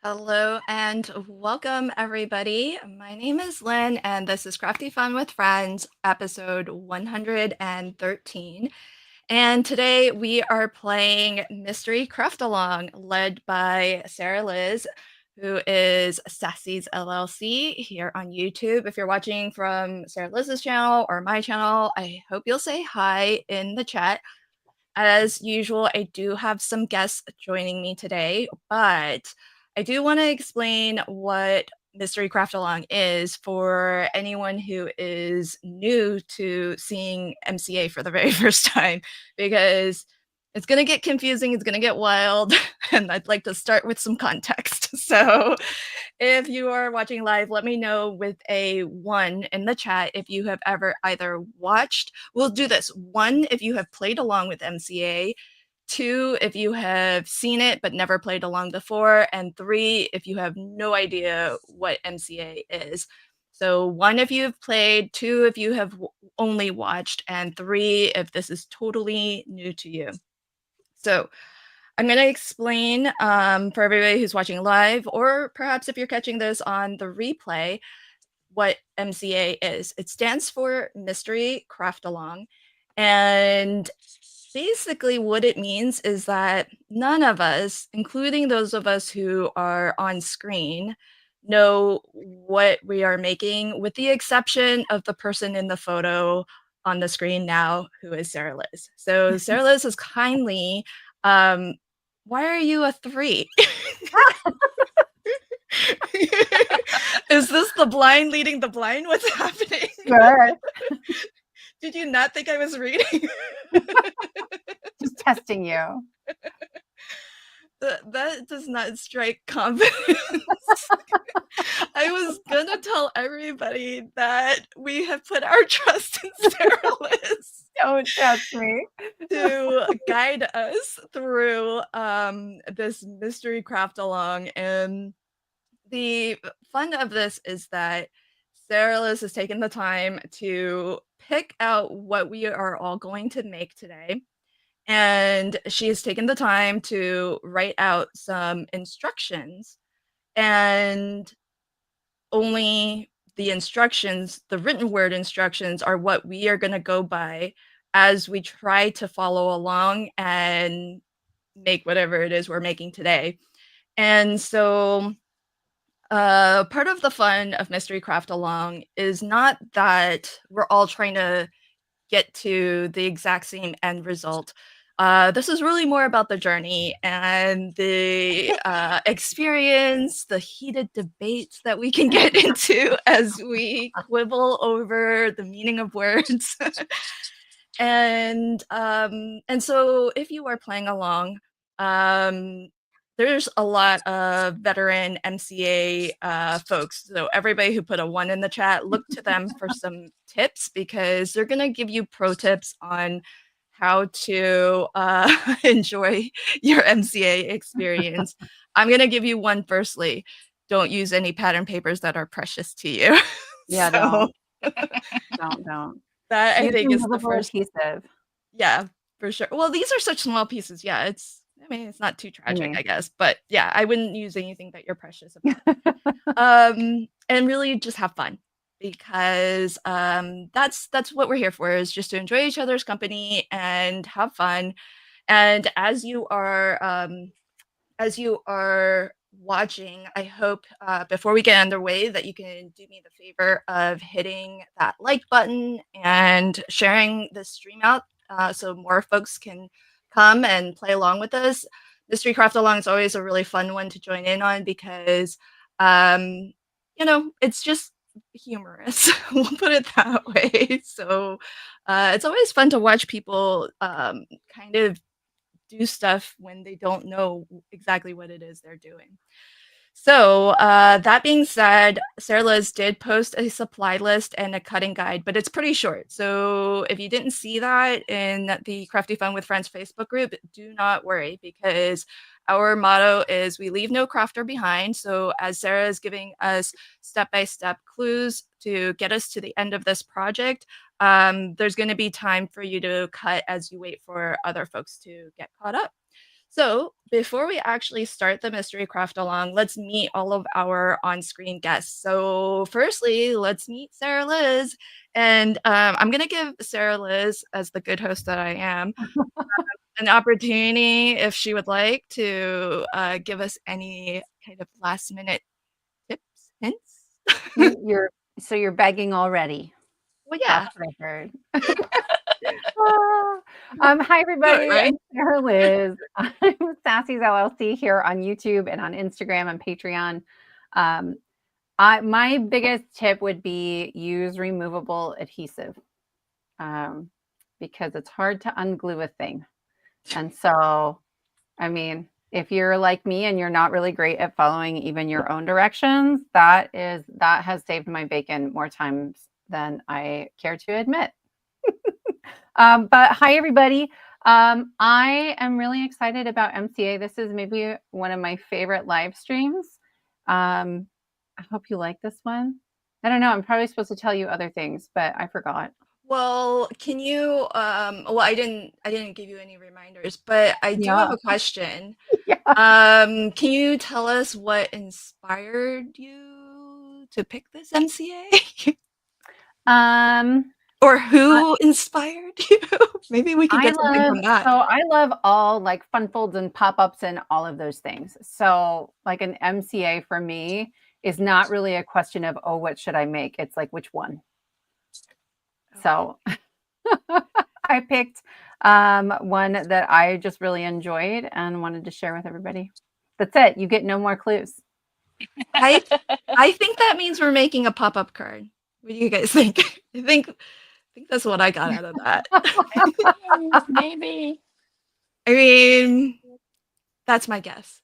Hello and welcome, everybody. My name is Lynn, and this is Crafty Fun with Friends, episode 113. And today we are playing Mystery Craft Along, led by Sarah Liz, who is Sassy's LLC here on YouTube. If you're watching from Sarah Liz's channel or my channel, I hope you'll say hi in the chat. As usual, I do have some guests joining me today, but I do want to explain what Mystery Craft Along is for anyone who is new to seeing MCA for the very first time, because it's going to get confusing, it's going to get wild, and I'd like to start with some context. So, if you are watching live, let me know with a 1 in the chat if you have ever either watched, we'll do this, 1 if you have played along with MCA, 2 if you have seen it but never played along before, and 3 if you have no idea what MCA is. So 1 if you've played, 2 if you have only watched, and 3 if this is totally new to you. So I'm going to explain for everybody who's watching live, or perhaps if you're catching this on the replay, what MCA is. It stands for Mystery Craft Along. And basically, what it means is that none of us, including those of us who are on screen, know what we are making, with the exception of the person in the photo on the screen now, who is Sarah Liz. So Sarah Liz has kindly, why are you a 3? Is this the blind leading the blind? What's happening? Sure. Did you not think I was reading? Just testing you. That does not strike confidence. I was gonna tell everybody that we have put our trust in Sarah Liz. Don't test me. To guide us through this mystery craft along. And the fun of this is that Sarah Liz has taken the time to pick out what we are all going to make today. And she has taken the time to write out some instructions, and only the instructions, the written word instructions, are what we are going to go by as we try to follow along and make whatever it is we're making today. And so part of the fun of Mystery Craft Along is not that we're all trying to get to the exact same end result. This is really more about the journey and the experience, the heated debates that we can get into as we quibble over the meaning of words. And so if you are playing along, there's a lot of veteran MCA folks. So everybody who put a 1 in the chat, look to them for some tips, because they're going to give you pro tips on how to enjoy your MCA experience. I'm going to give you one firstly. Don't use any pattern papers that are precious to you. Yeah, So, don't. that I think is the first. Adhesive. Yeah, for sure. Well, these are such small pieces. Yeah, it's not too tragic, I guess. But yeah, I wouldn't use anything that you're precious about. And really just have fun, because that's what we're here for, is just to enjoy each other's company and have fun. And as you are watching, I hope before we get underway that you can do me the favor of hitting that like button and sharing this stream out, so more folks can come and play along with us. Mystery Craft Along is always a really fun one to join in on, because it's just humorous. We'll put it that way. So it's always fun to watch people kind of do stuff when they don't know exactly what it is they're doing. So that being said, Sarah Liz did post a supply list and a cutting guide, but it's pretty short. So if you didn't see that in the Crafty Fun with Friends Facebook group, do not worry, because our motto is we leave no crafter behind. So as Sarah is giving us step-by-step clues to get us to the end of this project, there's going to be time for you to cut as you wait for other folks to get caught up. So, before we actually start the mystery craft along, let's meet all of our on screen guests. So, firstly, let's meet Sarah Liz. And I'm going to give Sarah Liz, as the good host that I am, an opportunity if she would like to give us any kind of last minute tips, hints. You're begging already. Well, That's yeah. what I heard. Hi Do it, everybody. right? I'm Sarah Liz. I'm Sassy's LLC here on YouTube and on Instagram and Patreon. Um, my biggest tip would be use removable adhesive because it's hard to unglue a thing. And so, I mean, if you're like me and you're not really great at following even your own directions, that has saved my bacon more times than I care to admit. But hi, everybody. I am really excited about MCA. This is maybe one of my favorite live streams. I hope you like this one. I don't know. I'm probably supposed to tell you other things, but I forgot. Well, can you well, I didn't give you any reminders, but I do have Yeah. a question. Yeah. Can you tell us what inspired you to pick this MCA? Um, Or I, who inspired you? Maybe we can I get something love from that. I love all like fun folds and pop-ups and all of those things. So like an MCA for me is not really a question of, oh, what should I make? It's like which one. Okay. So I picked one that I just really enjoyed and wanted to share with everybody. That's it. You get no more clues. I I think that means we're making a pop-up card. What do you guys think? I think that's what I got out of that. Maybe. I mean, that's my guess.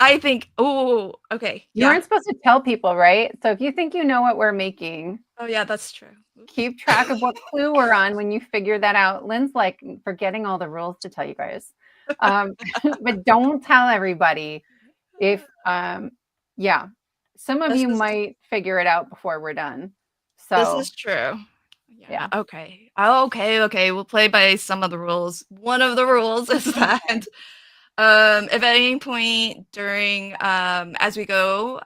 I think, oh, okay. You Yeah. aren't supposed to tell people, right? So if you think you know what we're making, Oh, yeah, that's true. Oops. keep track of what clue we're on when you figure that out. Lynn's like forgetting all the rules to tell you guys. But don't tell everybody. If yeah, some of This you is might figure it out before we're done. this So is true. Yeah, yeah. okay. Oh, okay. We'll play by some of the rules. One of the rules is that if at any point during as we go,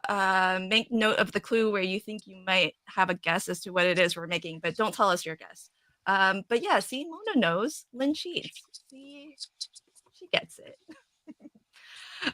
make note of the clue where you think you might have a guess as to what it is we're making, but don't tell us your guess. But yeah, see, Mona knows. Lynn cheats. See, she gets it.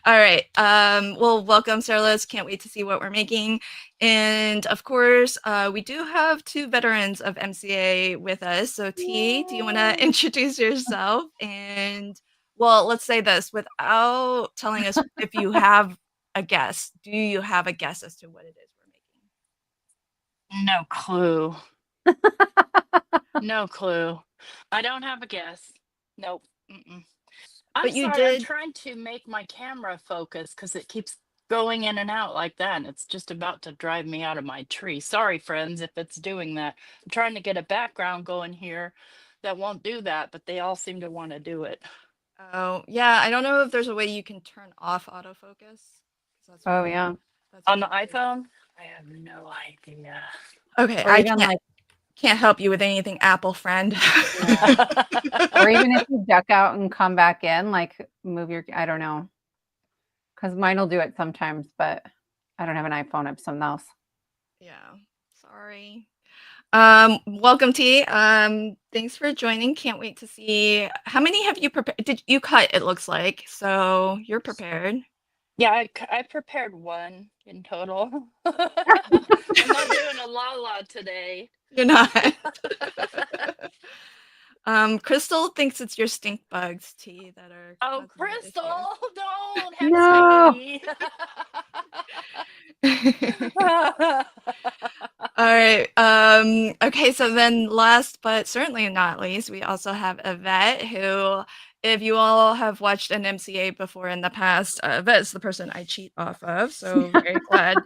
All right. Well, welcome, Sarah Liz. Can't wait to see what we're making. And of course, we do have two veterans of MCA with us. So, T, do you want to introduce yourself? And, well, let's say this without telling us if you have a guess. Do you have a guess as to what it is we're making? No clue. No clue. I don't have a guess. Nope. Mm-mm. I'm But you sorry. I'm did. trying to make my camera focus because it keeps going in and out like that. And it's just about to drive me out of my tree. Sorry, friends, if it's doing that. I'm trying to get a background going here that won't do that, but they all seem to want to do it. Oh, yeah. I don't know if there's a way you can turn off autofocus. That's Oh what, yeah. that's On what the I did. iPhone? I have no idea. Okay, Or I even like can't help you with anything, Apple friend. or even if you duck out and come back in, like move your I don't know. Because mine will do it sometimes, but I don't have an iPhone, I have something else. Yeah, sorry. Welcome, T. Thanks for joining. Can't wait to see how many have you prepared. Did you cut? It looks like so you're prepared. Yeah, I prepared one in total. I'm not doing a la today. You're not. Crystal thinks it's your stink bugs, T, that are Oh, causing the issue. Crystal, don't hex No. me. All right. Okay, so then last but certainly not least, we also have Yvette, who, if you all have watched an MCA before in the past, Yvette is the person I cheat off of. So very glad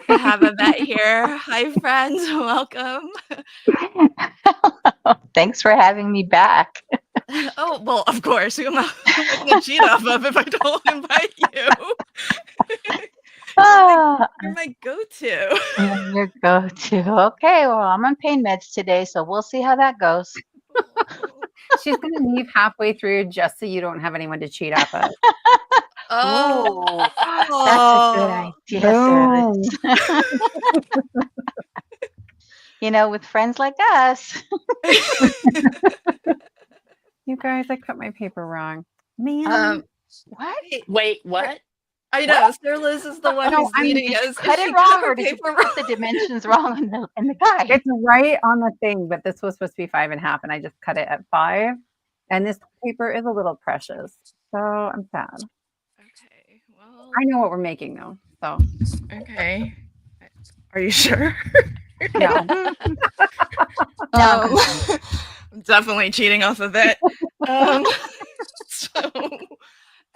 to have Yvette here. Hi, friends. Welcome. Thanks for having me back. Oh, well, of course. Who am I going to cheat off of if I don't invite you? You're my go-to. Your go-to. Okay, well, I'm on pain meds today, so we'll see how that goes. She's going to leave halfway through just so you don't have anyone to cheat off of. Oh, Oh, that's a good idea, Sarah. You know, with friends like us. You guys, I cut my paper wrong. Man. What? wait, Wait, what? I know. Sarah Liz is the one No, who's I mean, leading Did you us. cut She it wrong her or did you paper put the wrong. dimensions wrong in the guide? it's right on the thing, but this was supposed to be 5.5, and I just cut it at 5. And this paper is a little precious, so I'm sad. Okay. Well. I know what we're making though, so Okay. Are you sure? no. Now I'm Um, confused. I'm definitely cheating off of it. Um, so,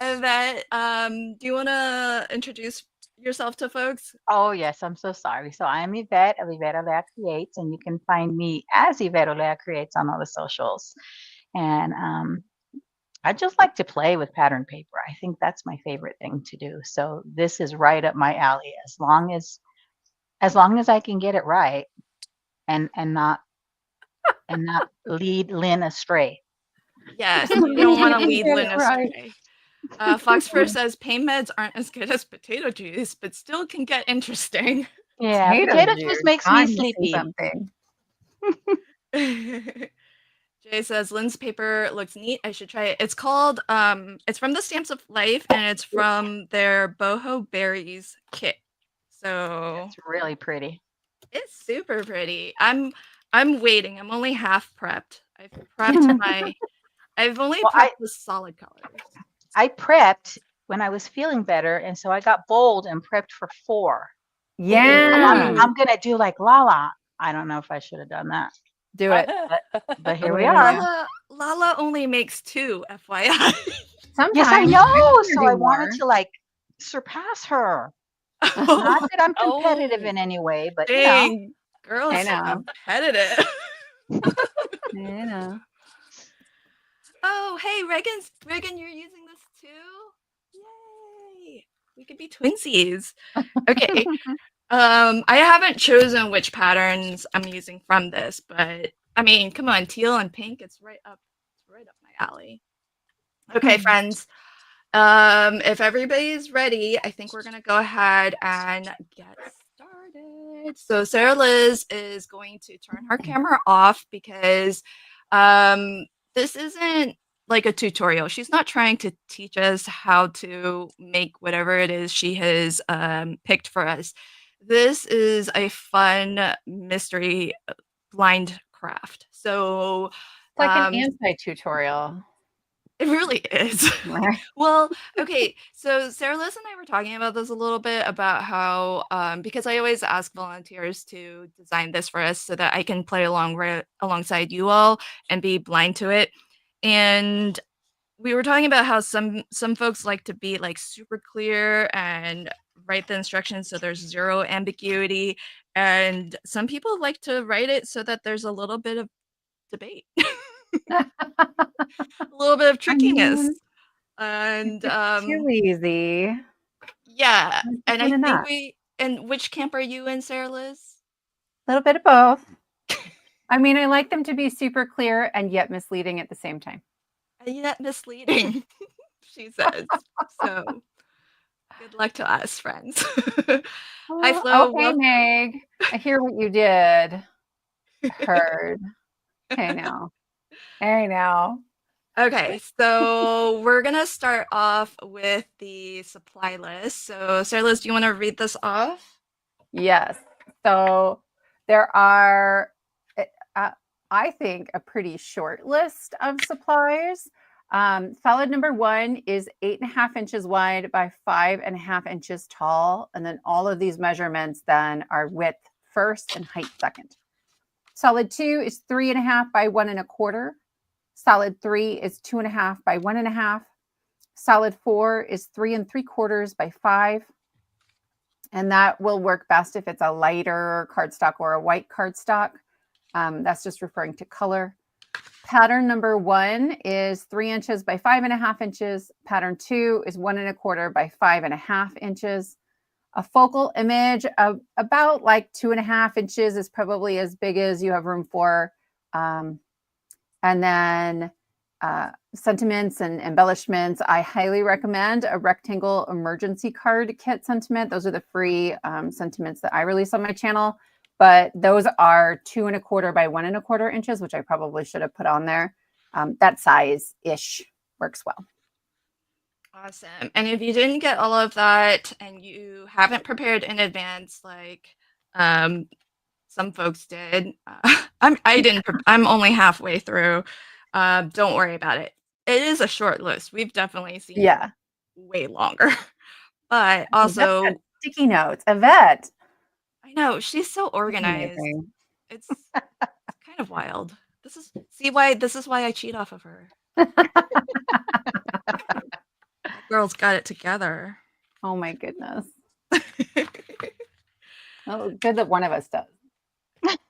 and then, do you want to introduce yourself to folks? Oh, yes, I'm so sorry. So I'm Yvette of Yvette Olea Creates, and you can find me as Yvette Olea Creates on all the socials. And I just like to play with pattern paper. I think that's my favorite thing to do. So this is right up my alley. As long as I can get it right and not lead Lynn astray. Yes, you don't want to lead Get Lynn it right. astray. Foxfur says pain meds aren't as good as potato juice, but still can get interesting. Yeah, potato juice makes me Time to say sleepy. something. Jay says Lynn's paper looks neat. I should try it. It's called it's from the Stamps of Life and it's from their boho berries kit. So It's really pretty. it's super pretty. I'm waiting. I'm only half prepped. I've only Well, prepped the solid colors. I prepped when I was feeling better, and so I got bold and prepped for 4. Yeah, I'm gonna do like Lala. I don't know if I should have done that, do it. but here we Believe in are. you. Lala only makes 2, FYI. Sometimes Yes, I I'm know. gonna So do I wanted more. to like surpass her. Not that I'm competitive in any way, but you know. Dang, girls I so know. competitive. You know. Oh, hey, Reagan, you're using this too? Yay! We could be twinsies. Okay. I haven't chosen which patterns I'm using from this, but I mean, come on, teal and pink, it's right up my alley. Okay, friends. If everybody's ready, I think we're gonna go ahead and get started. So Sarah Liz is going to turn her camera off because this isn't like a tutorial. She's not trying to teach us how to make whatever it is she has picked for us. This is a fun mystery blind craft. So It's like an anti-tutorial. it really is. Well, okay. So Sarah Liz and I were talking about this a little bit about how, because I always ask volunteers to design this for us so that I can play alongside you all and be blind to it. And we were talking about how some folks like to be like super clear and write the instructions so there's zero ambiguity, and some people like to write it so that there's a little bit of debate. A little bit of trickiness. mean, And too easy. yeah, and I One think enough. and which camp are you in, Sarah Liz? A little bit of both. I mean, I like them to be super clear and yet misleading at the same time. And yet misleading, she says. So good luck to us, friends. Hi, Flo. Okay, Meg. I hear what you did. Heard. Hey now. Hey now. Okay, so we're gonna start off with the supply list. So Sarah Liz, do you want to read this off? Yes. So there are, I think, a pretty short list of supplies. Solid number 1 is 8.5 inches wide by 5.5 inches tall. And then all of these measurements then are width first and height second. Solid 2 is 3.5 by 1.25. Solid 3 is 2.5 by 1.5. Solid 4 is 3 3/4 by 5. And that will work best if it's a lighter cardstock or a white cardstock. That's just referring to color. Pattern number 1 is 3 inches by 5.5 inches. Pattern 2 is 1.25 by 5.5 inches. A focal image of about like 2.5 inches is probably as big as you have room for. And then sentiments and embellishments, I highly recommend a rectangle emergency card kit sentiment. Those are the free sentiments that I release on my channel, but those are 2¼ by 1¼ inches, which I probably should have put on there. That size-ish works well. Awesome. And if you didn't get all of that and you haven't prepared in advance, like some folks did, I didn't. I'm only halfway through. Don't worry about it. It is a short list. We've definitely seen way longer. But also sticky notes. Yvette. I know she's so organized. Amazing. It's kind of wild. This is why I cheat off of her. That girl's got it together. Oh my goodness. Oh, good that one of us does.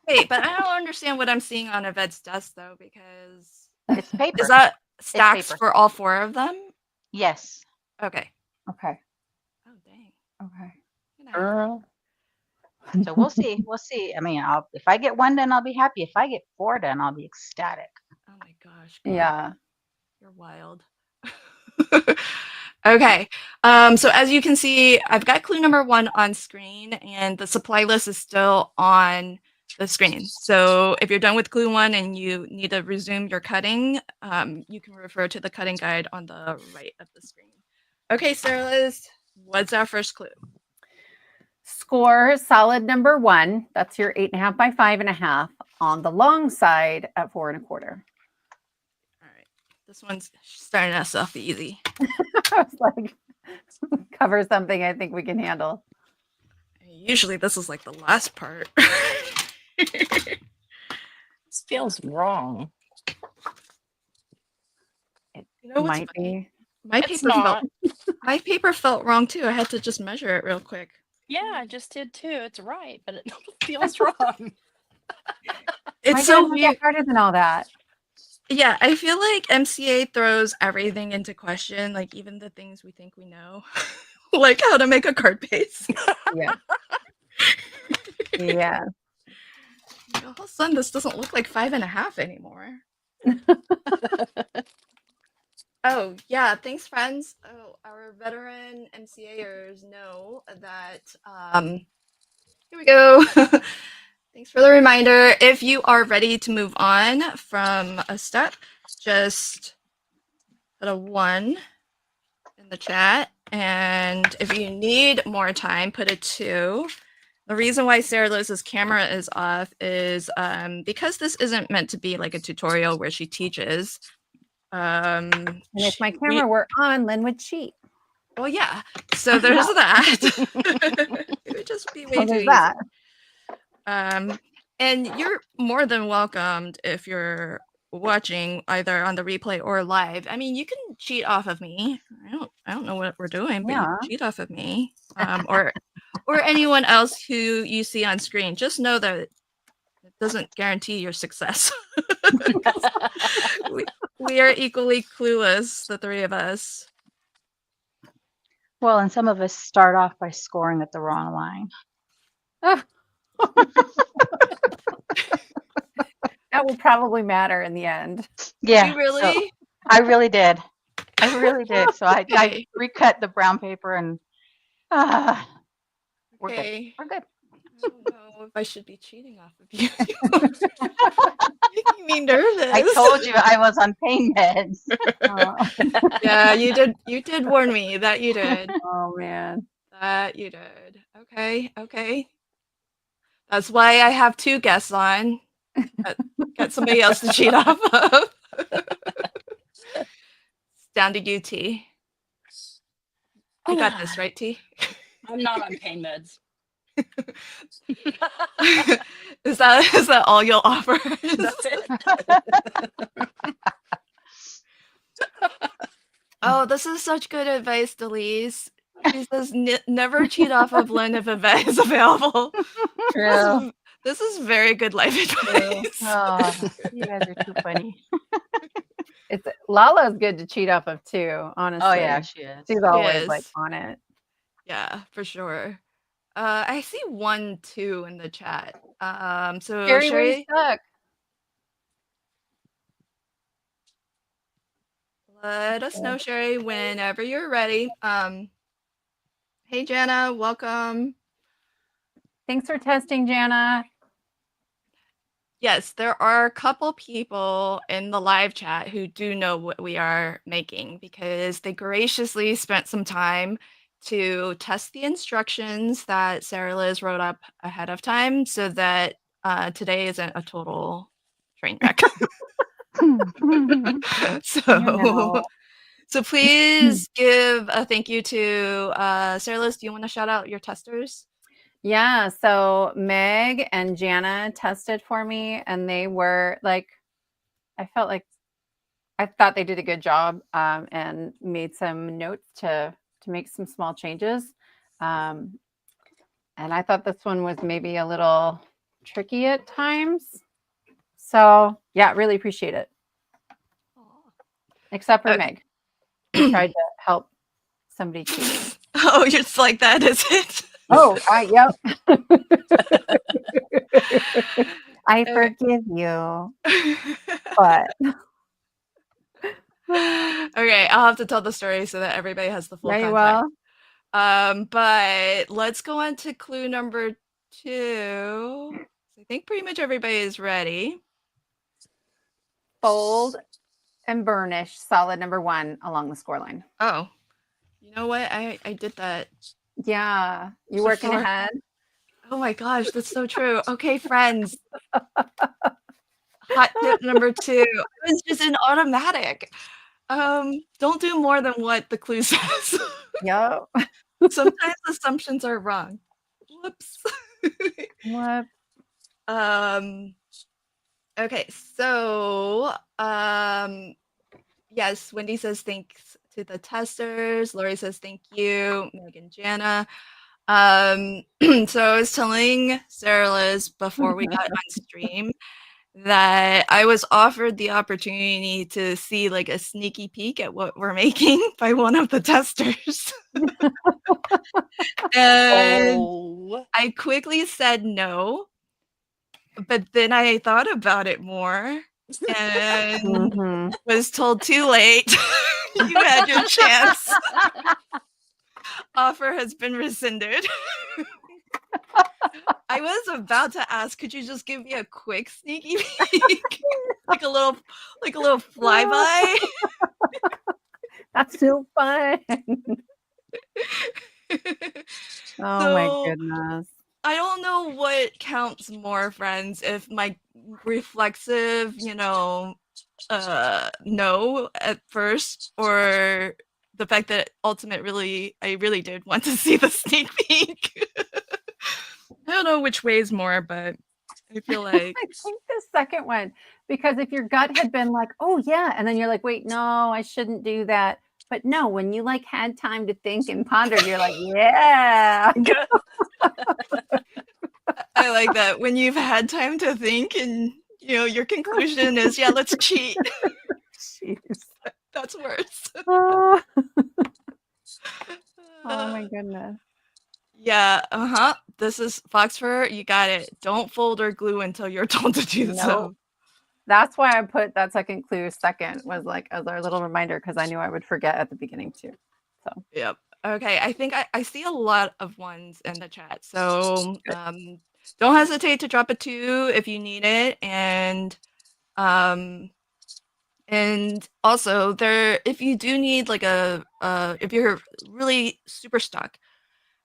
Wait, but I don't understand what I'm seeing on Yvette's desk though, because It's paper. is that stacks paper. for all 4 of them? Yes. Okay. Okay. Oh dang. Okay. Girl. So we'll see. We'll see. I mean, if I get 1 done, I'll be happy. If I get 4 done, I'll be ecstatic. Oh my gosh. girl. Yeah. You're wild. Okay. So as you can see, I've got clue number 1 on screen and the supply list is still on the screen. So if you're done with clue 1 and you need to resume your cutting, you can refer to the cutting guide on the right of the screen. Okay, Sarah Liz, what's our first clue? Score solid number 1. That's your 8½ by 5½ on the long side at 4¼ All right. This one's starting us off easy. I was like, cover something I think we can handle. Usually this is like the last part. This feels wrong. It You know what's might funny? be. My paper felt wrong too. I had to just measure it real quick. Yeah, I just did too. It's right, but it feels wrong. It's so weird. Harder than all that. Yeah, I feel like MCA throws everything into question, like even the things we think we know, like how to make a card base. Yeah. Yeah. All of a sudden, this doesn't look like 5½ anymore. Oh, yeah. Thanks, friends. Oh, our veteran MCAers know that. Here we go. Thanks for the reminder. If you are ready to move on from a step, just put a 1 in the chat. And if you need more time, put a 2. The reason why Sarah Liz's camera is off is because this isn't meant to be like a tutorial where she teaches. And if my camera were on, Lynn would cheat. Well, yeah. So there's that. It would just be way too easy. That. And you're more than welcomed if you're watching either on the replay or live. I mean, you can cheat off of me. I don't know what we're doing, but you can cheat off of me, or anyone else who you see on screen. Just know that it doesn't guarantee your success. we are equally clueless, the 3 of us. Well, and some of us start off by scoring at the wrong line. That will probably matter in the end. Yeah. You really? So I really did. I really did. So I recut the brown paper and we're Okay. good. We're good. I don't know if I should be cheating off of you. Making me nervous. I told you I was on pain meds. Yeah, you did. You did warn me that you did. Oh man. That you did. Okay. That's why I have 2 guests on. Get somebody else to cheat off of. It's down to you, T. You got this, right, T? I'm not on pain meds. Is that all you'll offer? That's it. Oh, this is such good advice, Delise. She says never cheat off of Lynn if Yvette is available. True. This is very good life advice. Oh, you guys are too funny. Lala's good to cheat off of too, honestly. Oh yeah, she is. She's always like on it. Yeah, for sure. I see 1, 2 in the chat. So Sherry, where you Sherry, stuck? Let us know, Sherry, whenever you're ready. Hey, Jana, welcome. Thanks for testing, Jana. Yes, there are a couple people in the live chat who do know what we are making because they graciously spent some time to test the instructions that Sarah Liz wrote up ahead of time so that today isn't a total train wreck. So, so please give a thank you to Sarah Liz. Do you want to shout out your testers? Yeah, so Meg and Jana tested for me, and they were like, I thought they did a good job, and made some notes to make some small changes. And I thought this one was maybe a little tricky at times. So yeah, really appreciate it. Except for Meg, who tried to help somebody cheat. Oh, it's like that, is it? Oh, yep. I forgive you, but okay, I'll have to tell the story so that everybody has the full very context. well. But let's go on to clue number 2. I think pretty much everybody is ready. Fold and burnish solid number 1 along the score line. Oh, you know what? I did that. Yeah, you working ahead? Oh my gosh, that's so true. Okay, friends. Hot tip number 2. It was just an automatic. Don't do more than what the clue says. Yep. Sometimes assumptions are wrong. Whoops. What? Okay, so yes, Wendy says thanks to the testers. Lori says thank you, Meg and Jana. So I was telling Sarah Liz before we got on stream that I was offered the opportunity to see like a sneaky peek at what we're making by one of the testers. And I quickly said no, but then I thought about it more and was told too late. You had your chance. Offer has been rescinded. I was about to ask, could you just give me a quick sneaky peek? like a little flyby? That's so fun. Oh my goodness. I don't know what counts more, friends, if my reflexive, no at first, or the fact that I really did want to see the sneak peek. I don't know which way is more, but I feel like I think the second one, because if your gut had been like, oh yeah, and then you're like, wait, no, I shouldn't do that. But no, when you like had time to think and ponder, you're like, yeah. I like that. When you've had time to think and your conclusion is, yeah, let's cheat. Jeez. That's worse. Oh my goodness. Yeah, this is Fox Fur. You got it. Don't fold or glue until you're told to do so. That's why I put that second clue second, was like as our little reminder, because I knew I would forget at the beginning too. So yep. Okay, I think I see a lot of ones in the chat. So don't hesitate to drop a 2 if you need it. And also if you do need like if you're really super stuck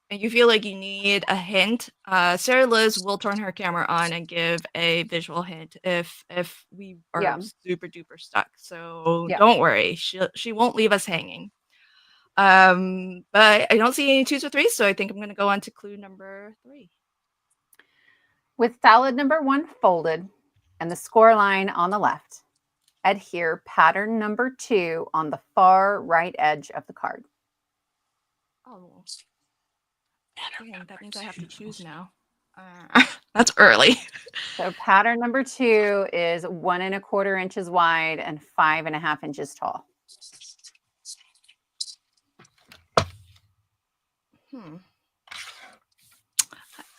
and you feel like you need a hint, Sarah Liz will turn her camera on and give a visual hint if we are super duper stuck. So don't worry, she won't leave us hanging. But I don't see any 2s or 3s, so I think I'm going to go on to clue number 3. With salad number 1 folded and the score line on the left, adhere pattern number 2 on the far right edge of the card. Oh. Dang, that means I have to choose now. That's early. So pattern number 2 is 1 1/4 inches wide and 5 1/2 inches tall.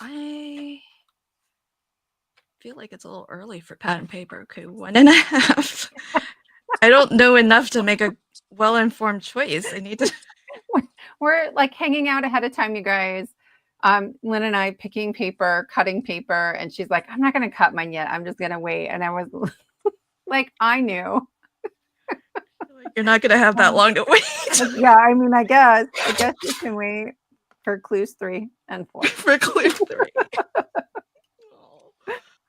I feel like it's a little early for pattern paper. Okay, 1 1/2. I don't know enough to make a well-informed choice. I need to. We're like hanging out ahead of time, you guys. Lynn and I picking paper, cutting paper, and she's like, I'm not going to cut mine yet. I'm just going to wait. And I was like, I knew. You're not gonna have that long to wait. Yeah, I mean, I guess you can wait for clues 3 and 4. For clue 3.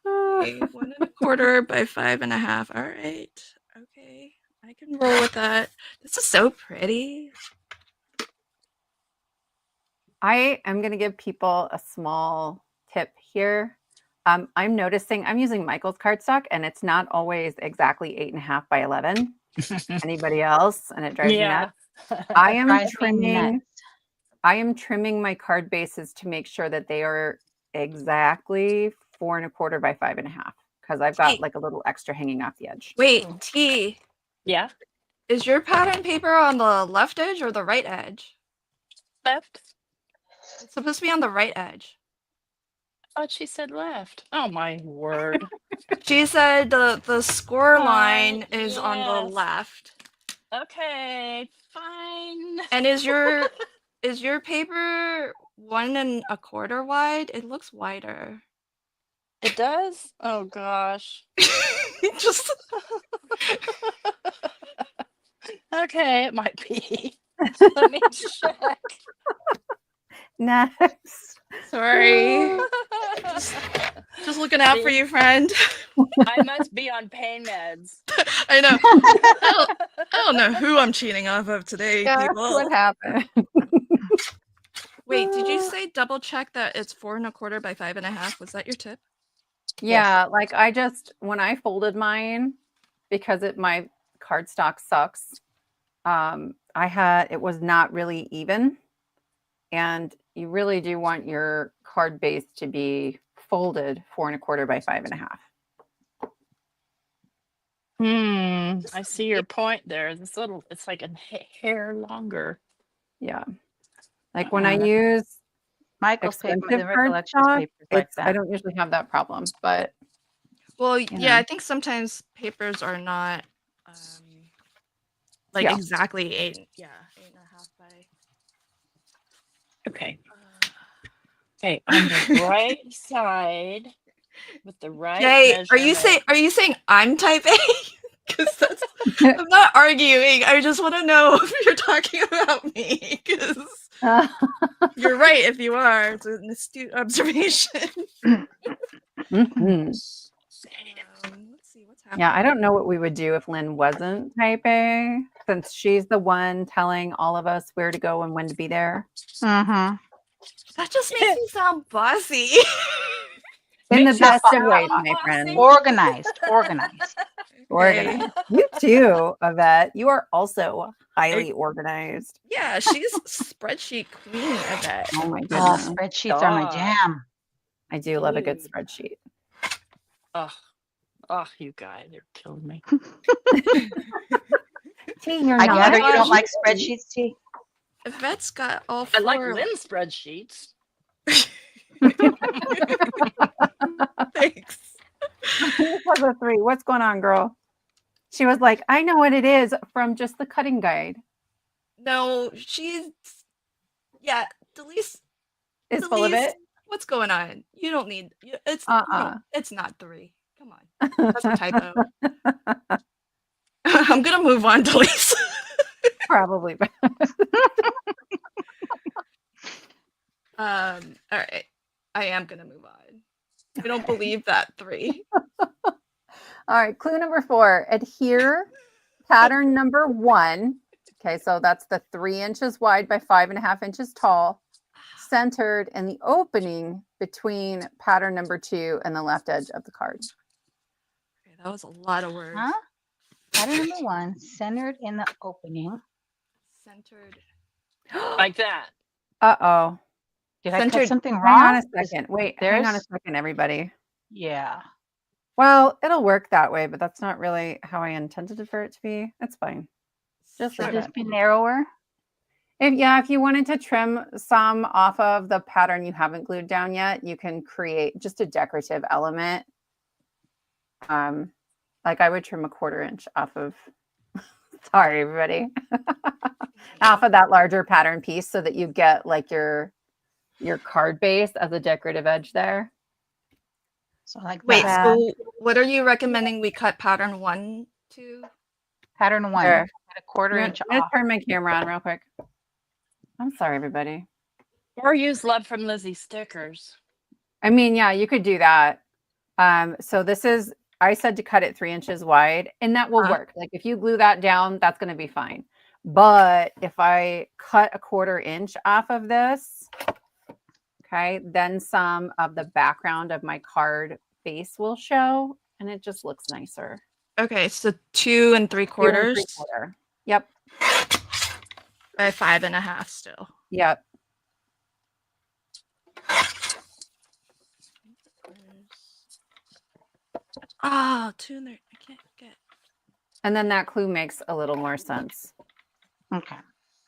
Okay, 1.25 by 5.5. All right. Okay, I can roll with that. This is so pretty. I am going to give people a small tip here. I'm noticing I'm using Michael's cardstock, and it's not always exactly 8.5 by 11. Anybody else? And it drives me Yeah. nuts. I am Drives me trimming. nuts. I am trimming my card bases to make sure that they are exactly 4.25 by 5.5 because I've got Wait. like a little extra hanging off the edge. Wait, T, Yeah. is your pattern paper on the left edge or the right edge? Left. It's supposed to be on the right edge. I thought she said left. Oh my word. She said the score line Fine, is on the yes. left. Okay, fine. And is your paper 1.25 wide? It looks wider. It does? Oh gosh. Just Okay, it might be. Let me check. Next. sorry. Just looking out for you, friend. I must be on pain meds. I know. I don't know who I'm cheating off of today, Yeah, people. what happened? Wait, did you say double check that it's 4.25 by 5.5? Was that your tip? Yeah, like when I folded mine, because my cardstock sucks, it was not really even. And you really do want your card base to be folded 4.25 by 5.5. I see your point there. It's like a hair longer. Yeah. Like when I Uh-uh. use Michael's paper, expensive the recollections cardstock, paper is like I that. don't usually have that problem, but Well, You yeah, know. I think sometimes papers are not like Yeah. exactly 8.5 by. Okay. Uh, Okay, on the right side with the right Jay, measurement. are you saying I'm type A? Because I'm not arguing. I just want to know if you're talking about me. Because you're right if you are. It's an astute observation. Mhm. Let's see what's happening. Yeah, I don't know what we would do if Lynn wasn't type A, since she's the one telling all of us where to go and when to be there. Mm-hmm. That just makes me sound bossy. In the Makes you best of sound ways, my bossy? friend. Organized. Organized. You too, Yvette. You are also highly organized. Yeah, she's spreadsheet queen, I bet. Oh my Oh, goodness. spreadsheets are my God. jam. I do love a good Dude. spreadsheet. Oh, you guys are killing me. T, you're I not. gather you don't gosh. like spreadsheets, T? Yvette's got all I four. like Lynn's spreadsheets. Thanks. This was a 3. What's going on, girl? She was like, I know what it is from just the cutting guide. No, she's Delise. Is full of Delise, it? what's going on? You don't need it's it's not 3. Come on. That's a typo. I'm gonna move on, Delise. Probably. All right. I am gonna move on. I don't believe that 3. All right, clue number 4. Adhere pattern number 1. Okay, so that's the 3 inches wide by 5.5 inches tall, centered in the opening between pattern number 2 and the left edge of the card. Okay, that was a lot of words. Huh? Pattern number 1, centered in the opening. Centered. Like that. Uh-oh. Did I Centered. cut something Hang wrong? on a second. Wait, hang on a there's- second, everybody. Yeah. Well, it'll work that way, but that's not really how I intended it for it to be. That's fine. Just Should leave this it. be narrower? If you wanted to trim some off of the pattern you haven't glued down yet, you can create just a decorative element. Like I would trim 1/4 inch off of Sorry, everybody. Off of that larger pattern piece so that you get like your card base as a decorative edge there. So like Wait, that. so what are you recommending we cut pattern 1 to? Pattern 1, Sure. at a quarter I'm inch gonna off. turn my camera on real quick. I'm sorry, everybody. Or use Love from Lizzie stickers. I mean, yeah, you could do that. So this is, I said to cut it 3 inches wide, and that will work. Like if you glue that down, that's going to be fine. But if I cut a quarter inch off of this, okay, then some of the background of my card base will show, and it just looks nicer. Okay, so 2 3/4. 2 3/4. Yep. By 5.5 still. Yep. Oh, 2 I can't get. And then that clue makes a little more sense. Okay.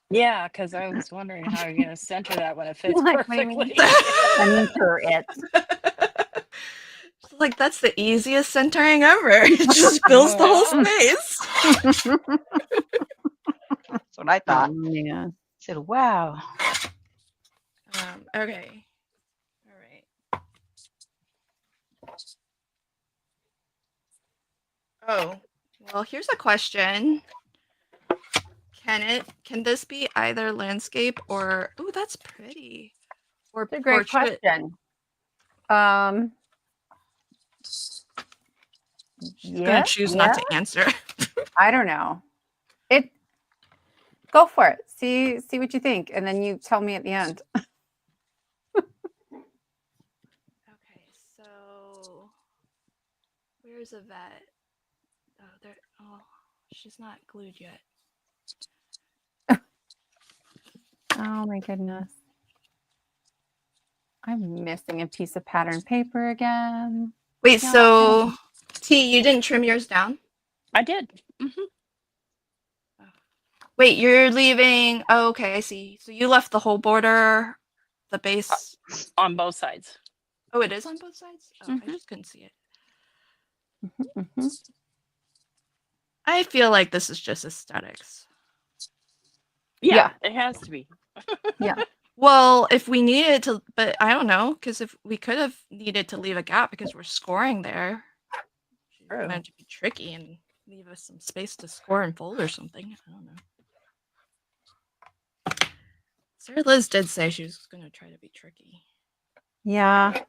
Yeah, because I was wondering how you're going to center that when it fits Like, what do you mean? perfectly. Center it. Like that's the easiest centering ever. It just fills the whole space. That's what I thought. Yeah. I said, wow. Okay. All right. Oh, well, here's a question. Can this be either landscape or, oh, that's pretty. Or It's a great portrait? question. I'm Yeah, gonna choose not to answer. I don't know. Go for it. See what you think, and then you tell me at the end. Okay, so where's Yvette? Oh, there. Oh, she's not glued yet. Oh my goodness. I'm missing a piece of pattern paper again. Wait, Yeah. so T, you didn't trim yours down? I did. Wait, you're leaving. Oh, okay, I see. So you left the whole border, the base. On both sides. Oh, it is on both sides? Oh, I Mhm. just couldn't see it. Mhm. I feel like this is just aesthetics. Yeah, it has to be. Well, if we needed to, but I don't know, because if we could have needed to leave a gap because we're scoring there, she's True. meant to be tricky and leave us some space to score and fold or something. I don't know. Sarah Liz did say she was going to try to be tricky. Yeah.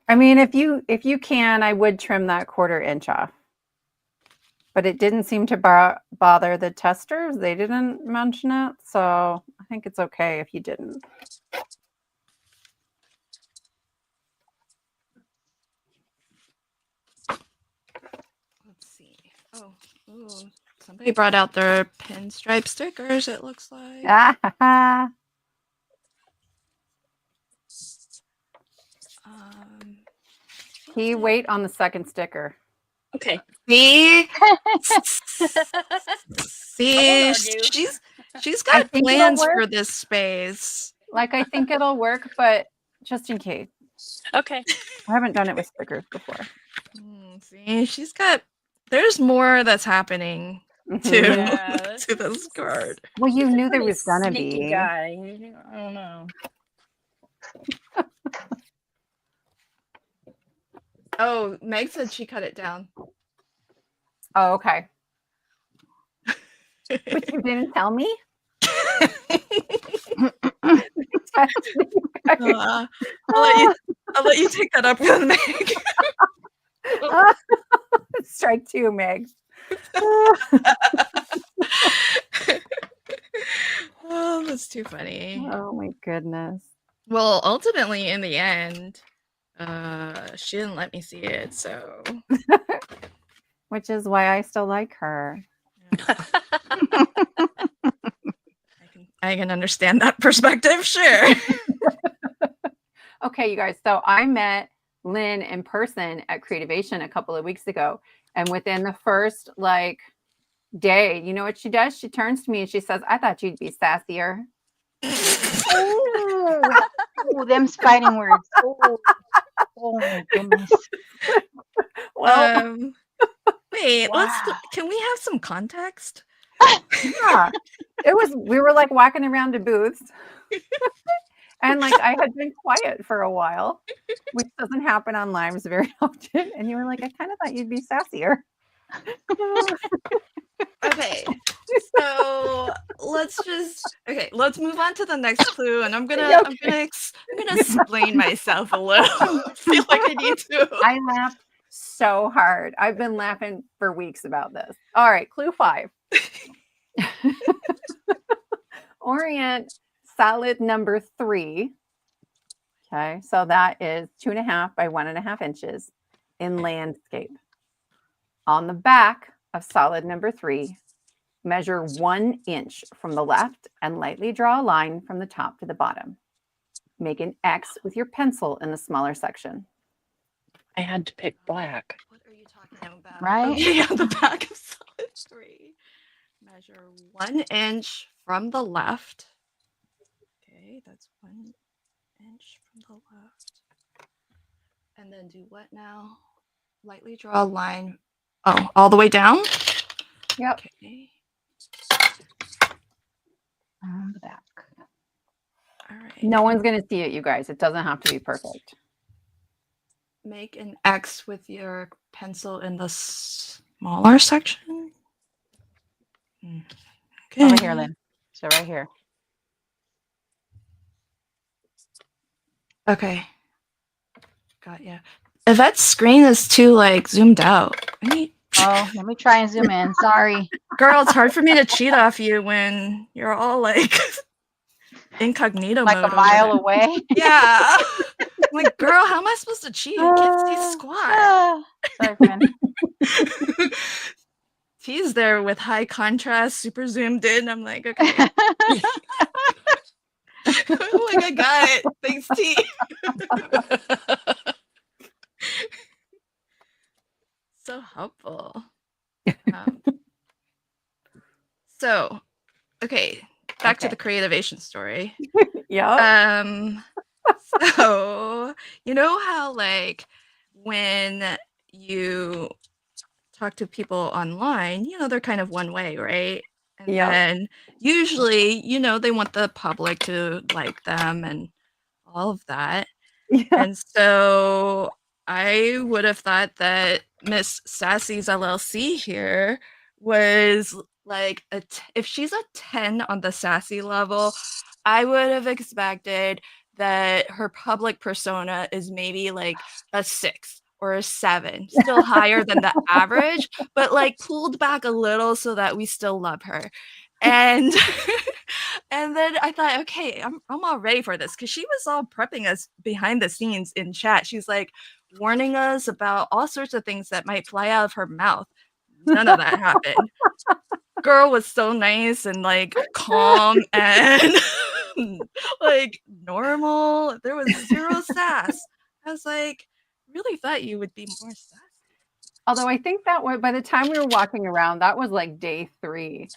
I mean, if you can, I would trim that quarter inch off. But it didn't seem to bother the testers. They didn't mention it, so I think it's okay if you didn't. Let's see. Oh, ooh, somebody brought out their pinstripe stickers, it looks like. Ah, He wait on the second sticker. Okay. See? Won't See, argue. she's I got think it'll plans work. for this space. Like, I think it'll work, but just in case. Okay. I haven't done it with stickers before. See, there's more that's happening to, Yeah. to this card. Well, you knew there Pretty was gonna sneaky be. guy. I don't know. Oh, Meg said she cut it down. Oh, okay. But you didn't tell me? I'll let you take that up with Meg. Strike two, Meg. Oh, that's too funny. Oh my goodness. Well, ultimately, in the end, she didn't let me see it, so. Which is why I still like her. I can understand that perspective, sure. Okay, you guys. So I met Lynn in person at Creativation a couple of weeks ago. And within the first day, you know what she does? She turns to me and she says, "I thought you'd be sassier." Ooh, them fighting words. Oh my goodness. Well, Wait, Wow. can we have some context? Yeah. We were like walking around to booths. And like I had been quiet for a while, which doesn't happen on lives very often. And you were like, I kind of thought you'd be sassier. Okay. So let's move on to the next clue, and I'm gonna explain myself a little. I feel like I need to. I laughed so hard. I've been laughing for weeks about this. All right, clue 5. Orient solid number 3. Okay, so that is 2.5 by 1.5 inches in landscape. On the back of solid number 3, measure 1 inch from the left and lightly draw a line from the top to the bottom. Make an X with your pencil in the smaller section. I had to pick black. What are you talking about? Right? Okay, on the back of solid 3. Measure 1 inch from the left. Okay, that's 1 inch from the left. And then do what now? Lightly draw a line. Oh, all the way down? Yep. Okay. On the back. All right. No one's going to see it, you guys. It doesn't have to be perfect. Make an X with your pencil in the smaller section. Okay. Over here, Lynn. So right here. Okay. Got ya. Yvette's screen is too like zoomed out. Oh, let me try and zoom in. Sorry. Girl, it's hard for me to cheat off you when you're all like incognito Like mode. a over mile there. away. Yeah. I'm like, girl, how am I supposed to cheat? I can't see squat. Sorry, friend. T's there with high contrast, super zoomed in. I'm like, okay. Oh my god, I got it. Thanks, T. So helpful. So, okay, back to the creativation story. Yeah. So you know how like when you talk to people online, they're kind of one way, right? And then usually, they want the public to like them and all of that. Yeah. And so I would have thought that Miss Sassy's LLC here was like if she's a 10 on the sassy level, I would have expected that her public persona is maybe like a 6 or a 7, still higher than the average, but like pulled back a little so that we still love her. And and then I thought, okay, I'm all ready for this because she was all prepping us behind the scenes in chat. She's like warning us about all sorts of things that might fly out of her mouth. None of that happened. Girl was so nice and like calm and like normal. There was zero sass. I was like, really thought you would be more sassy. Although I think that by the time we were walking around, that was like day 3.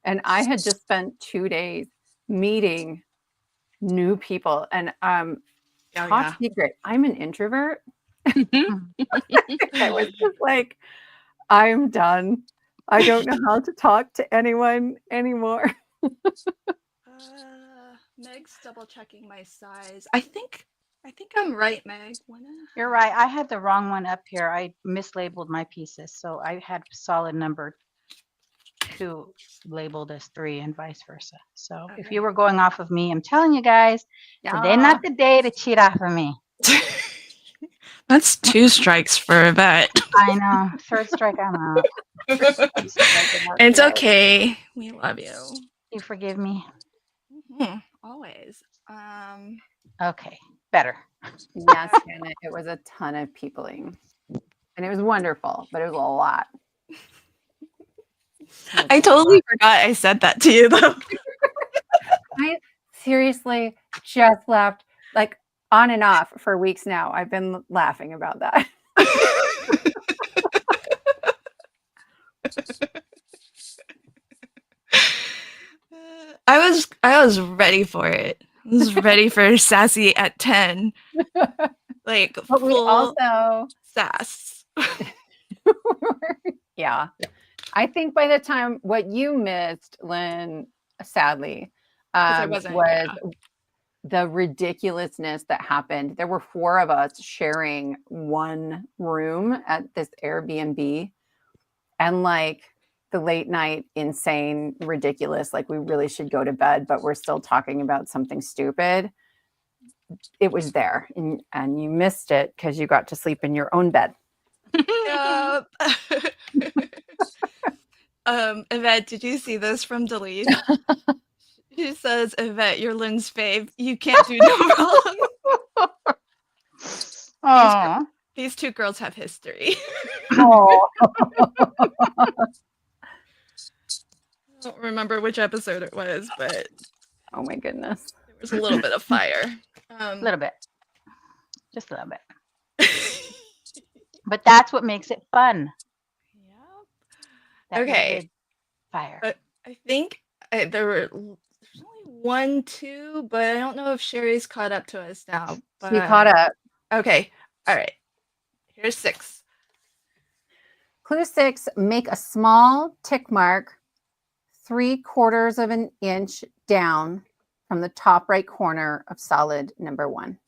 And I had just spent 2 days meeting new people. And top secret, I'm an introvert. I was just like, I'm done. I don't know how to talk to anyone anymore. Meg's double checking my size. I think I'm right, Meg. You're right. I had the wrong one up here. I mislabeled my pieces. So I had solid number 2 labeled as 3 and vice versa. So if you were going off of me, I'm telling you guys, today not the day to cheat off of me. That's 2 strikes for Yvette. I know. 3rd strike, I'm out. It's okay. We love you. You forgive me? Always. Okay. Better. Yes, and it was a ton of peopling. And it was wonderful, but it was a lot. I totally forgot I said that to you, though. I seriously just laughed like on and off for weeks now. I've been laughing about that. I was ready for it. I was ready for sassy at 10. Like but we full also sass. yeah. I think by the time what you missed, Lynn, sadly, 'Cause I wasn't, was yeah. the ridiculousness that happened. There were 4 of us sharing one room at this Airbnb, and like the late night insane ridiculous, like we really should go to bed, but we're still talking about something stupid. It was there, and you missed it because you got to sleep in your own bed. Yep. Yvette, did you see this from Delete? She says, Yvette, you're Lynn's fave. You can't do no wrong. Oh, These 2 girls have history. Oh, I don't remember which episode it was, but oh my goodness. there was a little bit of fire. a little bit. Just a little bit. But that's what makes it fun. Yep. That Okay. vivid fire. I think there's only 1, 2, but I don't know if Sherry's caught up to us now. She caught up. Okay. All right. Here's 6. Clue 6, make a small tick mark 3/4 of an inch down from the top right corner of solid number 1.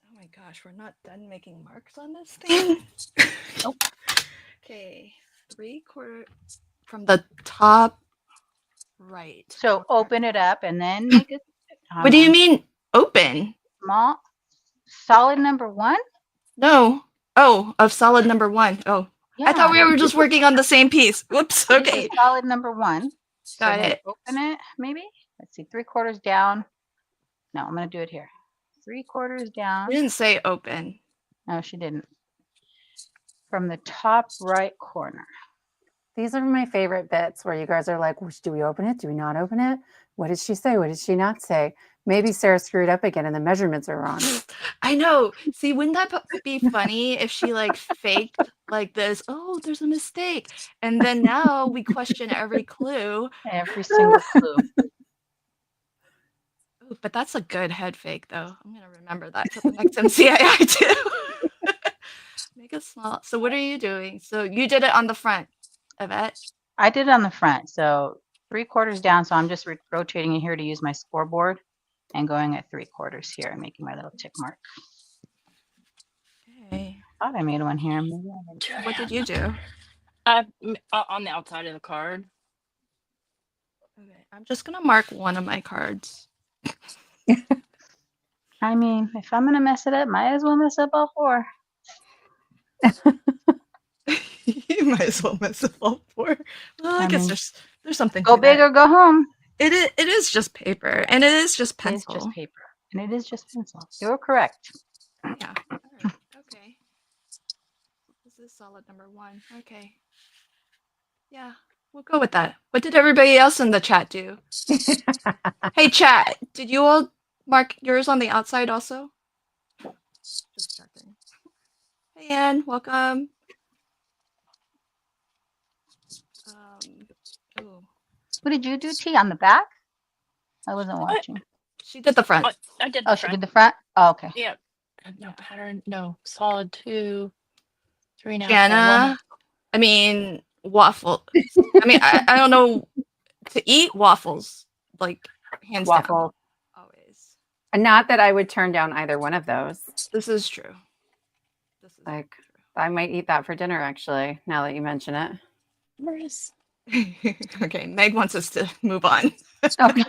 Oh my gosh, we're not done making marks on this thing. Nope. Okay, 3/4 from the top right. So open it up and then make it. What do you mean open? Small, solid number 1. No. Oh, of solid number 1. Oh, Yeah. I thought we were just working on the same piece. Whoops. This is Okay. solid number 1. So Got then it. open it, maybe. Let's see, 3/4 down. No, I'm gonna do it here. 3/4 down. We didn't say open. No, she didn't. From the top right corner. These are my favorite bits where you guys are like, do we open it? Do we not open it? What did she say? What did she not say? Maybe Sarah screwed up again and the measurements are wrong. I know. See, wouldn't that be funny if she like faked like this? Oh, there's a mistake. And then now we question every clue. Every single clue. Ooh, but that's a good head fake, though. I'm gonna remember that for the next MCII too. Make it small. So what are you doing? So you did it on the front, Yvette. I did it on the front. So 3/4 down. So I'm just rotating it here to use my scoreboard and going at 3/4 here and making my little tick mark. Okay. I thought I made one here. Maybe I didn't. What did you do? On the outside of the card. Okay. I'm just gonna mark one of my cards. I mean, if I'm gonna mess it up, might as well mess up all 4. You might as well mess up all 4. Well, I guess mean, there's something. Go to big that. or go home. It is just paper, and it is just It is pencil. just paper, and it is just pencil. You're correct. Yeah. All right. Okay. This is solid number 1. Okay. Yeah, we'll go with that. What did everybody else in the chat do? Hey, chat, did you all mark yours on the outside also? Just checking. Hey, Anne, welcome. Ooh, What did you do, T? On the back? I wasn't What? watching. she did the front. Oh, I did. Oh, she did the front? Oh, okay. Yeah. No pattern. No solid 2, 3 now. Jana, I mean, waffle. I mean, I don't know to eat waffles, like hands down. Waffle. Always. Not that I would turn down either one of those. This is true. This is Like, I might eat that for dinner, actually, now that you mention it. Where's true. Okay, Meg wants us to move on. Okay.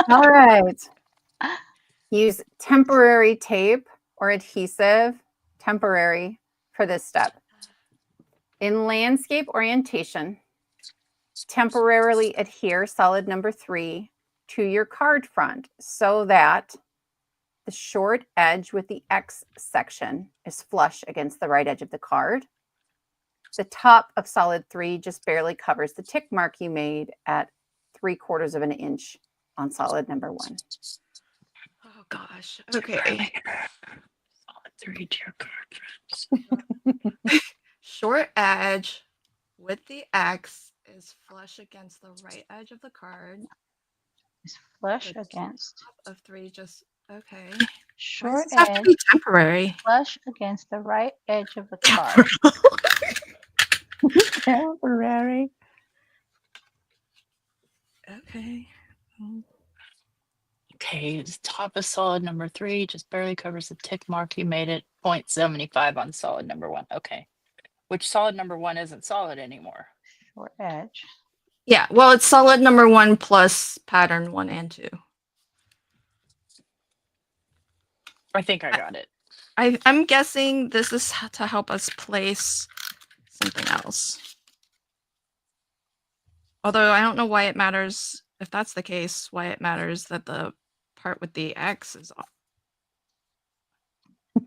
All right. Use temporary tape or adhesive, temporary, for this step. In landscape orientation, temporarily adhere solid number 3 to your card front so that the short edge with the X section is flush against the right edge of the card. The top of solid 3 just barely covers the tick mark you made at 3/4 of an inch on solid number 1. Oh gosh. Okay. solid 3 to your card? Short edge with the X is flush against the right edge of the card. It's flush The against top of 3 just okay. short Why does this have to edge, be temporary? flush against the right edge of the card. Temporary. Okay. Okay, the top of solid number 3 just barely covers the tick mark. You made it 0.75 on solid number 1. Okay. Which solid number 1 isn't solid anymore. Short edge. Yeah, well, it's solid number 1 plus pattern 1 and 2. I think I got it. I'm guessing this is to help us place something else. Although I don't know why it matters, if that's the case, why it matters that the part with the X is off. I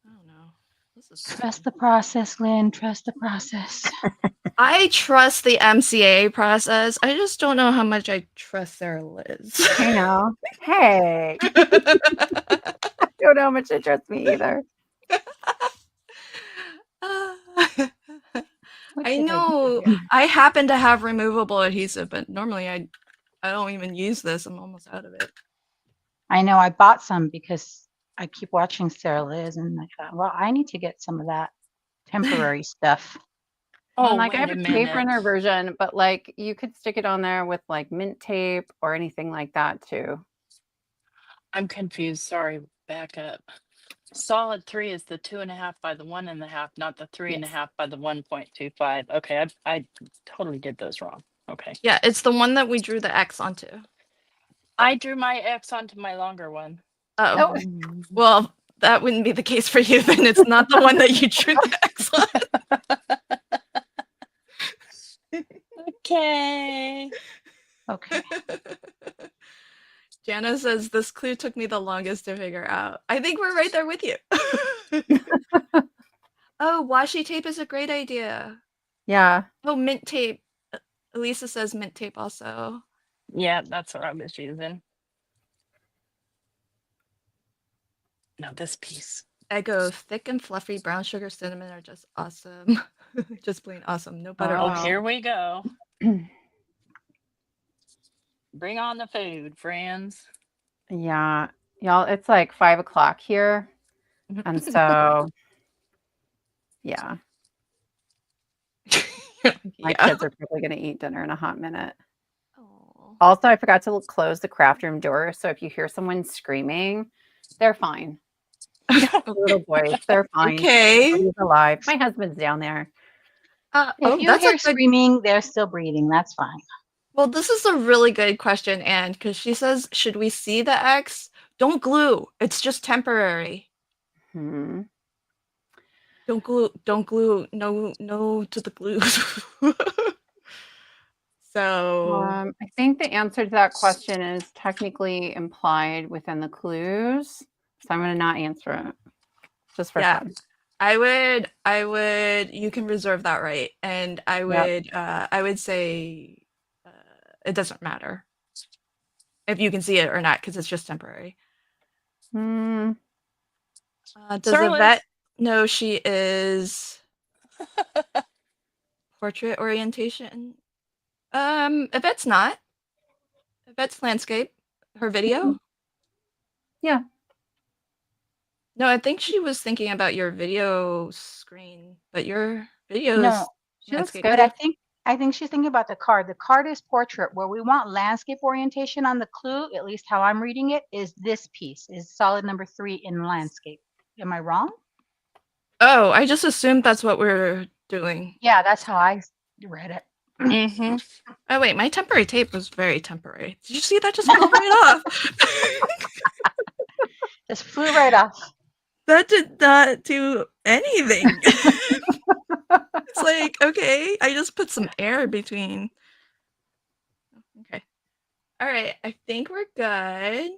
don't know. This is Trust the process, Lynn. Trust the process. I trust the MCA process. I just don't know how much I trust Sarah Liz. I know. Hey, I don't know how much they trust me either. What I did do know here? I happen to have removable adhesive, but normally I don't even use this. I'm almost out of it. I know I bought some because I keep watching Sarah Liz, and I thought, well, I need to get some of that temporary stuff. Well, Oh, like I wait have a a tape minute. runner version, but like you could stick it on there with like mint tape or anything like that too. I'm confused. Sorry. Back up. Solid 3 is the 2.5 by the 1.5, not the 3.5 by the 1.25. Okay, I totally did those wrong. Okay. Yeah, it's the one that we drew the X onto. I drew my X onto my longer one. Oh, well, that wouldn't be the case for you. Then it's not the one that you drew the X on. Okay. Okay. Jana says this clue took me the longest to figure out. I think we're right there with you. Oh, washi tape is a great idea. Yeah. Oh, mint tape. Elisa says mint tape also. Yeah, that's what I was using. No, this piece. Eggo, thick and fluffy brown sugar cinnamon are just awesome. Just plain awesome. No butter. Oh, Wow. here we go. Bring on the food, friends. Yeah. Y'all, it's like 5 o'clock here. And so, yeah, my kids are probably going to eat dinner in a hot minute. Aw. Also, I forgot to close the craft room door. So if you hear someone screaming, they're fine. The little boys, they're fine. Okay. He's alive. My husband's down there. If you that's hear a good. screaming, they're still breathing. That's fine. Well, this is a really good question, Anne, because she says, "Should we see the X? Don't glue. It's just temporary. Hmm. Don't glue. Don't glue. No to the glue." So I think the answer to that question is technically implied within the clues. So I'm going to not answer it just for yeah, fun. I would. You can reserve that right, and I would say it doesn't matter if you can see it or not because it's just temporary. Hmm. Does Sarah Yvette Liz. know she is portrait orientation? Yvette's not. Yvette's landscape. Her video? Yeah. No, I think she was thinking about your video screen, but your video No, is She looks landscape. good. but I think she's thinking about the card. The card is portrait. Where we want landscape orientation on the clue, at least how I'm reading it, is this piece, is solid number 3 in landscape. Am I wrong? Oh, I just assumed that's what we're doing. Yeah, that's how I read it. Mm-hmm. Oh wait, my temporary tape was very temporary. Did you see that just fell right off? Just flew right off. That did not do anything. It's like, okay, I just put some air between. Okay. All right, I think we're good.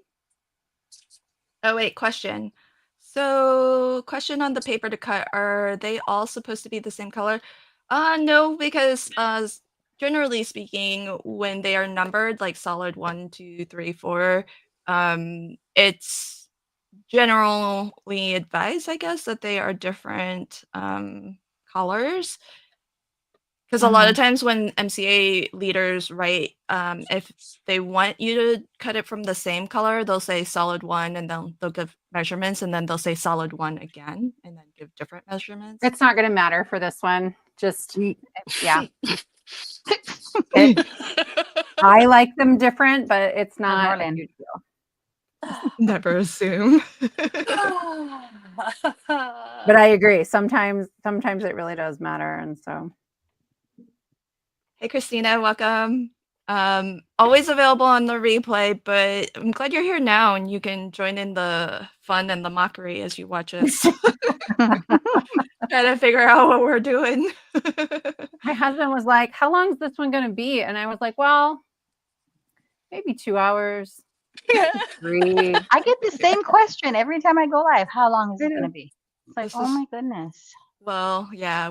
Oh wait, question. So, question on the paper to cut, are they all supposed to be the same color? No, because generally speaking, when they are numbered like solid 1, 2, 3, 4, it's generally advised, I guess, that they are different colors. Because a lot of times when MCA leaders write, if they want you to cut it from the same color, they'll say solid 1 and then they'll give measurements and then they'll say solid 1 again and then give different measurements. It's not going to matter for this one. Just yeah. I like them different, but it's not a Marlene. huge deal. Never assume. But I agree. Sometimes it really does matter, and so Hey, Christina, welcome. Always available on the replay, but I'm glad you're here now and you can join in the fun and the mockery as you watch us. Try to figure out what we're doing. my husband was like, "How long is this one going to be?" And I was like, "Well, maybe 2 hours, 3." I get the same question every time I go live. How long is I it going know. to be? It's like, This oh is- my goodness. Well, yeah,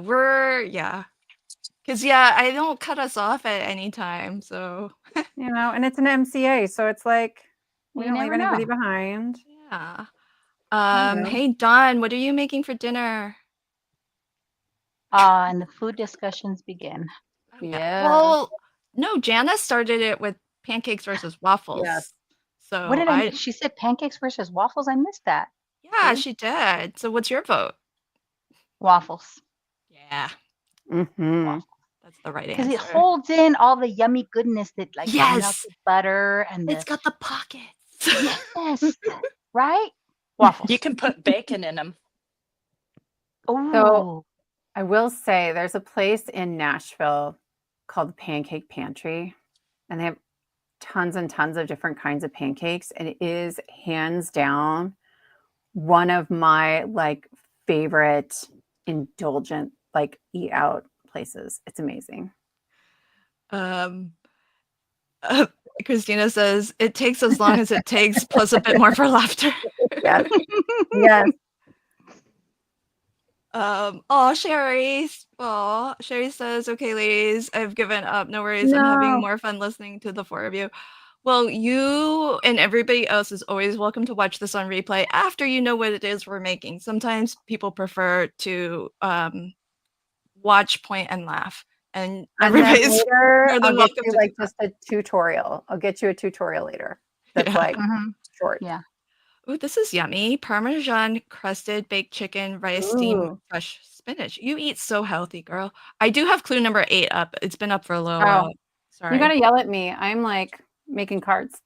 because I don't cut us off at any time, so And it's an MCA, so it's like we You don't leave never anybody know. behind. yeah. know. Hey Don, what are you making for dinner? And the food discussions begin. Oh, Yeah. Well, no, Jana started it with pancakes versus waffles. Yes. So What did I miss? She said pancakes versus waffles. I missed that. yeah, See? she did. So what's your vote? Waffles. Yeah, Mm-hmm. that's the right Because answer. it holds in all the yummy goodness that like the Yes. melted butter and It's the got the pockets. yes, right? Waffles. You can put bacon in them. Oh, I will say there's a place in Nashville called Pancake Pantry, and they have tons and tons of different kinds of pancakes, and it is hands down one of my like favorite indulgent like eat out places. It's amazing. Um, Christina says it takes as long as it takes, plus a bit more for laughter. Yes. Yes. Sherry. Oh, Sherry says, "Okay, ladies, I've given up. No worries. I'm having No. more fun listening to the four of you." Well, you and everybody else is always welcome to watch this on replay after you know what it is we're making. Sometimes people prefer to watch, point, and laugh, and And then everybody's later more than I'll get welcome you to like do that. just a tutorial. I'll get you a tutorial later. That's Yeah. like mhm. short. Yeah. Ooh, this is yummy. Parmesan crusted baked chicken, rice steamed with Ooh. fresh spinach. You eat so healthy, girl. I do have clue number 8 up. It's been up for a little Oh, while. Sorry. you gotta yell at me. I'm like making cards.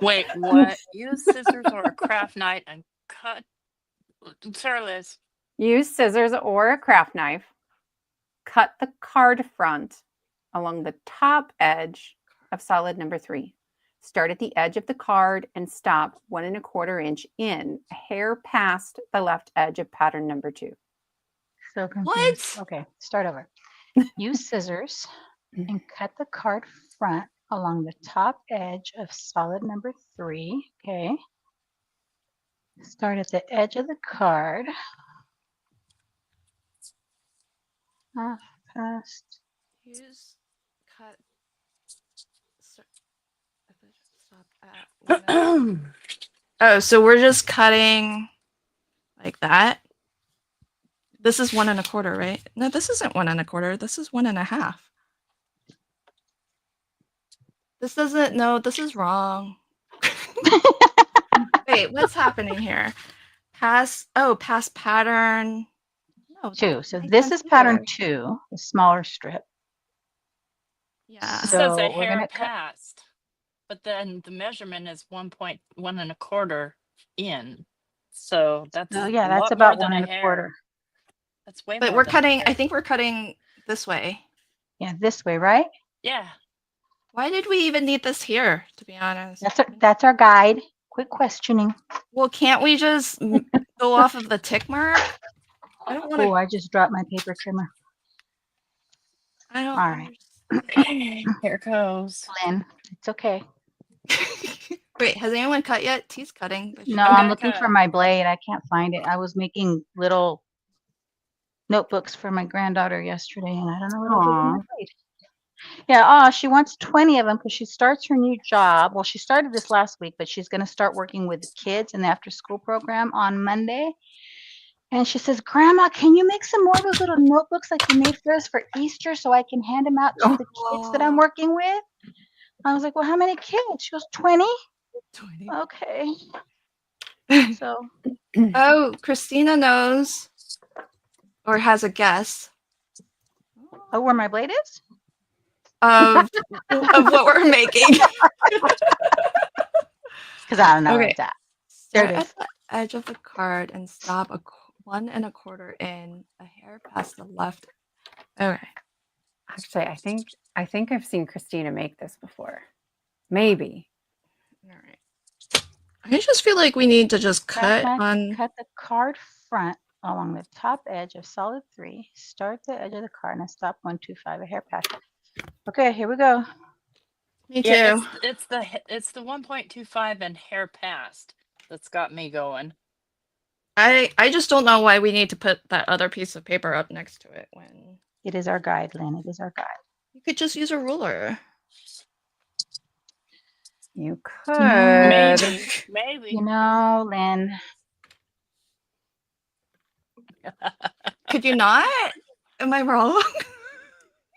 Wait, what? Use scissors or a craft knife and cut. Sarah Liz. Use scissors or a craft knife. Cut the card front along the top edge of solid number 3. Start at the edge of the card and stop 1¼ inch in, a hair past the left edge of pattern number 2. So confused. What? Okay, start over. Use scissors and cut the card front along the top edge of solid number 3. Okay. Start at the edge of the card. Past. Use cut. Stop at one. Oh, so we're just cutting like that. This is 1¼ right? No, this isn't 1¼ This is 1½. This doesn't. No, this is wrong. Wait, what's happening here? Pass pattern. No, that 2. doesn't So make this sense is pattern either. 2, the smaller strip. Yeah. It So says a we're hair gonna cut. past, but then the measurement is 1.1¼ in. So that's Oh yeah, a that's lot about more than a 1¼ hair. That's way But more we're than a cutting. hair. I think we're cutting this way. Yeah, this way, right? Yeah. Why did we even need this here? To be honest. That's our guide. Quit questioning. Well, can't we just go off of the tick mark? I don't want Oh, to. I just dropped my paper trimmer. I don't. All right. Here goes. Lynn, it's okay. Wait, has anyone cut yet? T's cutting. But No, I'm I'm gonna looking for cut. my blade. I can't find it. I was making little notebooks for my granddaughter yesterday, and I don't know what I did with my Aw. blade. Yeah, she wants 20 of them because she starts her new job. Well, she started this last week, but she's going to start working with the kids in the after school program on Monday. And she says, Grandma, can you make some more of those little notebooks like you made for us for Easter so I can hand them out to the kids that I'm working with? I was like, well, how many kids? She goes, 20. 20. Okay. So Oh, Christina knows or has a guess. Oh, where my blade is? of what we're making. Because I don't know where Okay. it's at. There Start it at is. the edge of the card and stop 1 1/4 in, a hair past the left. Okay. Actually, I think I've seen Christina make this before. Maybe. All right. I just feel like we need to just cut Cut on. the card front along the top edge of solid 3. Start the edge of the card and stop 125, a hair past. Okay, here we go. Me too. Yeah, it's the 1.25 and hair past that's got me going. I just don't know why we need to put that other piece of paper up next to it when It is our guide, Lynn. It is our guide. you could just use a ruler. You could. Maybe. You know, Lynn, Could you not? Am I wrong?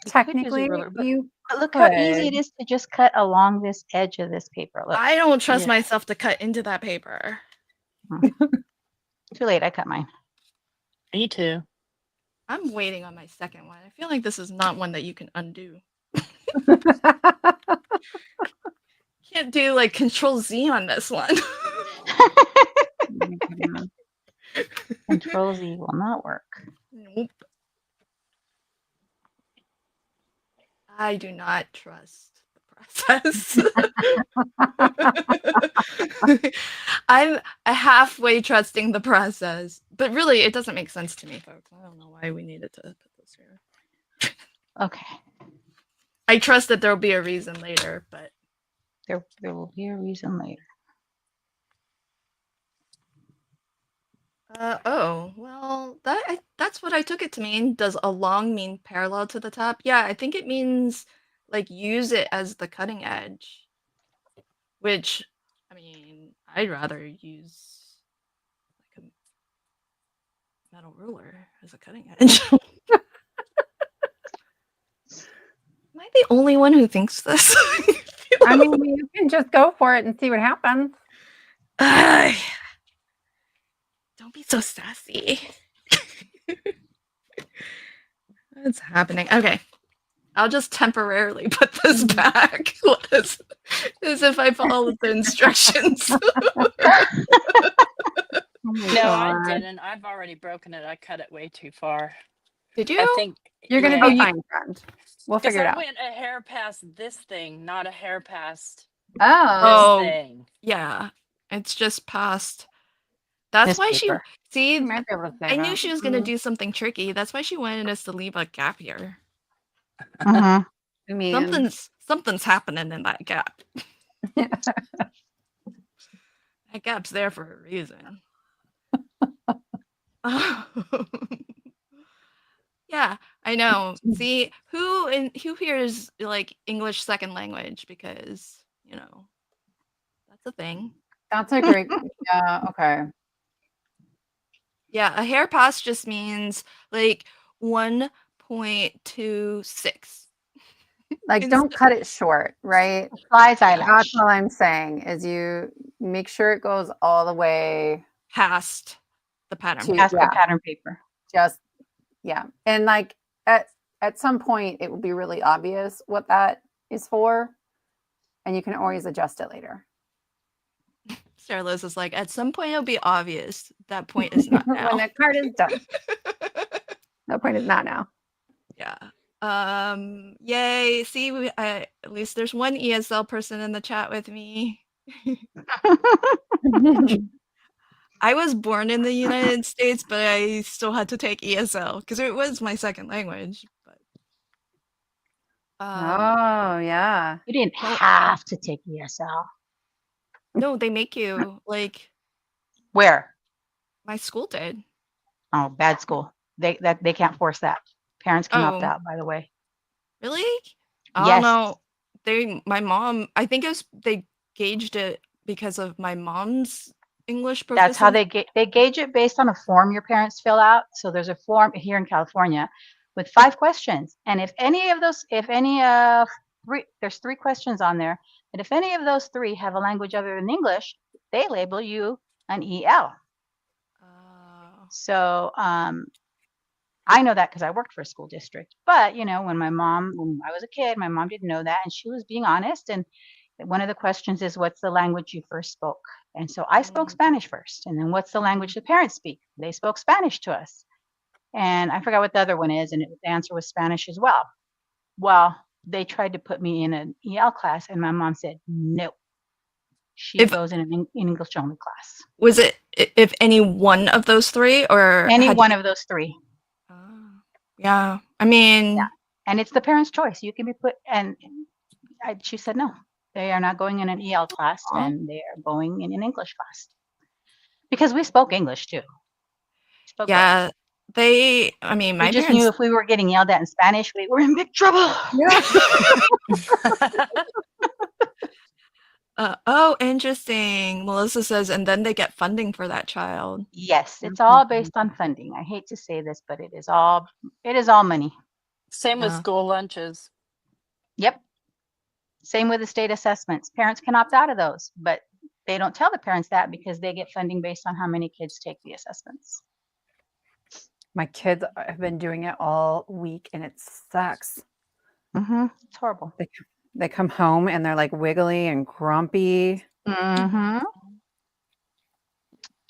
Technically, ruler, but- you but look how easy it could. is to just cut along this edge of this paper. Look, I don't trust Yeah. myself to cut into that paper. too late. I cut mine. Me too. I'm waiting on my second one. I feel like this is not one that you can undo. Can't do like Control Z on this one. Control Z will not work. Nope. I do not trust the process. I'm halfway trusting the process, but really, it doesn't make sense to me, folks. I don't know why we needed to put this here. Okay, I trust that there'll be a reason later, but there will be a reason later. oh, well, that's what I took it to mean. Does along mean parallel to the top? Yeah, I think it means like use it as the cutting edge. Which, I mean, I'd rather use like a metal ruler as a cutting edge. Am I the only one who thinks this? I mean, you can just go for it and see what happens. Don't be so sassy. What's happening? Okay. I'll just temporarily put this back as if I followed the instructions. Oh my No, I God. didn't. I've already broken it. I cut it way too far. Did you? I think You're going to yeah, be fine, friend. We'll because figure it I out. went a hair past this thing, not a hair past Oh. this thing. Yeah. It's just past. That's This why paper. see, You might be able to say I knew that. she was going to do something tricky. That's why she wanted us to leave a gap here. Mhm. I mean, Something's happening in that gap. That gap's there for a reason. Yeah, I know. See, who here is like English second language, because, you know, that's a thing. that's a great, yeah, okay. Yeah, a hair pass just means like 1.26. Like, Instead- don't cut it short, right? Fly's eyelash. That's all I'm saying is you make sure it goes all the way Past the pattern. to, Past yeah, the pattern paper. just, yeah. And like at some point, it will be really obvious what that is for. And you can always adjust it later. Sarah Liz is like, at some point it'll be obvious. That point is not now. When that card is done. That point is not now. Yeah. Yay. See, at least there's one ESL person in the chat with me. I was born in the United States, but I still had to take ESL because it was my second language. But Oh, yeah. You didn't have to take ESL. no, they make you. Like, Where? my school did. Oh, bad school. They can't force that. Parents can opt Oh. out, by the way. Really? I Yes. don't know. My mom, I think they gauged it because of my mom's English That's how proficiency. they gauge it based on a form your parents fill out. So there's a form here in California with 5 questions. And if any of there's 3 questions on there. And if any of those 3 have a language other than English, they label you an EL. Oh. So I know that because I worked for a school district. But, when when I was a kid, my mom didn't know that, and she was being honest. And one of the questions is, what's the language you first spoke? And so I spoke Mm. Spanish first. And then what's the language the parents speak? They spoke Spanish to us. And I forgot what the other one is. And the answer was Spanish as well. Well, they tried to put me in an EL class, and my mom said, no, she If goes in an English only class. was it if any one of those three, or Any had one you? of those three. Oh, yeah. I mean, And it's the parent's choice. You can be put, and she said, no, they are not going in an EL class, Aw. and they are going in an English class. Because we spoke English too. Spoke both. yeah. I mean, We my just knew parents. if we were getting yelled at in Spanish, we were in big trouble. Yeah. Oh, interesting. Melissa says, and then they get funding for that child. Yes, it's all based on funding. I hate to say this, but it is all money. Same with Yeah. school lunches. Yep. Same with the state assessments. Parents can opt out of those, but they don't tell the parents that because they get funding based on how many kids take the assessments. My kids have been doing it all week and it sucks. It's horrible. They come home and they're like wiggly and grumpy.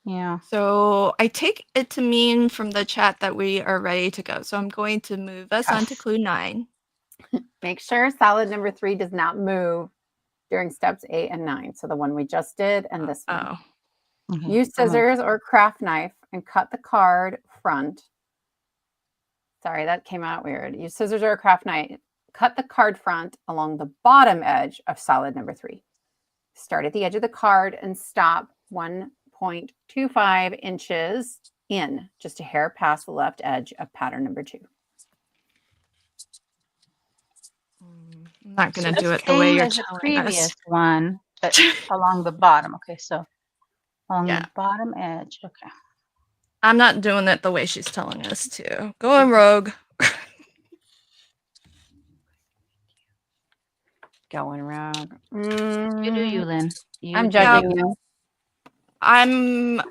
Yeah. So I take it to mean from the chat that we are ready to go. So I'm going to move us on to Yes. clue 9. Make sure solid number 3 does not move during steps 8 and 9. So the one we just did and this one. Oh, Use scissors or craft knife and cut the card front. Sorry, that came out weird. Use scissors or a craft knife. Cut the card front along the bottom edge of solid number 3. Start at the edge of the card and stop 1.25 inches in, just a hair past the left edge of pattern number 2. I'm not going to So do it the way same you're as the telling previous us. one, but along the bottom. Okay, so along Yeah. the bottom edge. Okay. I'm not doing it the way she's telling us to. Going rogue. Going rogue. You do you, Lynn. I'm do judging you. you.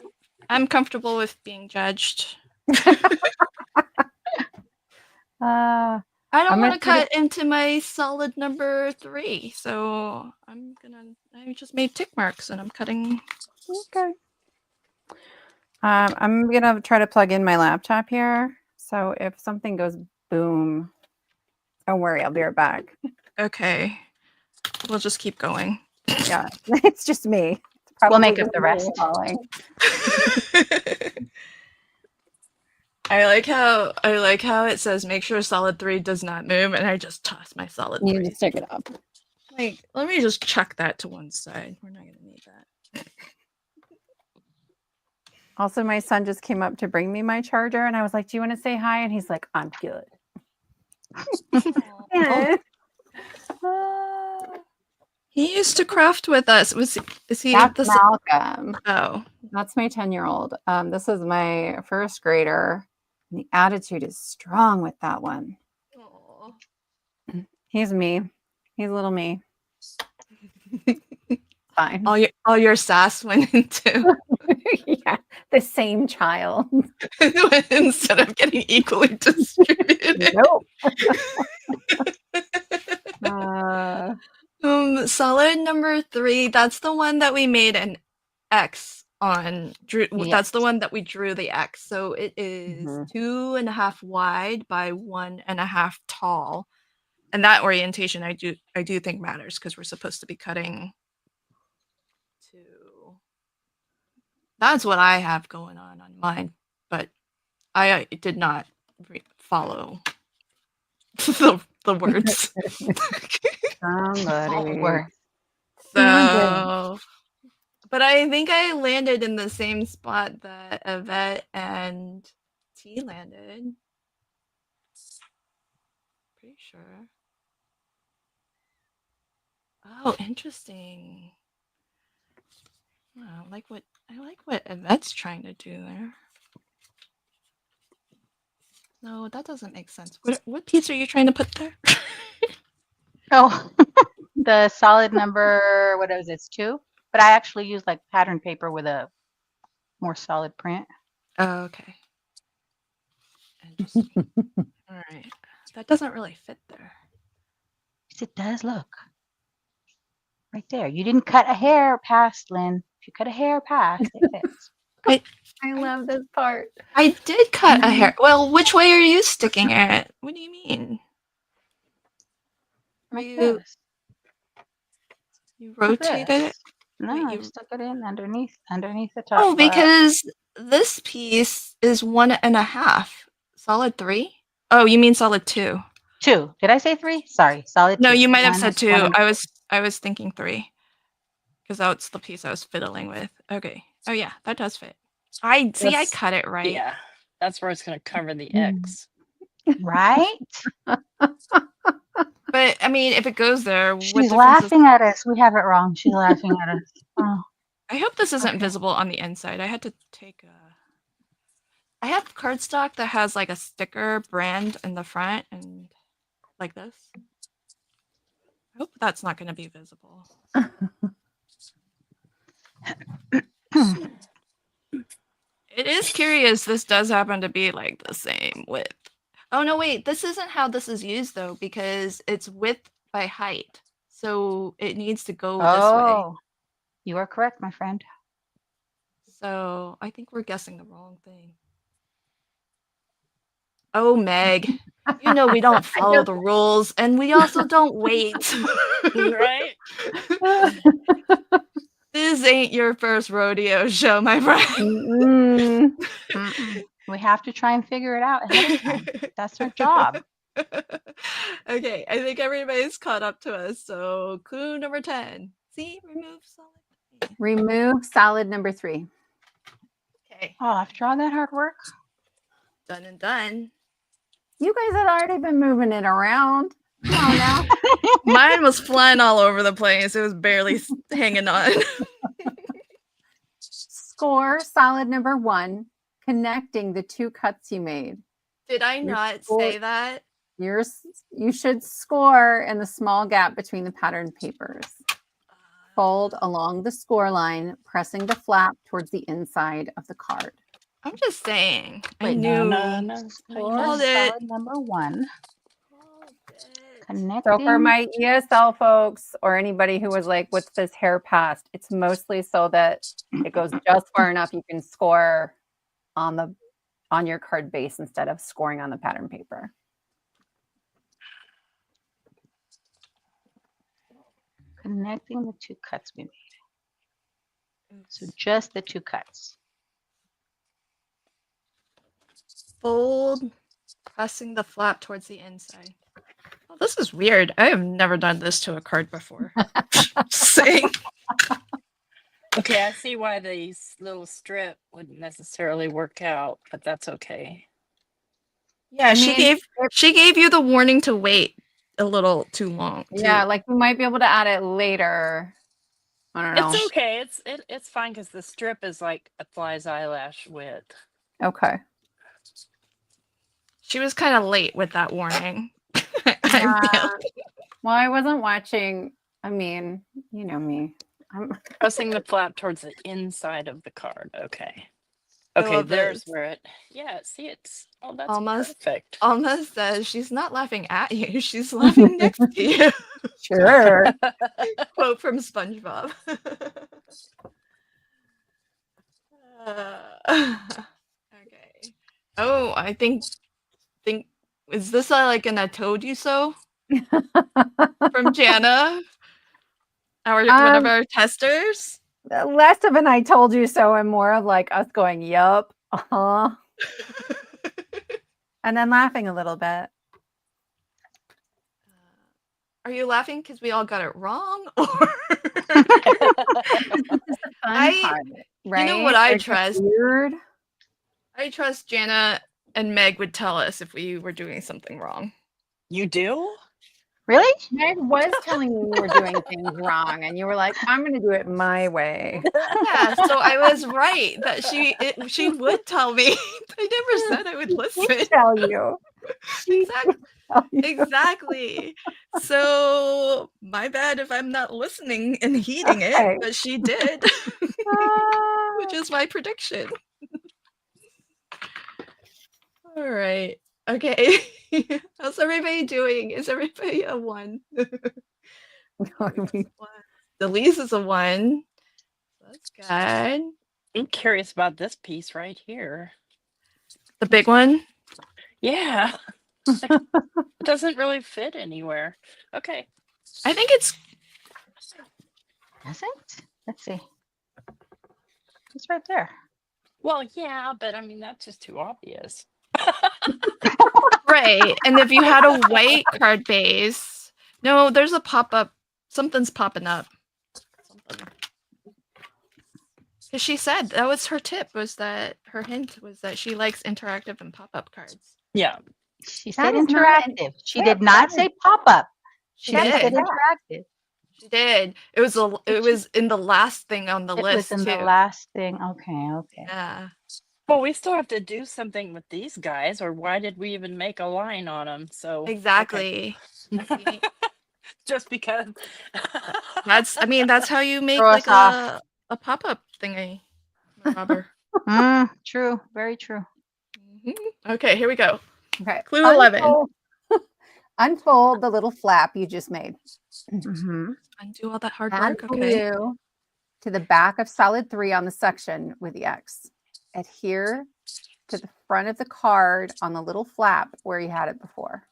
I'm comfortable with being judged. Uh, I don't I'm want to gonna cut into my solid number 3, so I just made tick marks and I'm cutting. Okay. I'm gonna try to plug in my laptop here. So if something goes boom, don't worry, I'll be right back. Okay. We'll just keep going. Yeah, it's just me. It's We'll make just up the me rest. falling. I like how it says make sure solid 3 does not move, and I just toss my solid You 3. just stick it up. Like, let me just chuck that to one side. We're not gonna need that. Also, my son just came up to bring me my charger, and I was like, "Do you want to say hi?" And he's like, "I'm good." He used to craft with us. Is he That's the Malcolm. Oh. That's my 10-year-old. This is my first grader. The attitude is strong with that one. Aw. He's me. He's little me. Fine. All your sass went into Yeah, the same child. instead of getting equally distributed. Nope. Solid number 3, that's the one that we made an X on. That's the one that we drew the X. So it is 2.5 wide by 1.5 tall. And that orientation I do think matters because we're supposed to be cutting to. That's what I have going on mine, but I did not follow the words. Somebody. So, but I think I landed in the same spot that Yvette and T landed. Pretty sure. Oh, interesting. I like what Yvette's trying to do there. No, that doesn't make sense. What piece are you trying to put there? Oh, the solid number, what is it? It's 2. But I actually use like pattern paper with a more solid print. Oh, okay. Interesting. All right. That doesn't really fit there. Yes, it does. Look. Right there. You didn't cut a hair past, Lynn. If you cut a hair past, it fits. I love this part. I did cut a hair. Well, which way are you sticking it? What do you mean? Like You this. you Like rotated it? this. No, Wait, I you stuck it in underneath the top. Oh, because this piece is 1.5. Solid 3? Oh, you mean solid 2. 2. Did I say 3? Sorry, solid No, 2. you might have One said is 2. 1 and I was thinking 3 because that's the piece I was fiddling with. Okay. Oh yeah, that does fit. I see. I That's- cut it right. Yeah, that's where it's going to cover the Mm. X. right? But I mean, if it goes there, what She's difference is? laughing at us. We have it wrong. She's laughing at us. Oh, I hope this isn't Okay. visible on the inside. I had to take a. I have cardstock that has like a sticker brand in the front and like this. I hope that's not going to be visible. It is curious. This does happen to be like the same width. Oh no, wait. This isn't how this is used though, because it's width by height. So it needs to go this way. oh, you are correct, my friend. So I think we're guessing the wrong thing. Oh, Meg. You know we don't follow the rules, and we also don't wait. Right? This ain't your first rodeo show, my friend. Mm-mm. Mm-mm. We have to try and figure it out ahead of time. That's our job. Okay, I think everybody's caught up to us. So clue number 10. See, remove solid. Remove solid number 3. Okay, Oh, after all that hard work. done and done. You guys had already been moving it around. Oh, now. Mine was flying all over the place. It was barely hanging on. Score solid number 1, connecting the 2 cuts you made. Did I Your not score- say that? You should score in the small gap between the pattern papers. Fold along the score line, pressing the flap towards the inside of the card. I'm just saying. I Wait, knew. No. Score called it. solid number 1. So Connecting. for my ESL folks or anybody who was like, what's this hair past? It's mostly so that it goes just far enough you can score on your card base instead of scoring on the pattern paper. Connecting the 2 cuts we made. So just the 2 cuts. Fold, pressing the flap towards the inside. Oh, this is weird. I have never done this to a card before. Just saying. Okay, I see why these little strip wouldn't necessarily work out, but that's okay. Yeah, I she mean, gave you the warning to wait a little too long. Yeah, like we might be able to add it later. I don't know. It's okay. It's fine because the strip is like a fly's eyelash width. Okay. She was kind of late with that warning. Yeah. Well, I wasn't watching. I mean, you know me. Pressing the flap towards the inside of the card. Okay. I Okay, love there's this. where it. Yeah, see, it's. Oh, that's Almost. perfect. Alma says she's not laughing at you. She's laughing next to you. Sure. Quote from SpongeBob. Okay. Oh, I think is this like an "I told you so" from Jana, one of our testers? Less of an "I told you so" and more of like us going, "Yup, uh-huh," and then laughing a little bit. Are you laughing because we all got it wrong, or Right? you know what I They're just trust? Weird. I trust Jana and Meg would tell us if we were doing something wrong. You do? Really? Meg was telling you you were doing things wrong, and you were like, "I'm going to do it my way." Yeah, so I was right that she would tell me. I never said I would listen. Tell you. Exactly. Tell you. Exactly. So my bad if I'm not listening and heeding Okay. it, but she did, which is my prediction. All right. Okay. How's everybody doing? Is everybody a 1? Delise is a 1. That's good. I'm curious about this piece right here. The big one? Yeah. It doesn't really fit anywhere. Okay. I think it's Doesn't? Let's see. It's right there. Well, yeah, but I mean, that's just too obvious. right. And if you had a white card base, no, there's a pop-up. Something's popping up. Because she said that was her tip, was that her hint was that she likes interactive and pop-up cards. Yeah. She That said is not an- interactive. She Yeah, did not that say pop-up. She She just said did. interactive. She did. It was in the last thing on the It list was in too. the last thing. Okay. Yeah. Well, we still have to do something with these guys, or why did we even make a line on them? So okay. Exactly. Just because. That's how you make Throw like us off. a pop-up thingy, Robber. True. Very true. Okay, here we go. Okay. Clue 11. Unfold the little flap you just made. Mm-hmm. Undo all that hard Add work. Okay. glue to the back of solid 3 on the section with the X. Adhere to the front of the card on the little flap where you had it before.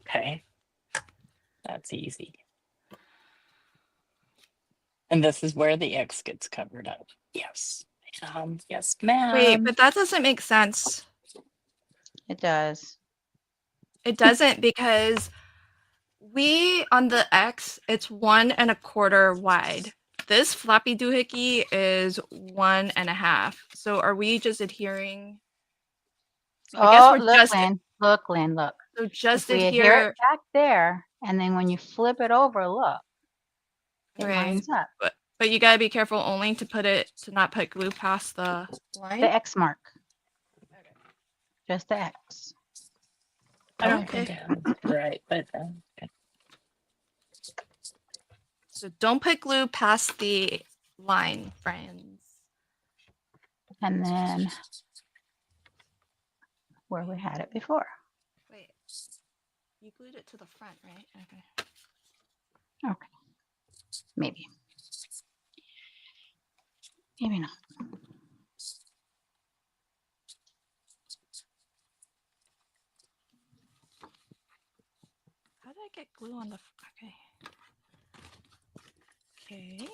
Okay. That's easy. And this is where the X gets covered up. Yes. Yes, ma'am. Wait, but that doesn't make sense. It does. It doesn't because on the X, it's 1 1/4 wide. This floppy doohickey is 1 1/2. So are we just adhering? I guess we're look, just Lynn. Look, Lynn, look. so just If we adhere adhere. it back there, and then when you flip it over, look, it Right. lines up. But you gotta be careful only to not put glue past the line. The X mark. Just the X. I don't Okay. think that's right, but okay. So don't put glue past the line, friends. And then where we had it before. Wait. You glued it to the front, right? Okay. Maybe. Maybe not. How did I get glue on the okay. Okay.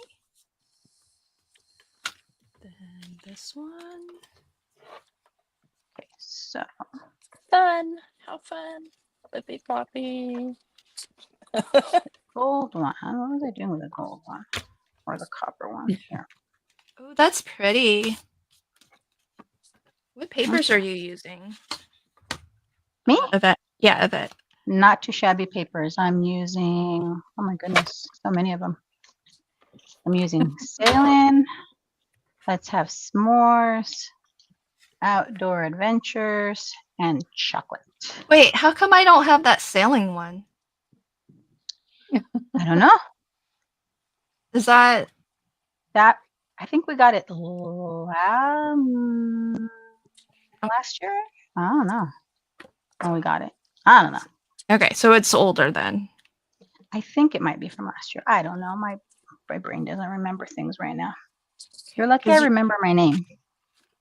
Then this one. Okay, so Fun. How fun. Flippy floppy. gold one. What was I doing with the gold one? Or the copper one here? Oh, that's pretty. What papers are you using? Me? Yvette. Yeah, Yvette. Not too shabby papers. I'm using, oh my goodness, so many of them. I'm using Sailing. Let's have S'mores, Outdoor Adventures, and Chocolate. Wait, how come I don't have that sailing one? I don't know. Is that That, I think we got it last year? I don't know. Oh, we got it. I don't know. okay? So it's older then. I think it might be from last year. I don't know. My brain doesn't remember things right now. You're lucky I remember my name.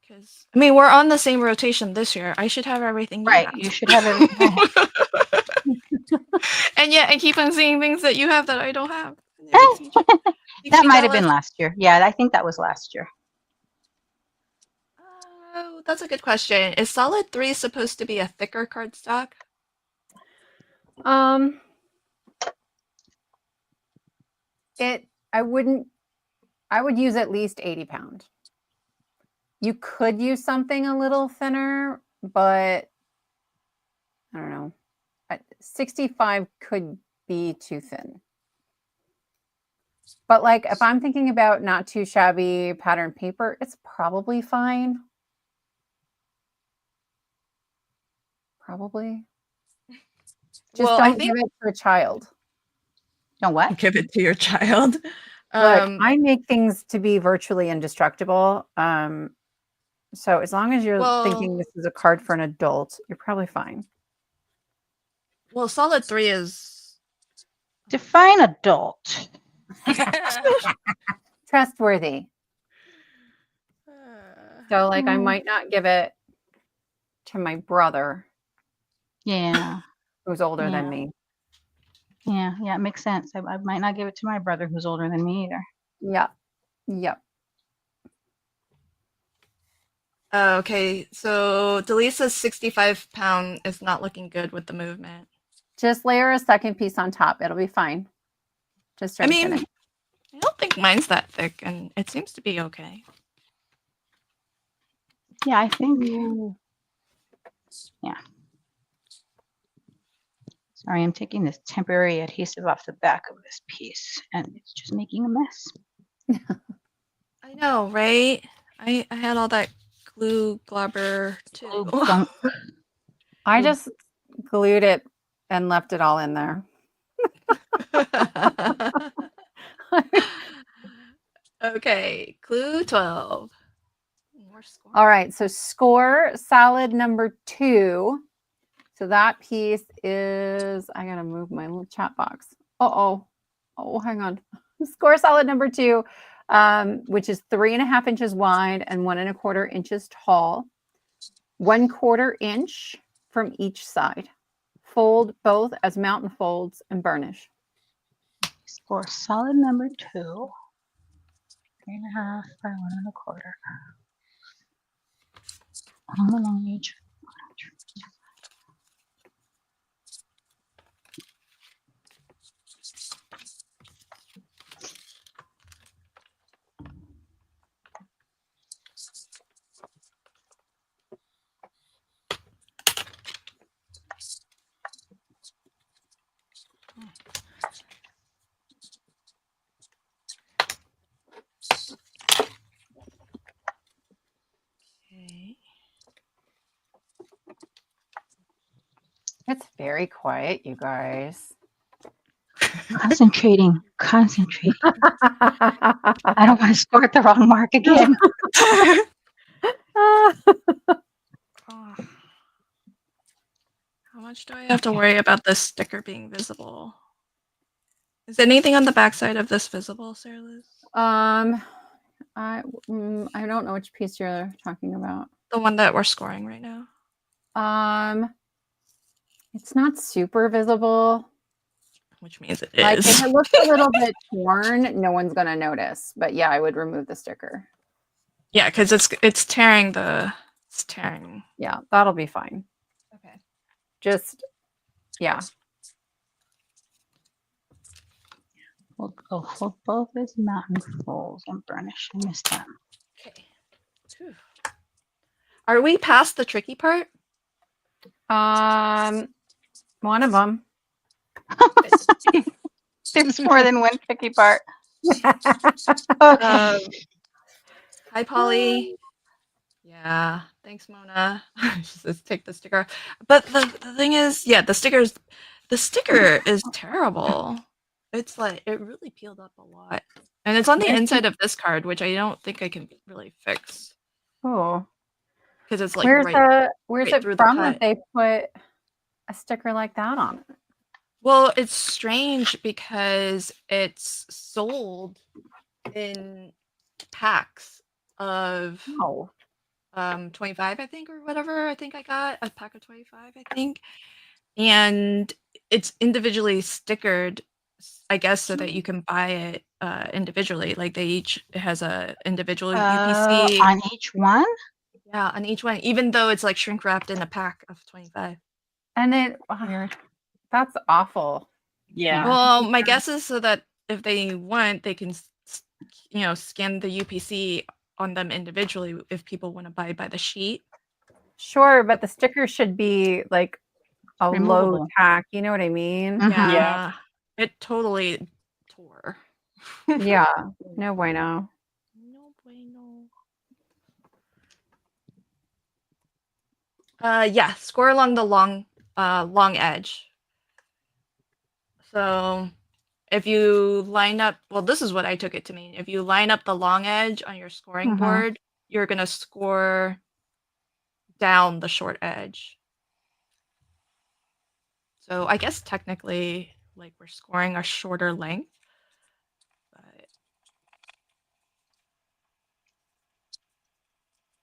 Because I mean, we're on the same rotation this year. I should have everything. Right. You should have everything. And yet, I keep on seeing things that you have that I don't have. Makes That me might have been jealous. last year. Yeah, I think that was last year. Oh, that's a good question. Is Solid 3 supposed to be a thicker cardstock? I would use at least 80 pound. You could use something a little thinner, but I don't know. 65 could be too thin. But like if I'm thinking about not too shabby pattern paper, it's probably fine. Probably. Just Well, I don't think give it to a child. Don't what? give it to your child. Look, I make things to be virtually indestructible. So as long as you're Well- thinking this is a card for an adult, you're probably fine. Well, solid 3 is Define adult. Trustworthy. So like I might not give it to my brother Yeah. who's older Yeah. than me. Yeah. Yeah. It makes sense. I might not give it to my brother who's older than me either. Yeah. Yep. Okay, so Delisa's 65-pound is not looking good with the movement. Just layer a second piece on top. It'll be fine. Just I strengthen mean, it. I don't think mine's that thick, and it seems to be okay. Yeah, I think. Yeah. Sorry, I'm taking this temporary adhesive off the back of this piece, and it's just making a mess. I know, right? I had all that glue globber too. Glue gunk. I just glued it and left it all in there. Okay, clue 12. More score. All right, so score solid number 2. So that piece is, I gotta move my little chat box. Oh, hang on. Score solid number 2, which is 3.5 inches wide and 1.25 inches tall. 1/4 inch from each side. Fold both as mountain folds and burnish. For solid number 2, 3.5 by 1.25. On the long edge. Okay. It's very quiet, you guys. Concentrating. I don't want to score at the wrong mark again. Oh. How much do I have to worry about this sticker being visible? Is anything on the backside of this visible, Sarah Liz? I don't know which piece you're talking about. The one that we're scoring right now. It's not super visible. Which means it Like is. if it looks a little bit torn, no one's gonna notice. But yeah, I would remove the sticker. Yeah, because it's tearing the. It's tearing. Yeah, that'll be fine. Okay. Just yeah. We'll go hold both as mountain folds and burnish. I missed that. Okay. Phew. Are we past the tricky part? One of them. There's more than one tricky part. Hi, Polly. Yeah, thanks, Mona. She says take the sticker. But the thing is, yeah, the sticker is terrible. It's like it really peeled up a lot, and it's on the inside of this card, which I don't think I can really fix Oh, because it's like where's right it through the from cut. that they put a sticker like that on it? Well, it's strange because it's sold in packs of Oh, 25, I think, or whatever. I think I got a pack of 25, I think. And it's individually stickered, I guess, so that you can buy it individually. Like it has a individual UPC. On each one? Yeah, on each one, even though it's like shrink wrapped in a pack of 25. and it Weird. that's awful. Yeah. Well, my guess is so that if they want, they can, scan the UPC on them individually if people want to buy by the sheet. Sure, but the sticker should be like a low Removable. tack. You know what I mean? Mhm. Yeah, Yeah. it totally tore. Yeah. No bueno. No bueno. Yeah, score along the long edge. So if you line up, well, this is what I took it to mean. If you line up the long edge on your scoring Mhm. board, you're going to score down the short edge. So I guess technically, like, we're scoring a shorter length, but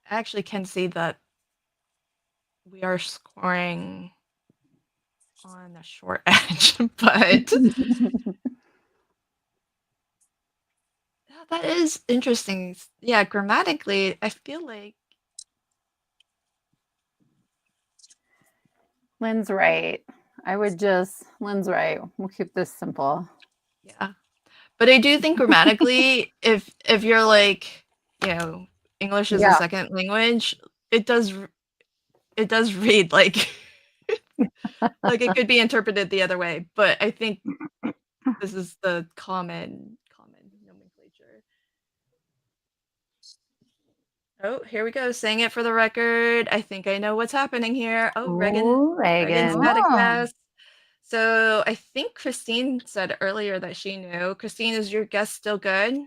I actually can see that we are scoring on a short edge, but that is interesting. Yeah, grammatically, I feel like Lynn's right. Lynn's right. We'll keep this simple. yeah. But I do think grammatically, if you're like, you know, English is a Yeah. second language, it does read like like it could be interpreted the other way. But I think this is the common nomenclature. Oh, here we go. Saying it for the record. I think I know what's happening here. Oh, Ooh, Reagan's Reagan. had a Oh. guess. So I think Christine said earlier that she knew. Christine, is your guess still good?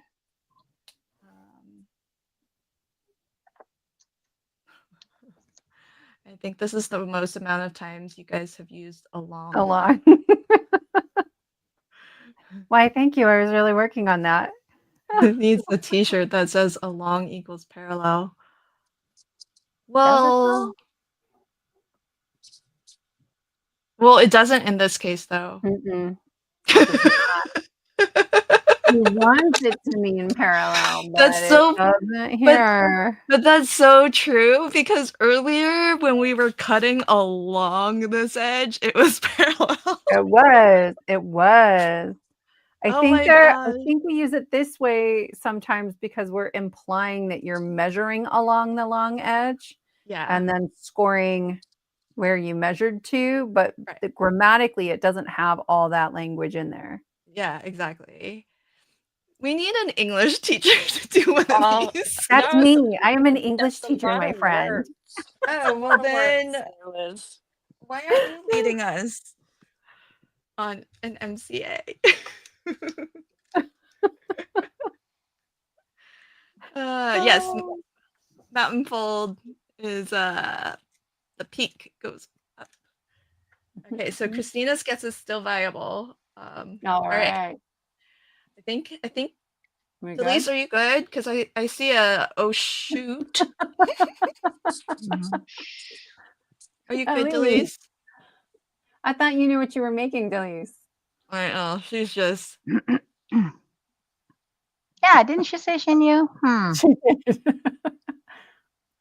I think this is the most amount of times you guys have used along. A lot. Why, thank you. I was really working on that. It needs a t-shirt that says along equals parallel. Does it Well, well, it doesn't in this case though. Mm-mm. He wants it to mean parallel, but That's so- it doesn't here. But that's so true because earlier when we were cutting along this edge, it was parallel. It was. I Oh think my I gosh. think we use it this way sometimes because we're implying that you're measuring along the long edge Yeah. and then scoring where you measured to, but Right. grammatically it doesn't have all that language in there. Yeah, exactly. We need an English teacher to do one Oh, of these. That's me. I am an English that's a teacher, lot my of friend. words. Oh, well Words, then, Liz. why aren't you leading us on an MCA? Yes, Oh. mountain fold is the peak goes up. Okay, so Christina's guess is still viable. All right. I think We Delise, good? are you good? Because I see a oh shoot. Are you good, Elise. Delise? I thought you knew what you were making, Delise. I know, she's just Yeah, didn't she say she knew? She did.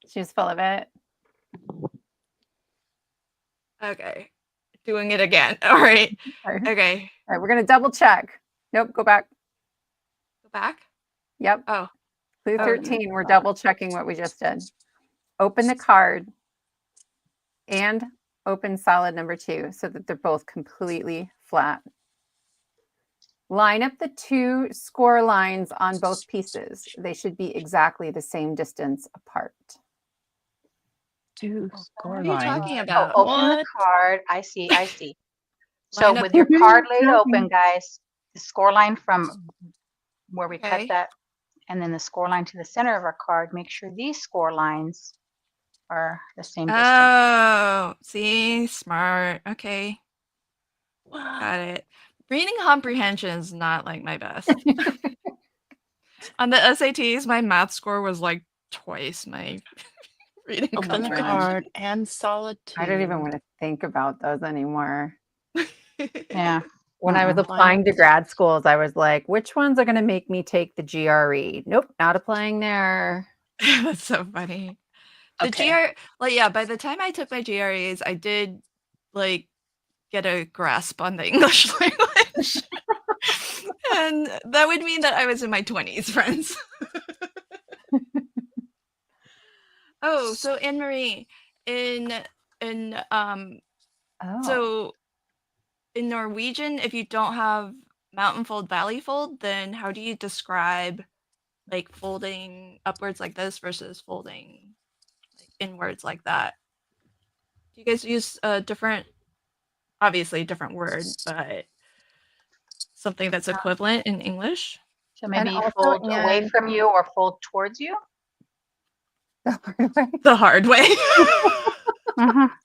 She's full of it. okay. Doing it again. All right. All right. Okay. All right, we're gonna double check. Nope, go back. Go back. Yep. Oh. Clue Oh, 13, we're double checking what we just did. Open the card and open solid number 2 so that they're both completely flat. Line up the 2 score lines on both pieces. They should be exactly the same distance apart. 2 What score are you lines. talking Oh, about? open the What? card. I see. So Line up with your the- card laid open, guys, the score line from where we Okay. cut that, and then the score line to the center of our card, make sure these score lines are the same distance. Oh, see, smart. Okay, got it. Reading comprehension is not like my best. On the SATs, my math score was like twice my reading Open the comprehension. card and solid 2. I don't even want to think about those anymore. Yeah. When I was applying to grad schools, I was like, which ones are going to make me take the GRE? Nope, not applying there. That's so funny. The Okay. like, yeah, by the time I took my GREs, I did like get a grasp on the English language. And that would mean that I was in my 20s, friends. Oh, so Anne Marie, in Oh. so in Norwegian, if you don't have mountain fold, valley fold, then how do you describe like folding upwards like this versus folding like inwards like that? Do you guys use a different, obviously different word, but something that's equivalent in English? So maybe also, fold away Anne- from you or fold towards you. The hard way. the hard way.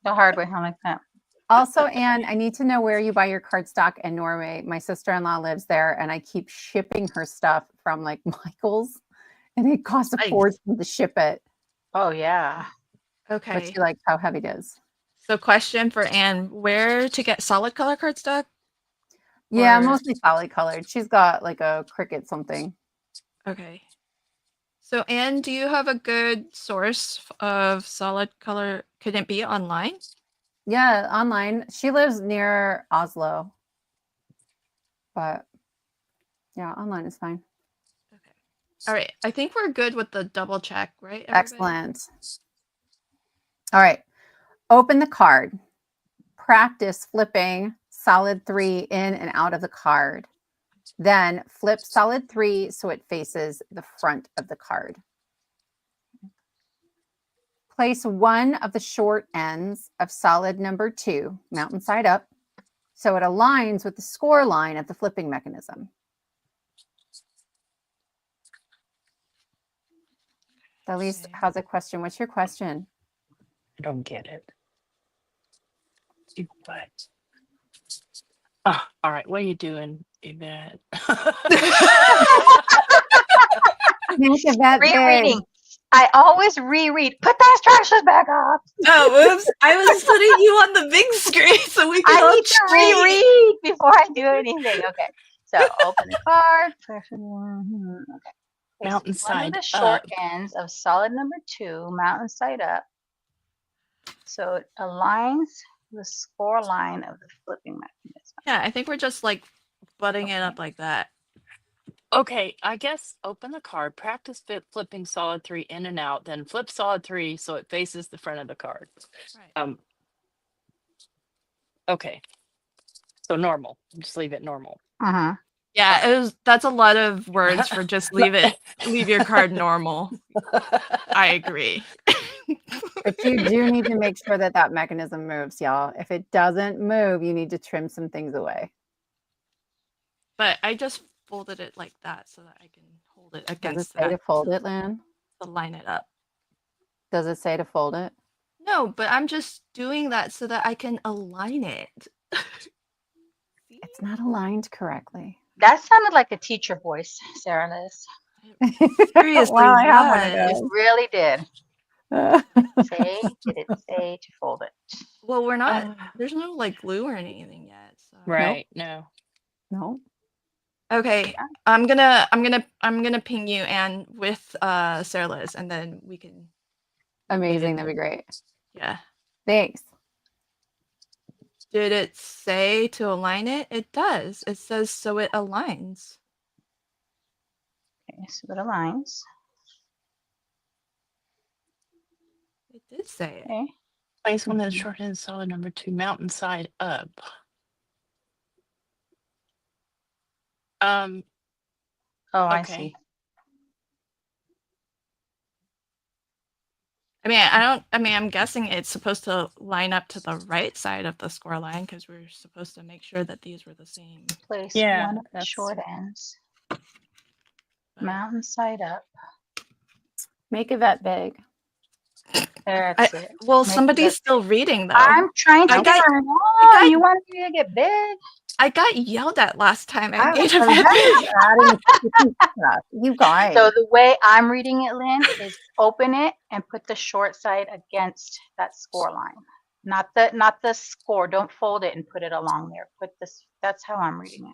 The hard way. I like that. Also, Anne, I need to know where you buy your cardstock in Norway. My sister-in-law lives there, and I keep shipping her stuff from like Michael's, and it costs a Nice. fortune to ship it. Oh yeah. But Okay. she likes how heavy it is. So question for Anne, where to get solid color cardstock? Yeah, Or- mostly solid colored. She's got like a Cricut something. Okay. So Anne, do you have a good source of solid color? Could it be online? Yeah, online. She lives near Oslo. But yeah, online is fine. Okay. All right. I think we're good with the double check, right? everybody? Excellent. All right. Open the card. Practice flipping solid 3 in and out of the card. Then flip solid 3 so it faces the front of the card. Place one of the short ends of solid number 2, mountain side up, so it aligns with the score line of the flipping mechanism. Elise Okay. has a question. What's your question? I don't get it. But all right, what are you doing, Yvette? Make Yvette big. Rereading. I always reread. Put the instructions back up. Oh, oops. I was putting you on the big screen so we could I all need to cheat. reread before I do anything. Okay. So open the card. Okay. Place Mountain one of side the short up. ends of solid number 2, mountain side up, so it aligns the score line of the flipping mechanism. Yeah, I think we're just like butting it up like that. Okay, I guess open the card, practice flipping solid 3 in and out, then flip solid 3 so it faces the front of the card. Right. Okay. So normal. Just leave it normal. Uh-huh. Yeah, that's a lot of words for just leave your card normal. I agree. But you do need to make sure that that mechanism moves, y'all. If it doesn't move, you need to trim some things away. But I just folded it like that so that I can hold it Does it against say to that fold it, Lynn? to line it up. Does it say to fold it? No, but I'm just doing that so that I can align it. See? It's not aligned correctly. That sounded like a teacher voice, Sarah Liz. Seriously, Well, I have one of yes. It really did. those. Did it say to fold it? Well, we're not. Uh, There's no like glue or anything yet. So. right. No. No. Okay, I'm gonna ping you and with Sarah Liz, and then we can. Amazing. That'd be great. Yeah. Thanks. Did it say to align it? It does. It says so it aligns. Okay, so it aligns. It did say it. Okay. Place one of the short ends solid number 2, mountain side up. Oh, I Okay. see. I'm guessing it's supposed to line up to the right side of the score line because we're supposed to make sure that these were the same. Place Yeah, one of the that's- short ends. but- Mountain side up. Make Yvette big. That's it. Well, Make somebody's it- still reading though. I'm trying to I get got- her got- on. You want me to get big? I got yelled at last time. I made So a that is adding sticky stuff. You guys. So the way I'm reading it, Lynn, is open it and put the short side against that score line. Not the score. Don't fold it and put it along there. Put this. That's how I'm reading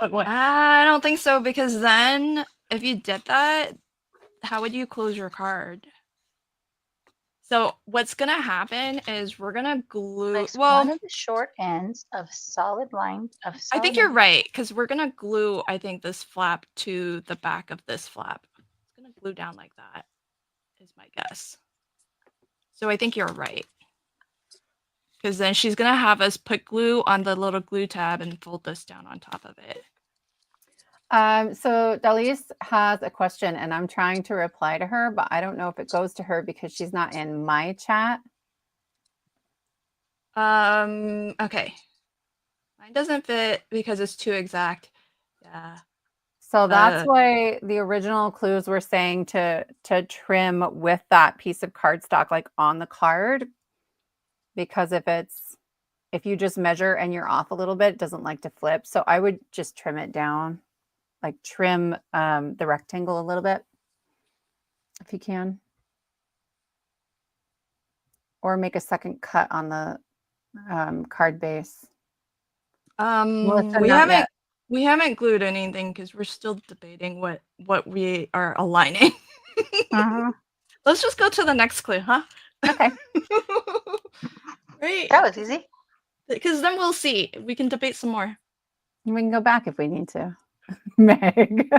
it. What? I don't think so because then if you did that, how would you close your card? So what's gonna happen is we're gonna glue. Place Well, one of the short ends of solid line of. I Solid think you're line- right because we're gonna glue. I think this flap to the back of this flap. It's gonna glue down like that. Is my guess. So I think you're right. Because then she's gonna have us put glue on the little glue tab and fold this down on top of it. So Dalise has a question and I'm trying to reply to her, but I don't know if it goes to her because she's not in my chat. Okay. Mine doesn't fit because it's too exact. Yeah. So that's Uh, why the original clues were saying to trim with that piece of cardstock like on the card, because if you just measure and you're off a little bit, it doesn't like to flip. So I would just trim it down, like trim the rectangle a little bit if you can, or make a second cut on the card base. Melissa, we not haven't yet. we haven't glued anything because we're still debating what we are aligning. Uh-huh. Let's just go to the next clue, huh? Okay. Right? That was easy. Because then we'll see. We can debate some more. We can go back if we need to. Meg.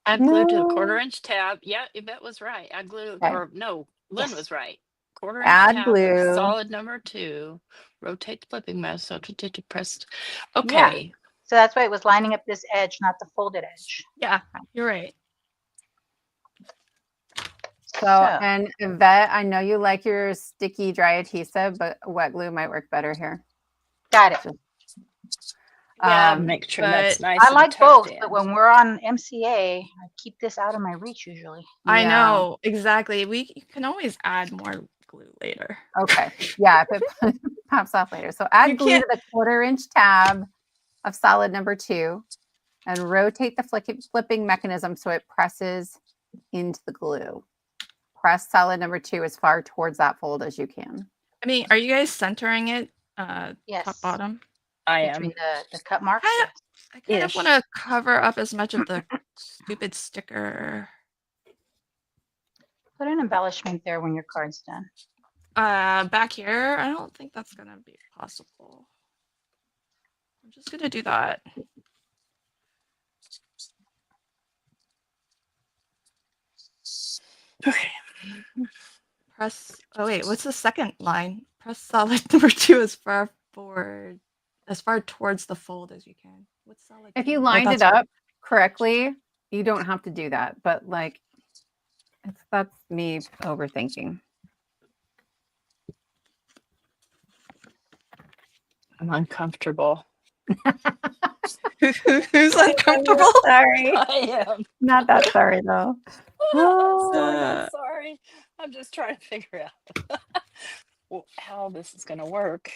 Add glue to the No. 1/4-inch tab. Yeah, Yvette was right. Add glue, Okay. or no, Lynn Yes. was right. 1/4-inch Add tab glue. of solid number 2. Rotate the flipping mouse so to press. Yeah. Okay. So that's why it was lining up this edge, not the folded edge. Yeah, you're right. So, and Yvette, I know you like your sticky dry adhesive, but wet glue might work better here. Got it. Yeah, Make sure that's but nice I and like tucked both, in. but when we're on MCA, I keep this out of my reach usually. I Yeah. know exactly. We can always add more glue later. Okay. Yeah, if it pops off later. So add You glue to the 1/4-inch tab of solid number 2 and rotate the flipping mechanism so it presses into the glue. Press solid number 2 as far towards that fold as you can. I mean, are you guys centering it? Yes. Top bottom. I am. Between the cut marks. I Yes. kind of Ish. want to cover up as much of the stupid sticker. Put an embellishment there when your card's done. Back here, I don't think that's gonna be possible. I'm just gonna do that. Okay. Press. Oh wait, what's the second line? Press solid number 2 as far towards the fold as you can. What's solid? If 2? you Oh, lined it that's- up correctly, you don't have to do that. But like, that's me overthinking. I'm uncomfortable. Who's uncomfortable? Sorry. I am. Not that sorry though. Sorry, I'm Uh, sorry. I'm just trying to figure out how this is going to work.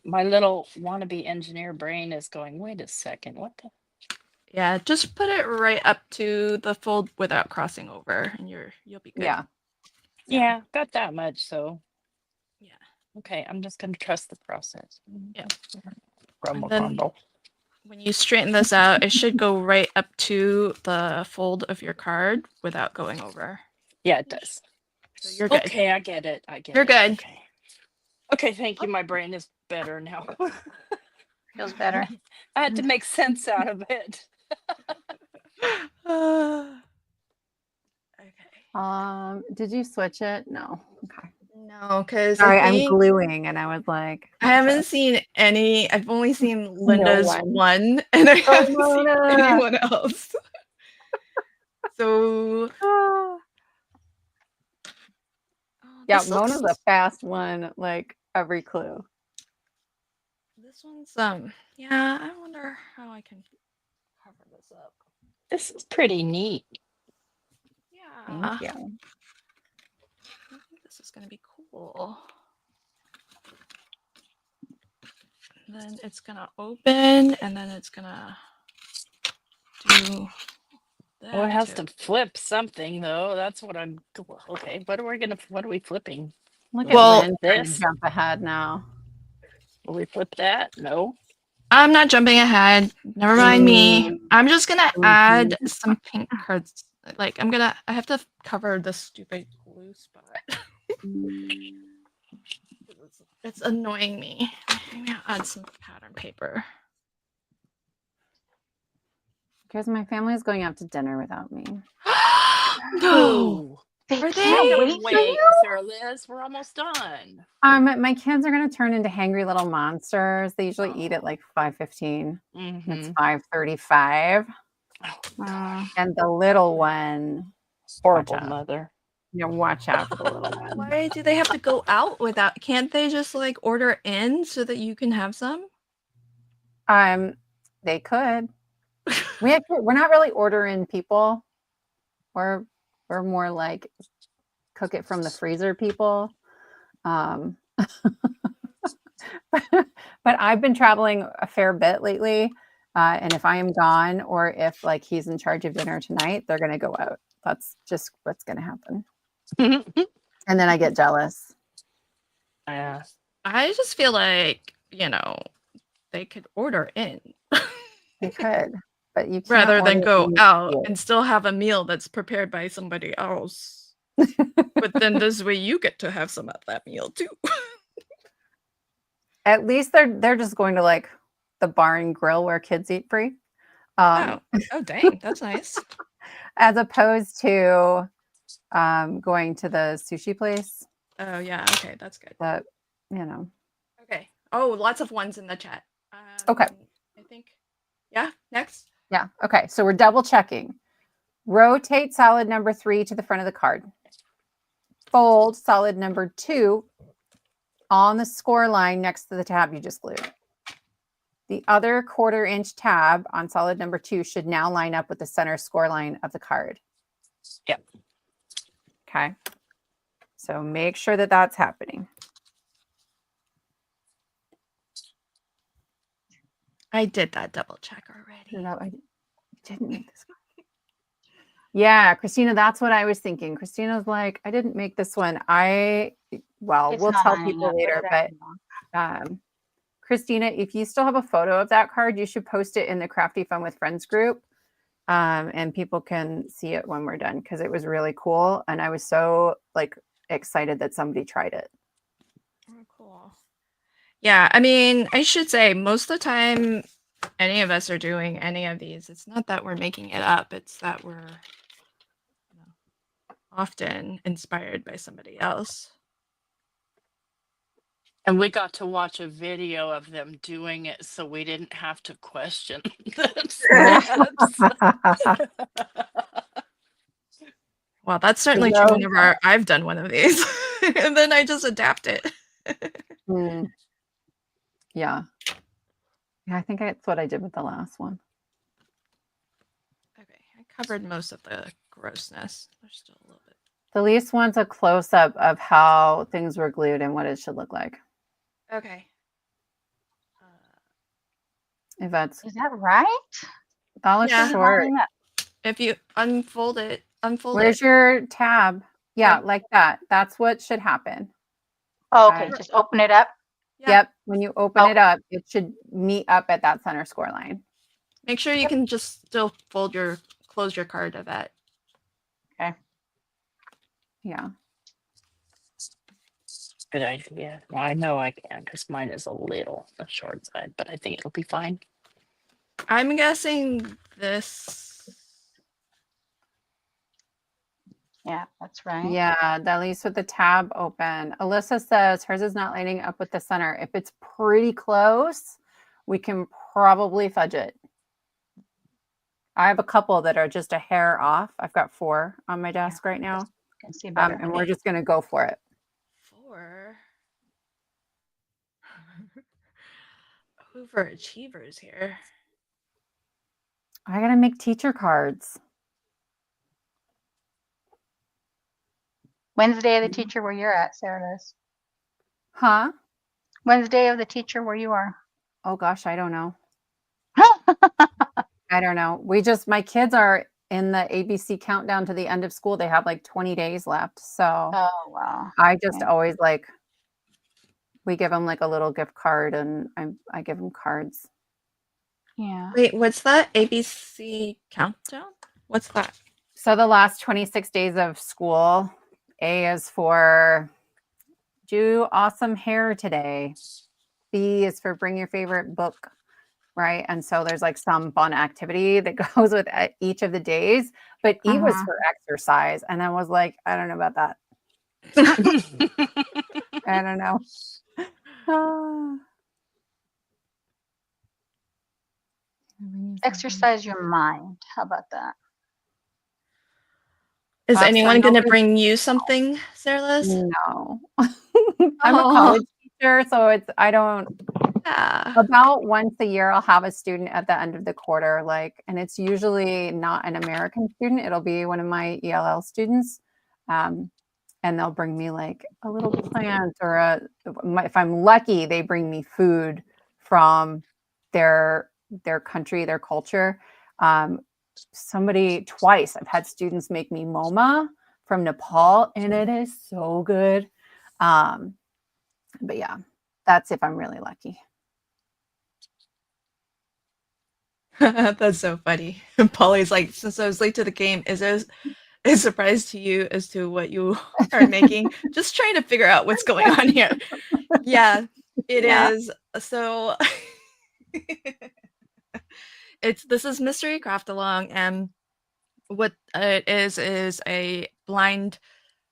My little wannabe engineer brain is going, wait a second, what the? Yeah, just put it right up to the fold without crossing over, and you'll be good. Yeah. Yeah, got that much. So, Yeah. okay, I'm just going to trust the process. Yeah. Grumble, then- grumble. When you straighten this out, it should go right up to the fold of your card without going over. Yeah, it does. So you're good. Okay, I get it. I get You're it. good. Okay. Okay, thank you. My brain is better now. Feels better. I had to make sense out of it. Okay. Did you switch it? No. Okay. No, because Sorry, I'm gluing, and I was like, I haven't seen any. I've only seen Linda's one. one, and I haven't seen Mona. anyone else. So ah. oh, Yeah, this Mona's looks- a fast one. Like every clue. This one's yeah. I wonder how I can cover this up. This is pretty neat. Yeah. Thank you. I think this is gonna be cool. Then it's gonna open, and then it's gonna do that. Well, it has too. to flip something though. That's what I'm. Okay, what are we flipping? Look Well, at Lynn trying to this- jump ahead now. Will we flip that? No. I'm not jumping ahead. Never mind me. I'm just gonna add some pink cards. Like I have to cover the stupid glue spot. It's annoying me. Maybe I'll add some pattern paper. Because my family's going out to dinner without me. No. They Are can't they? wait for Wait, you. Sarah Liz, we're almost done. My kids are gonna turn into hangry little monsters. They usually eat at like 5:15. Mm-hmm. It's 5:35. And the little one, Horrible Watch out. mother. watch out for the little one. Why do they have to go out without? Can't they just like order in so that you can have some? They could, We're not really ordering people. We're more like cook it from the freezer people. But I've been traveling a fair bit lately. And if I am gone or if like he's in charge of dinner tonight, they're going to go out. That's just what's going to happen. And then I get jealous. Yeah. I just feel like, they could order in They could, but you can't rather than order go in out here. and still have a meal that's prepared by somebody else. But then this way you get to have some of that meal too. At least they're just going to like the bar and grill where kids eat free. Oh dang, that's nice. As opposed to going to the sushi place. Oh yeah, okay, that's good. That Okay. Oh, lots of ones in the chat. Okay. I think. Yeah. Next. Yeah. Okay. So we're double checking. Rotate solid number 3 to the front of the card. Fold solid number 2 on the score line next to the tab you just glued. The other 1/4 inch tab on solid number 2 should now line up with the center score line of the card. Yep. Okay. So make sure that that's happening. I did that double check already. No, I didn't make this one. Yeah, Christina, that's what I was thinking. Christina's like, I didn't make this one. It's we'll not tell lining people up. What later, did I but do wrong? Christina, if you still have a photo of that card, you should post it in the Crafty Fun with Friends group. And people can see it when we're done because it was really cool. And I was so like excited that somebody tried it. Oh, cool. Yeah, I mean, I should say most of the time any of us are doing any of these, it's not that we're making it up, it's that we're often inspired by somebody else. And we got to watch a video of them doing it, so we didn't have to question the steps. Well, that's certainly true whenever I've done one of these. And then I just adapt it. Yeah. Yeah, I think that's what I did with the last one. Okay, I covered most of the grossness. There's still a little bit. The least one's a close-up of how things were glued and what it should look like. Okay. If that's Is that right? that looks Yeah. short. Lining up. If you unfold it. Where's your tab? Yeah, like that. That's what should happen. Oh, okay, just open it up. Yeah. Yep. When you open it up, it should meet up at that center score line. Make sure you can just still close your card of that. Okay. Yeah. Good idea. Well, I know I can because mine is a little on the short side, but I think it'll be fine. I'm guessing this. Yeah, that's right. Yeah, at least with the tab open. Alyssa says hers is not lining up with the center. If it's pretty close, we can probably fudge it. I have a couple that are just a hair off. I've got 4 on my desk right now. Can see better. And we're just going to go for it. 4. Overachievers here. I got to make teacher cards. When's the day of the teacher where you're at, Sarah Liz? Huh? When's the day of the teacher where you are? Oh gosh, I don't know. I don't know. My kids are in the ABC countdown to the end of school. They have like 20 days left. So Oh, wow. I just always we give them like a little gift card and I give them cards. Yeah. Wait, what's that? ABC countdown? What's that? So the last 26 days of school, A is for do awesome hair today. B is for bring your favorite book, right? And so there's like some fun activity that goes with each of the days. But E was for exercise. And I was like, I don't know about that. I don't know. Exercise your mind. How about that? Is anyone going to bring you something, Sarah Liz? No. I'm a college teacher, so I don't Yeah. About once a year, I'll have a student at the end of the quarter, and it's usually not an American student. It'll be one of my ELL students. And they'll bring me like a little plant or if I'm lucky, they bring me food from their country, their culture. Twice, I've had students make me moma from Nepal, and it is so good. But yeah, that's if I'm really lucky. That's so funny. Polly's like, since I was late to the game, is there a surprise to you as to what you are making? Just trying to figure out what's going on here. Yeah, it Yeah. is. So this is Mystery Craft Along, and what it is a blind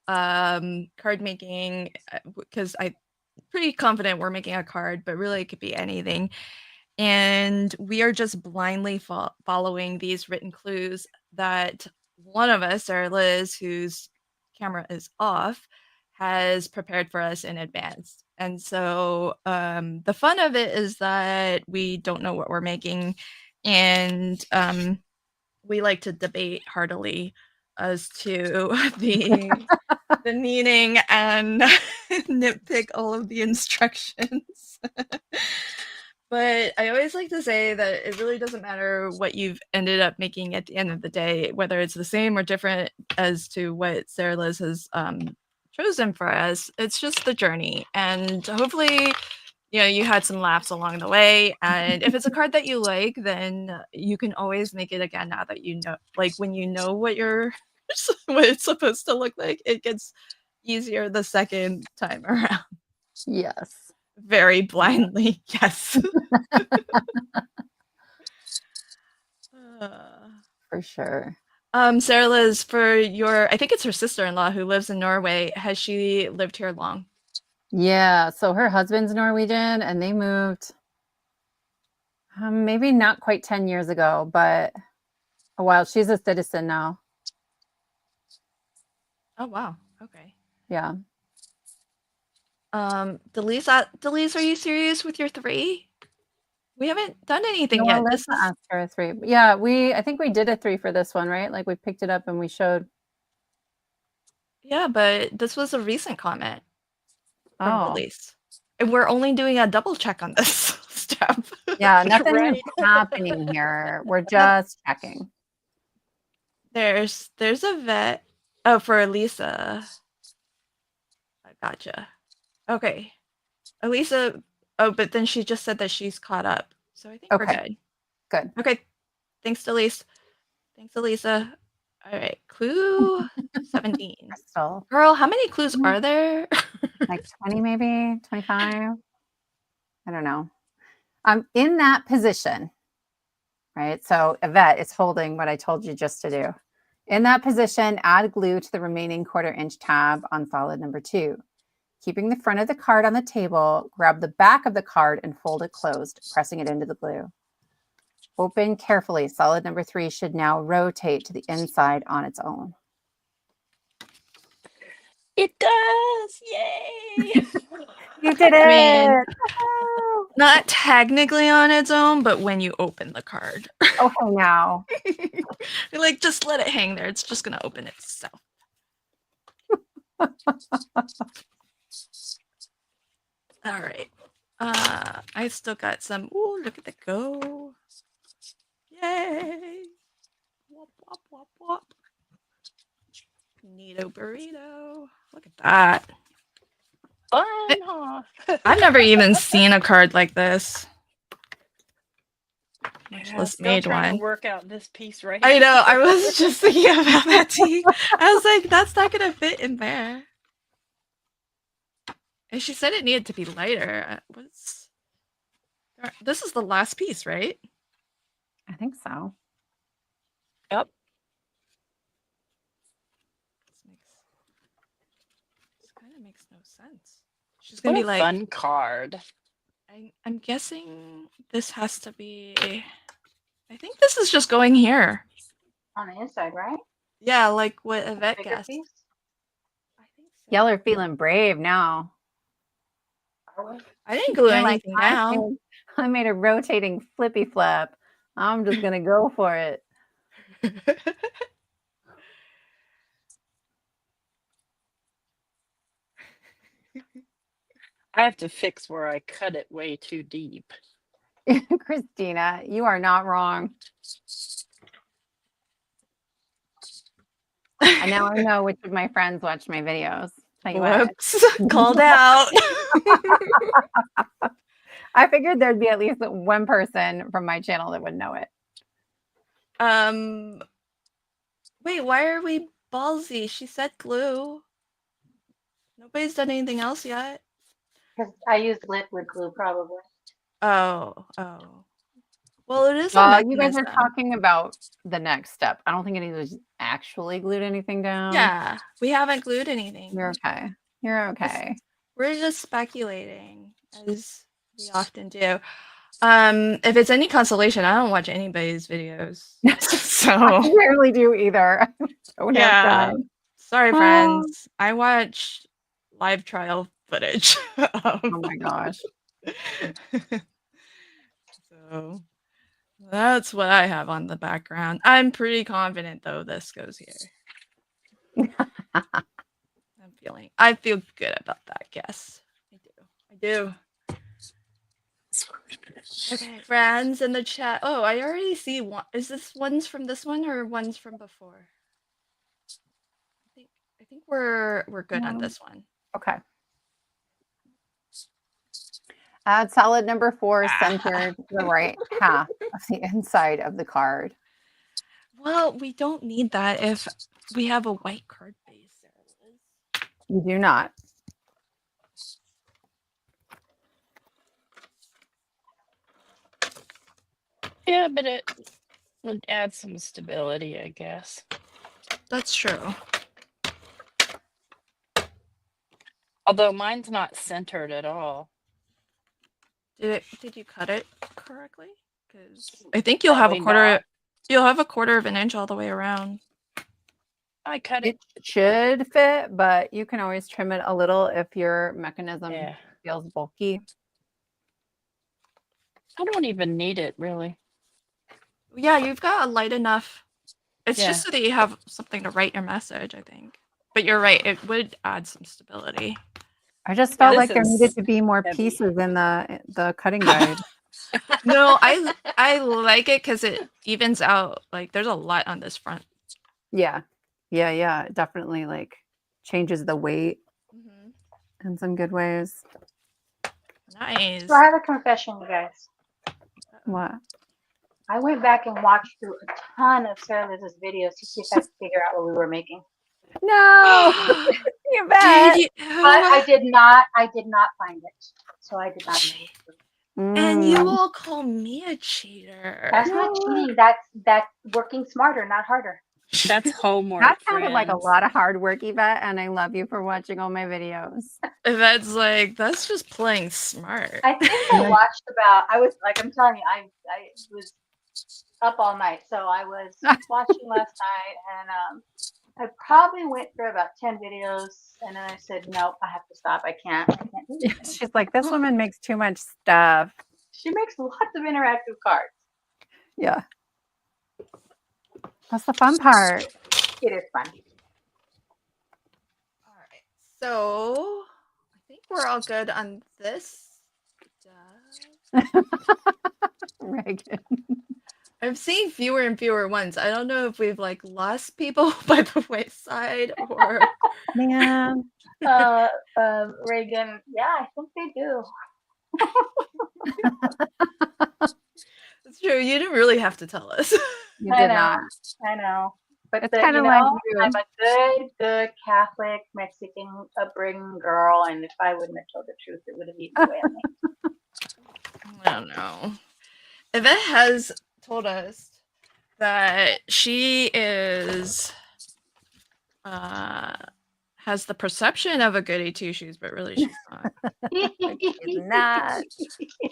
card making, because I'm pretty confident we're making a card, but really it could be anything. And we are just blindly following these written clues that one of us, or Liz, whose camera is off, has prepared for us in advance. And so the fun of it is that we don't know what we're making, and we like to debate heartily as to the meaning and nitpick all of the instructions. But I always like to say that it really doesn't matter what you've ended up making at the end of the day, whether it's the same or different as to what Sarah Liz has chosen for us. It's just the journey. And hopefully, you had some laughs along the way. And if it's a card that you like, then you can always make it again now that you know, like when you know what what it's supposed to look like, it gets easier the second time around. Yes. Very blindly, yes. For sure. Sarah Liz, for I think it's her sister-in-law who lives in Norway, has she lived here long? Yeah, so her husband's Norwegian, and they moved maybe not quite 10 years ago, but a while. She's a citizen now. Oh, wow. Okay. Yeah. Delise, are you serious with your 3? We haven't done anything No, yet. let's ask her a 3. Yeah, I think we did a 3 for this one, right? Like we picked it up and we showed. Yeah, but this was a recent comment from Oh. Delise. And we're only doing a double check on this step. Yeah, nothing Right. is happening here. We're just checking. There's a vet. Oh, for Elisa. I gotcha. Okay. Elisa, but then she just said that she's caught up. So I think we're good. Good. Okay. Thanks, Delise. Thanks, Elisa. All right. Clue 17. Crystal. Girl, how many clues are there? Like 20 maybe, 25. I don't know. I'm in that position, right? So Yvette is holding what I told you just to do. In that position, add glue to the remaining 1/4 inch tab on solid number 2. Keeping the front of the card on the table, grab the back of the card and fold it closed, pressing it into the glue. Open carefully. Solid number 3 should now rotate to the inside on its own. It does. Yay. You did it. I mean, not technically on its own, but when you open the card. Okay, now. You're like, just let it hang there. It's just going to open itself. All right. I still got some. Ooh, look at the go. Yay. Wop, wop, wop, wop. Neato burrito. Look at that. Fun, huh? I've never even seen a card like this. Yeah, Let's still made trying one. to work out this piece right I here. know. I was just thinking about that too. I was like, that's not going to fit in there. And she said it needed to be lighter. This is the last piece, right? I think so. Yep. This kind of makes no sense. She's going to be like, fun card. I'm guessing this has to be. I think this is just going here. On the inside, right? Yeah, like what Yvette Bigger guessed. piece? I think so. Y'all are feeling brave now. Are we? I didn't glue You're like, anything down. I made a rotating flippy flap. I'm just gonna go for it. I have to fix where I cut it way too deep. Christina, you are not wrong. And now I know which of my friends watch my videos. Tell you what. Whoops, called out. I figured there'd be at least one person from my channel that would know it. Wait, why are we ballsy? She said glue. Nobody's done anything else yet. Because I used liquid glue probably. Oh. Well, it is a Well, you guys are mechanism. talking about the next step. I don't think anybody's actually glued anything down. Yeah, we haven't glued anything. You're okay. You're okay. We're just speculating, as we often do. If it's any consolation, I don't watch anybody's videos. I So rarely do either. Don't have yeah. time. Sorry, Oh. friends. I watch live trial footage. Oh my gosh. So that's what I have on the background. I'm pretty confident though this goes here. I feel good about that guess. I do. Okay, friends in the chat. Oh, I already see one. Is this ones from this one or ones from before? I think we're good on this one. Okay. Add solid number 4 centered to the right half of the inside of the card. Well, we don't need that if we have a white card base. You do not. Yeah, but it would add some stability, I guess. That's true. Although mine's not centered at all. Did you cut it correctly? Because I think you'll have a Probably quarter. not. You'll have a quarter of an inch all the way around. I cut it. It should fit, but you can always trim it a little if your mechanism feels bulky. I don't even need it, really. Yeah, you've got a light enough. It's Yeah. just so that you have something to write your message, I think. But you're right, it would add some stability. I just felt this like there is needed to be more heavy. pieces in the cutting guide. No, I like it because it evens out. Like there's a lot on this front. Yeah. It definitely like changes the weight in some good ways. Nice. So I have a confession, you guys. What? I went back and watched through a ton of Sarah Liz's videos to see if I could figure out what we were making. No, you bet. Did you? But I did not find it. So I did not know. And you Mm. all call me a cheater. That's not cheating. That's working smarter, not harder. That's homework. That sounded like a friends. lot of hard work, Yvette, and I love you for watching all my videos. That's just playing smart. I think I watched I'm telling you, I was up all night. So I was watching last night and I probably went through about 10 videos and then I said, nope, I have to stop. I can't do this. She's like, this woman makes too much stuff. She makes lots of interactive cards. Yeah. That's the fun part. It is fun. All right. So I think we're all good on this stuff. Reagan. I'm seeing fewer and fewer ones. I don't know if we've like lost people by the wayside or Man. Reagan, yeah, I think they do. it's true. You didn't really have to tell us. You did not. I know. But It's kind of like you. I'm a good Catholic Mexican upbringing girl, and if I wouldn't have told the truth, it would have eaten away at me. I don't know. Yvette has told us that she is has the perception of a goody two shoes, but really she's not. She's not.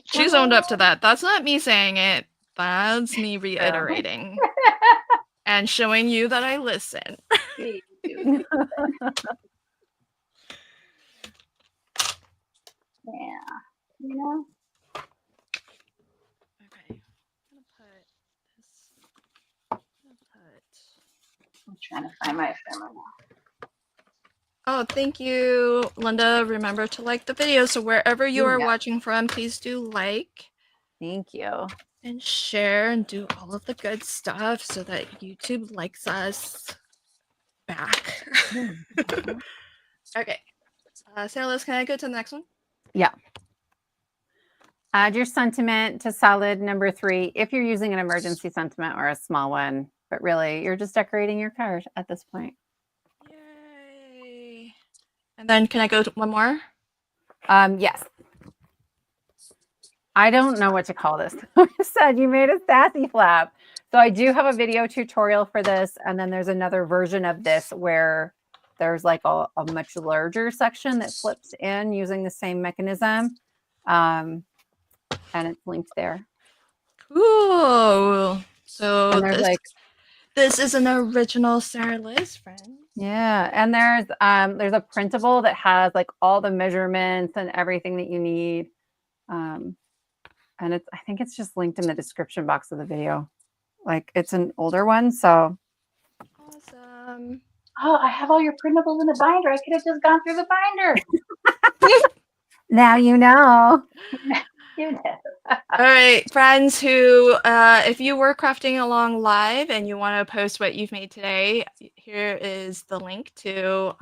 She's owned up to that. That's not me saying it. That's me reiterating and showing you that I listen. Yeah, you know. trying to find my ephemera now. Oh, thank you, Linda. Remember to like the video. So wherever you are Yeah. watching from, please do like Thank you. and share and do all of the good stuff so that YouTube likes us back. Okay. Sarah Liz, can I go to the next one? Yeah. Add your sentiment to solid number 3 if you're using an emergency sentiment or a small one, but really you're just decorating your card at this point. Yay. And then can I go to one more? Yes. I don't know what to call this. I said you made a sassy flap. So I do have a video tutorial for this. And then there's another version of this where there's like a much larger section that flips in using the same mechanism. And it's linked there. Cool. So And there's this is an original Sarah Liz, friend. yeah. And there's a printable that has like all the measurements and everything that you need. And I think it's just linked in the description box of the video. Like it's an older one, so. Awesome. Oh, I have all your printables in the binder. I could have just gone through the binder. Now you know. You know. All right, friends who, if you were crafting along live and you want to post what you've made today, here is the link to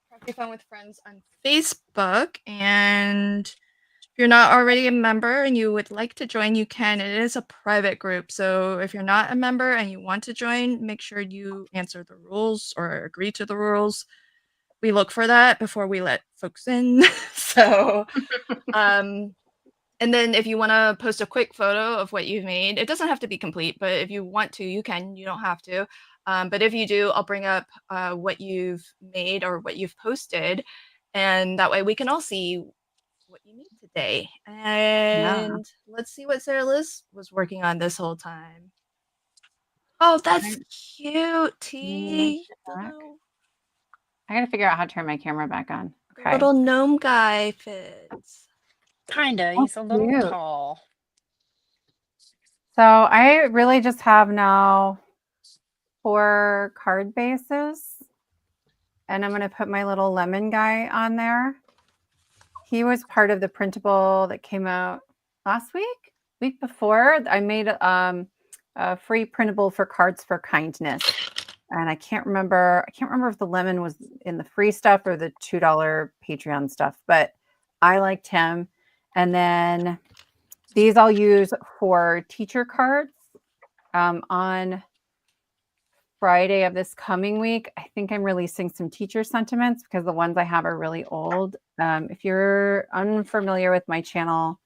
Crafty Fun with Friends on Facebook. And if you're not already a member and you would like to join, you can. It is a private group. So if you're not a member and you want to join, make sure you answer the rules or agree to the rules. We look for that before we let folks in. So, and then if you want to post a quick photo of what you've made, it doesn't have to be complete, but if you want to, you can. You don't have to. But if you do, I'll bring up what you've made or what you've posted. And that way we can all see what you made today. And let's see what Sarah Liz was working on this whole time. Oh, that's cute, T. I got to figure out how to turn my camera back on. The little gnome guy fits. Kinda. He's a little cute. tall. So I really just have now 4 card bases. And I'm going to put my little lemon guy on there. He was part of the printable that came out last week before. I made a free printable for Cards for Kindness. And I can't remember if the lemon was in the free stuff or the $2 Patreon stuff, but I liked him. And then these I'll use for teacher cards on Friday of this coming week. I think I'm releasing some teacher sentiments because the ones I have are really old. If you're unfamiliar with my channel,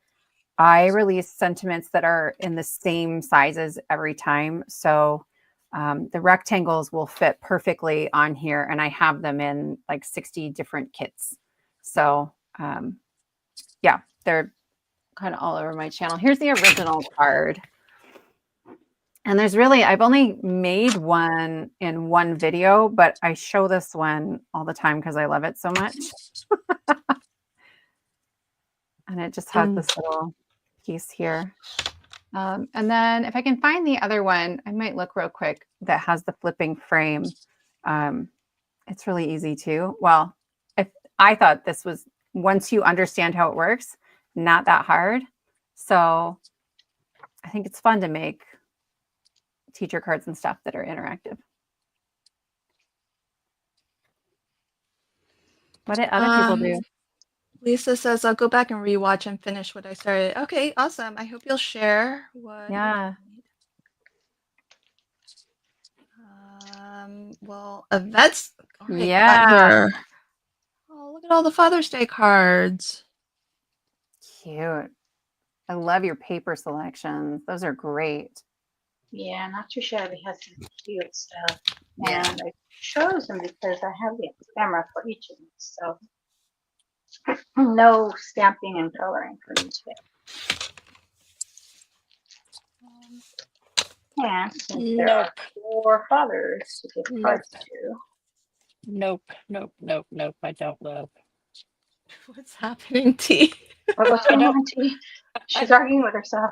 I release sentiments that are in the same sizes every time. So the rectangles will fit perfectly on here, and I have them in like 60 different kits. So yeah, they're kind of all over my channel. Here's the original card. And I've only made one in one video, but I show this one all the time because I love it so much. And it just has this little piece here. And then if I can find the other one, I might look real quick that has the flipping frame. It's really easy too. Well, I thought this was, once you understand how it works, not that hard. So I think it's fun to make teacher cards and stuff that are interactive. What did other people do? Lisa says, I'll go back and rewatch and finish what I started. Okay, awesome. I hope you'll share what. Yeah. Well, Yvette's. Yeah. Oh, look at all the Father's Day cards. Cute. I love your paper selections. Those are great. Yeah, not too shabby. Has some cute stuff. And I chose them because I have the camera for each of them. So no stamping and coloring for me today. And since there are 4 fathers to give cards to. Nope. I don't love. What's happening, T? What's going on, T? She's arguing with herself.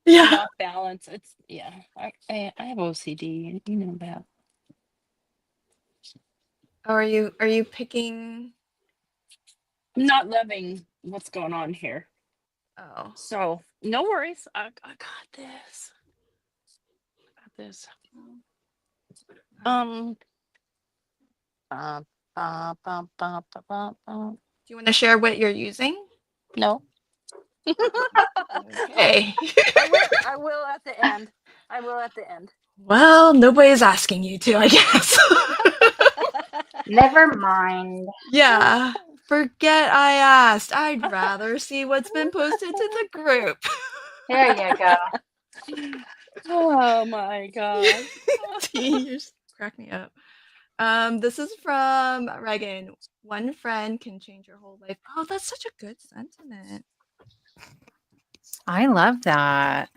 Yeah. Not balance. It's I have OCD, and you know that. Are you picking? I'm not loving what's going on here. Oh, So no worries. I got this. I got this. Um. Bum, bum. do you want to share what you're using? No. Okay. I will. I will at the end. I will at the end. Well, nobody's asking you to, I guess. Never mind. Yeah. Forget I asked. I'd rather see what's been posted to the group. There you go. Oh my god. You just crack me up. This is from Reagan. One friend can change your whole life. Oh, that's such a good sentiment. I love that.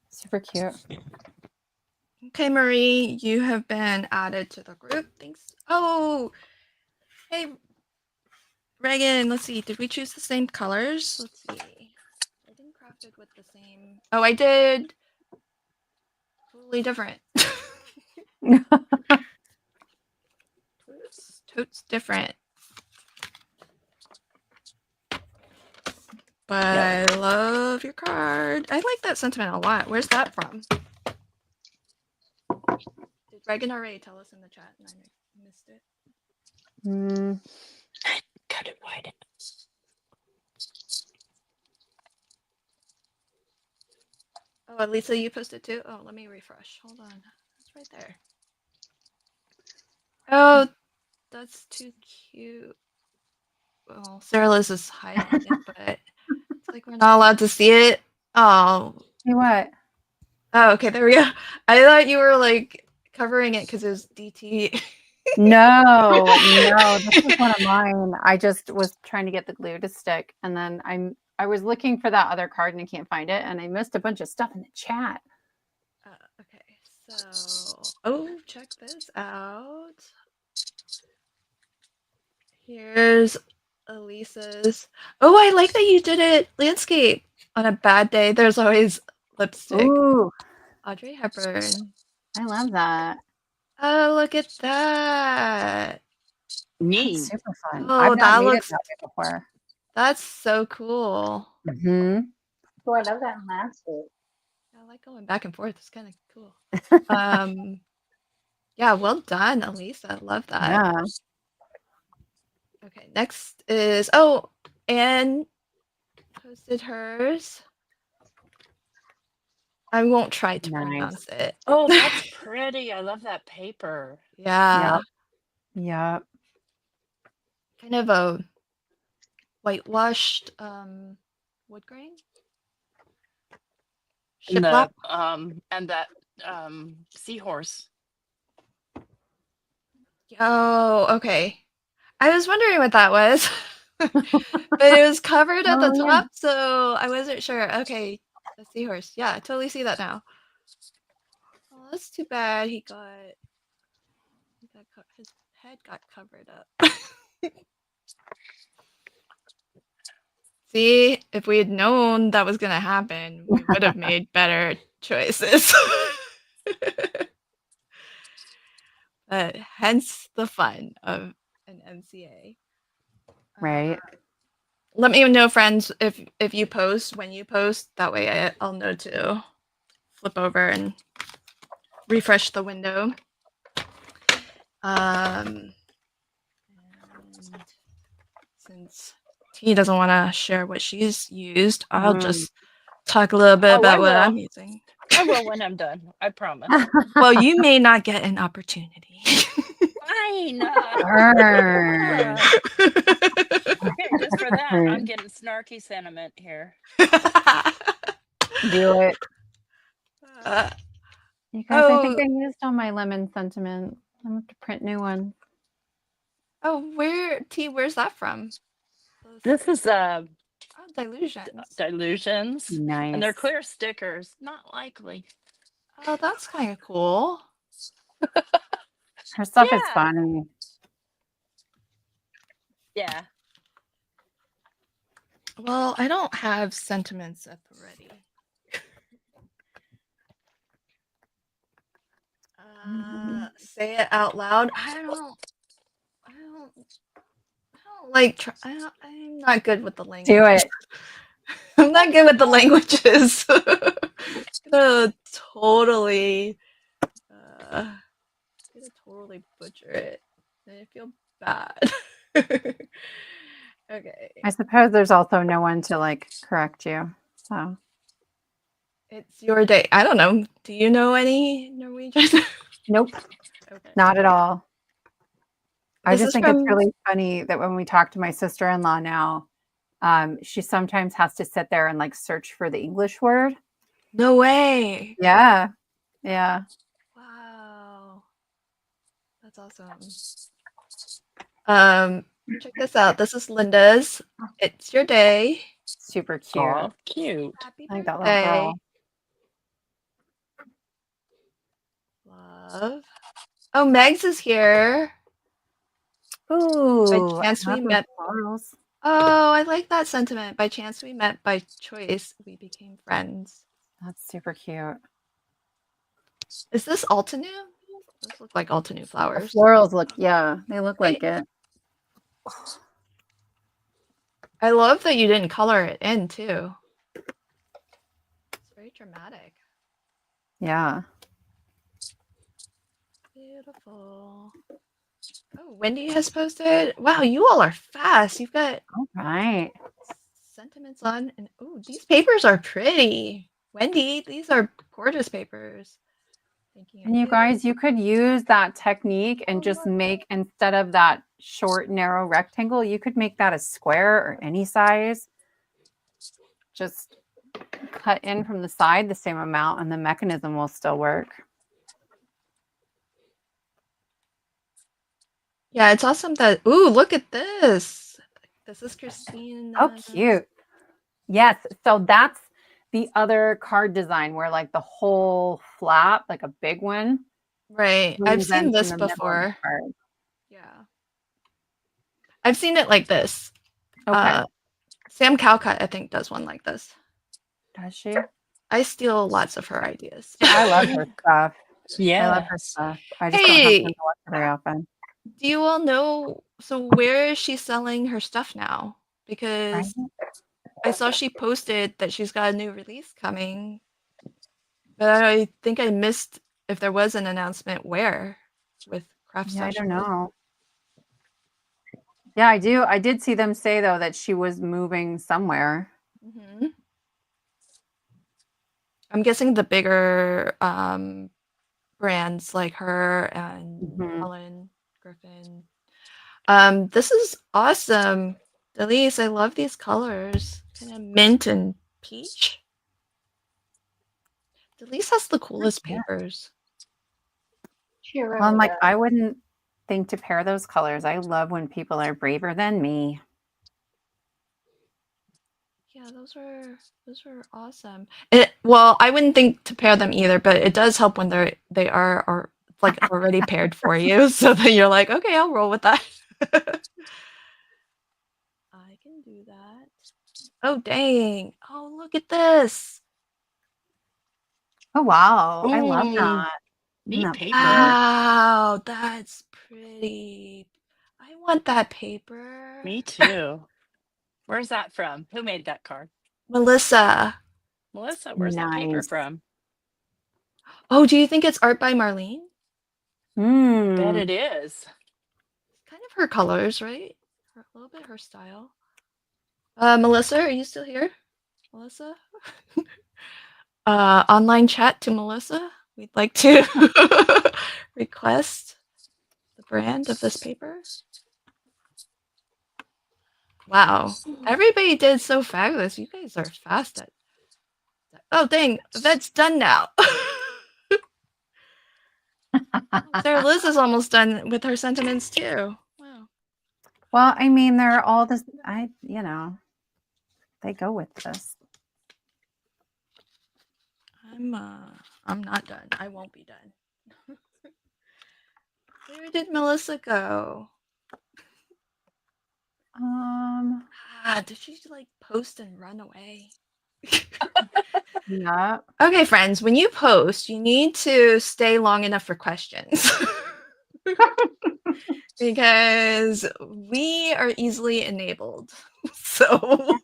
Super cute. Okay, Marie, you have been added to the group. Thanks. Oh, hey, Reagan, let's see. Did we choose the same colors? Let's see. I didn't craft it with the same. Oh, I did. Totally different. Totes different. But I love your card. I like that sentiment a lot. Where's that from? Did Reagan already tell us in the chat and I missed it? Cut it wide. Oh, Lisa, you posted too? Oh, let me refresh. Hold on. It's right there. Oh, that's too cute. Well, Sarah Liz is hiding it, but it's like we're not allowed to see it. Oh. See what? Oh, okay, there we go. I thought you were like covering it because it was DT. No, this is one of mine. I just was trying to get the glue to stick, and then I was looking for that other card and I can't find it, and I missed a bunch of stuff in the chat. Okay, so oh, check this out. Here's Elisa's. Oh, I like that you did it landscape. On a bad day, there's always lipstick. Ooh, Audrey Hepburn. I love that. Oh, look at that. Neat. That's super fun. Oh, I've not that made looks. it that way before. That's so cool. Mm-hmm. Oh, I love that landscape. I like going back and forth. It's kind of cool. Yeah, well done, Elisa. Love that. Yeah. Okay, next is Anne posted hers. I won't try to pronounce it. Oh, that's pretty. I love that paper. Yeah. Yep. Kind of a whitewashed wood grain. And Shiplap. that seahorse. Oh, okay. I was wondering what that was. But it was covered at the Oh, top, so I wasn't sure. Okay, the seahorse. Yeah, I totally see that now. Oh, that's too bad. His head got covered up. See, if we had known that was gonna happen, we would have made better choices. But hence the fun of an MCA. Right. Let me know, friends, if you post when you post. That way I'll know to flip over and refresh the window. And since T doesn't want to share what she's used, I'll just talk a little bit about what I'm using. I will when I'm done. I promise. Well, you may not get an opportunity. Fine. Burn. Okay, just for that, I'm getting snarky sentiment here. Do it. You guys, I think Oh. I used all my lemon sentiment. I'm going to have to print new ones. Oh, where's that from? This is Dilutions. Nice. And they're clear stickers. Not likely. Oh, that's kind of cool. Her stuff is funny. Yeah. Well, I don't have sentiments at the ready. say it out loud. I don't like. I'm not good with the language. Do it. I'm not good with the languages. Gonna totally, gonna totally butcher it. And I feel bad. Okay, I suppose there's also no one to like correct you. So it's your day. I don't know. Do you know any Norwegian? nope, Okay. not at all. I This just is think it's from- really funny that when we talk to my sister-in-law now, she sometimes has to sit there and like search for the English word. No way. Yeah. Yeah. Wow. That's awesome. Check this out. This is Linda's. It's your day. Super cute. Oh, cute. Happy I like that little birthday. girl. Love. Oh, Megs is here. Ooh, By chance we happy met. florals. Oh, I like that sentiment. By chance we met. By choice we became friends. That's super cute. Is this Altenew? Those look like Altenew The flowers. florals look, yeah, they look like it. I love that you didn't color it in too. It's very dramatic. Yeah. Beautiful. Oh, Wendy has posted. Wow, you all are fast. You've got All right. sentiments on, and oh, these papers are pretty. Wendy, these are gorgeous papers. Thinking And you guys, you could use that technique and just make, instead of that short, narrow rectangle, you could make that a square or any size. Just cut in from the side the same amount and the mechanism will still work. Yeah, it's awesome that. Ooh, look at this. This is Christine. Oh, cute. Yes. So that's the other card design where like the whole flap, like a big one. Right. I've seen represents in this the middle of the before. card. Yeah. I've seen it like this. Okay. Sam Cowcut, I think, does one like this. Does she? I steal lots of her ideas. I love her stuff. Yeah. I love her stuff. I just don't have Hey, time to watch her very often. do you all know? So where is she selling her stuff now? Because I saw she posted that she's got a new release coming, but I think I missed if there was an announcement where with Craft Yeah, I Session. don't know. Yeah, I do. I did see them say though that she was moving somewhere. Mm-hmm. I'm guessing the bigger brands like her and Helen Griffin. This is awesome. Delise, I love these colors. Kind of mint and peach. Delise has the coolest papers. Well, I'm like, I wouldn't think to pair those colors. I love when people are braver than me. Yeah, those are awesome. Well, I wouldn't think to pair them either, but it does help when they are like already paired for you, so that you're like, okay, I'll roll with that. I can do that. Oh dang! Oh, look at this! Oh wow, I love Ooh, that. neat No. paper. Wow, that's pretty. I want that paper. Me too. Where's that from? Who made that card? Melissa. Melissa, where's that paper Nice. from? Oh, do you think it's art by Marlene? Bet Mm. it is. Kind of her colors, right? A little bit her style. Melissa, are you still here? Melissa? Online chat to Melissa. We'd like to request the brand of this paper. Wow. Everybody did so fabulous. You guys are fast at. Oh, dang. That's done now. Sarah Liz is almost done with her sentiments too. Wow. Well, I mean, they're all this. They go with this. I'm not done. I won't be done. Where did Melissa go? Did she like post and run away? Yeah. Okay, friends, when you post, you need to stay long enough for questions. because we are easily enabled. So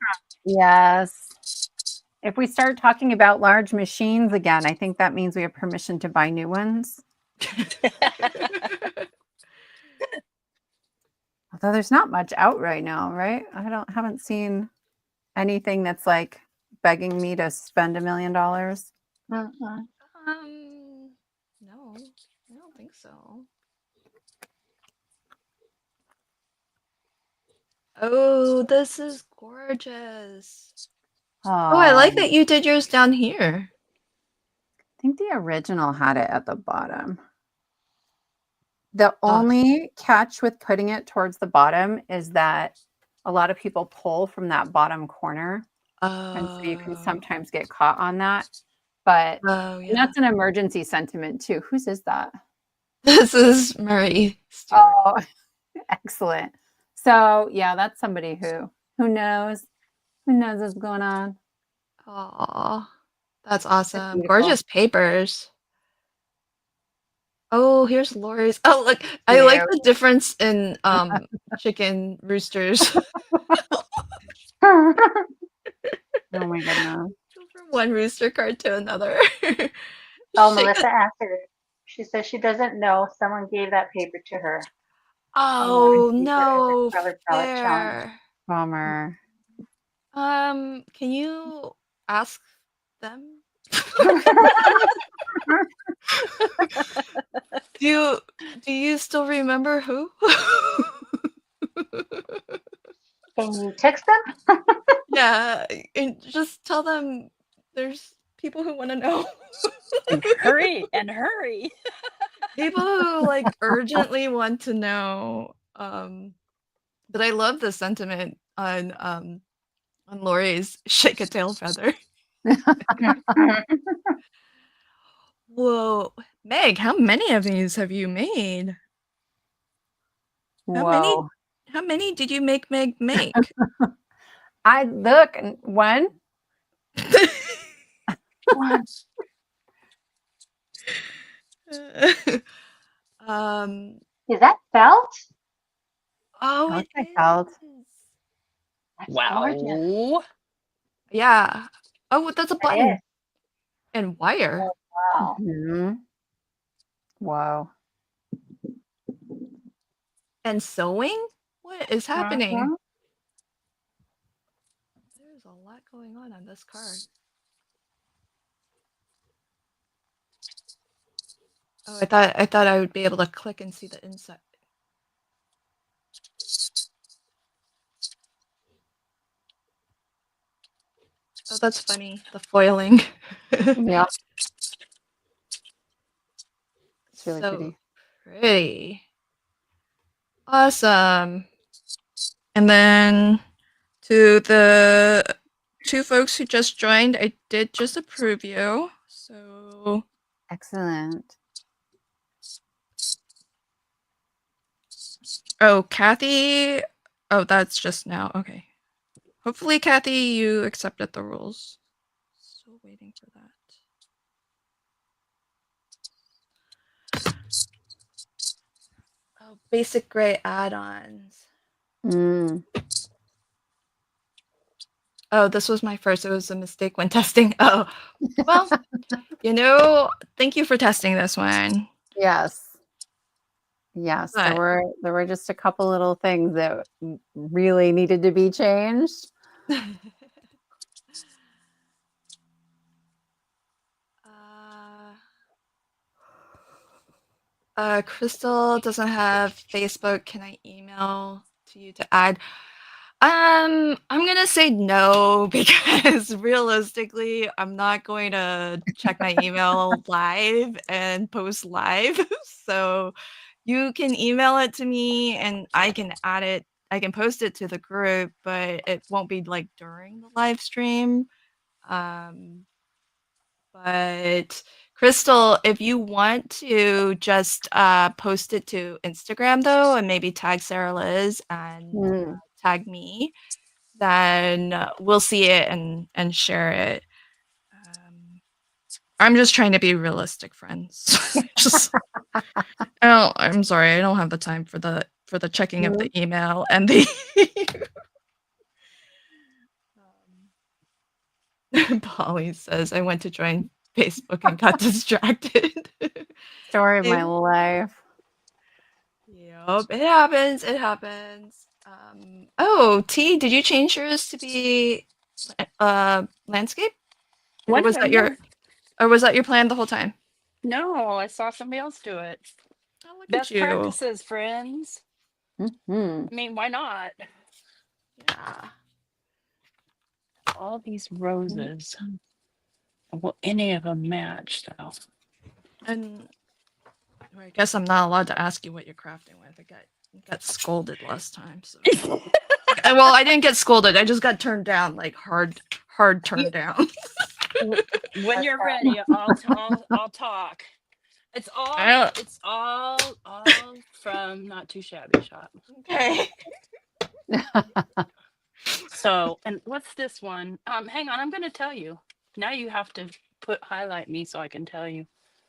Yes. If we start talking about large machines again, I think that means we have permission to buy new ones. Although there's not much out right now, right? Haven't seen anything that's like begging me to spend $1 million. Mhm. no, I don't think so. Oh, this is gorgeous. Oh, I like that you did yours down here. I think the original had it at the bottom. The Oh. only catch with putting it towards the bottom is that a lot of people pull from that bottom corner. And so you can sometimes get caught on that. But Oh, and yeah. that's an emergency sentiment too. Whose is that? This is Marie Stewart. Oh, excellent. So yeah, that's somebody who knows what's going on. Aw, that's awesome. beautiful. Gorgeous papers. Oh, here's Lori's. Oh, look, I like the difference in chicken roosters. Oh my goodness. Go from one rooster card to another. Oh, Shake Melissa answered. She says she doesn't know. Someone gave that paper to her. Oh, She did it as a no, colored palette challenge. fair. Bummer. Can you ask them? Do you still remember who? Can you text them? Yeah, and just tell them there's people who want to know. And hurry and hurry. People who like urgently want to know. But I love the sentiment on Lori's shake a tail feather. Whoa, Meg, how many of these have you made? Whoa. How many did you make Meg make? I look one. One. Is that felt? Oh, What's it it called? is. That's Wow. gorgeous. Yeah. Oh, that's a That button. is. And wire. Wow. Mm-hmm. Wow. And sewing? What is happening? Mhm. There's a lot going on this card. Oh, I thought I would be able to click and see the inside. Oh, that's funny. The foiling. Yeah. It's really so pretty. pretty. Awesome. And then to the two folks who just joined, I did just approve you. So Excellent. oh, Kathy. Oh, that's just now. Okay. Hopefully, Kathy, you accepted the rules. Still waiting for that. Oh, basic gray add-ons. Mm. Oh, this was my first. It was a mistake when testing. Oh, well, thank you for testing this one. Yes. Yes, But there were just a couple little things that really needed to be changed. Crystal doesn't have Facebook. Can I email to you to add? I'm gonna say no because realistically, I'm not going to check my email live and post live. So you can email it to me and I can add it. I can post it to the group, but it won't be like during the live stream. But Crystal, if you want to just post it to Instagram though, and maybe tag Sarah Liz and tag me, then we'll see it and share it. I'm just trying to be realistic, friends. Just Oh, I'm sorry. I don't have the time for the checking of the email and the. Polly says I went to join Facebook and got distracted. Story of my life. Yep, it happens. It happens. Oh, T, did you change yours to be landscape? Or was that your plan the whole time? No, I saw somebody else do it. Oh, look at Best you. practices, friends. Mm-hmm. I mean, why not? Yeah. All these roses. Will any of them match, though? And well, I guess I'm not allowed to ask you what you're crafting with. I got scolded last time. So well, I didn't get scolded. I just got turned down, like hard turned down. When you're ready, I'll talk. It's all from Not Too Shabby Shop. Okay. So, and what's this one? Hang on, I'm gonna tell you. Now you have to highlight me so I can tell you.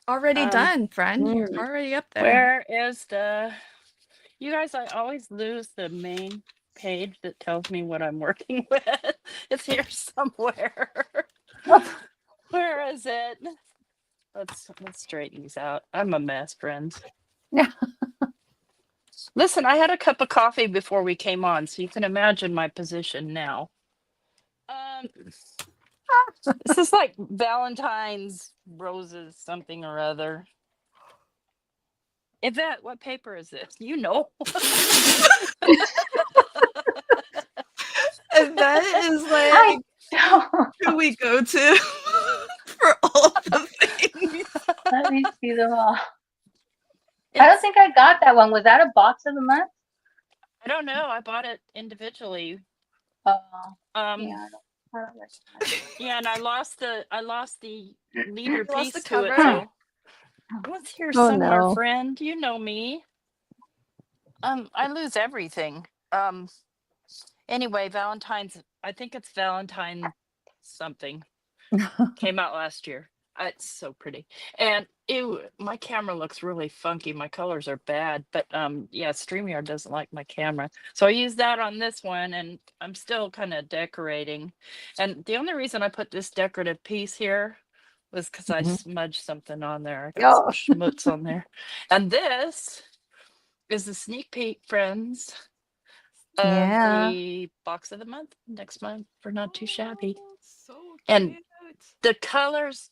Already done, friend. You're already up there. Where is you guys, I always lose the main page that tells me what I'm working with. It's here somewhere. Where is it? Let's straighten these out. I'm a mess, friends. Yeah. Listen, I had a cup of coffee before we came on, so you can imagine my position now. This is like Valentine's roses, something or other. Yvette, what paper is this? You know. And that is like who we go to for all the things. Let me see them all. I don't think I got that one. Was that a box of the month? I don't know. I bought it individually. Oh, Yeah, yeah. I don't recognize it. yeah, and I lost the leader You lost piece the to it cover? too. What's here Oh, somewhere, no. friend? You know me. I lose everything. Anyway, Valentine's. I think it's Valentine something. Came out last year. It's so pretty, and my camera looks really funky. My colors are bad, but yeah, StreamYard doesn't like my camera, so I use that on this one, and I'm still kind of decorating. And the only reason I put this decorative piece here was because I smudged something on there. I got some schmutz on there, and this is a sneak peek, friends, of the box of the month next month for Not Too Shabby. Oh, so And cute. the colors,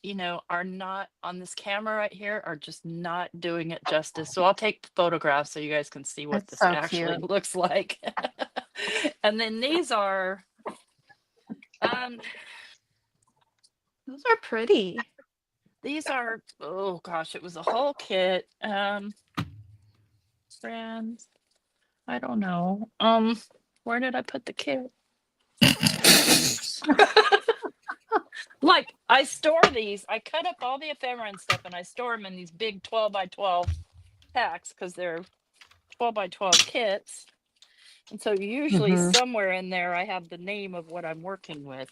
are not on this camera right here, are just not doing it justice. So I'll take photographs so you guys can see what That's this so actually cute. looks like. And then these are Those are pretty. oh gosh, it was a whole kit. Friends, I don't know. Where did I put the kit? Like, I store these. I cut up all the ephemera and stuff, and I store them in these big 12 by 12 packs because they're 12 by 12 kits. And so usually somewhere in there, I have the name of what I'm working with.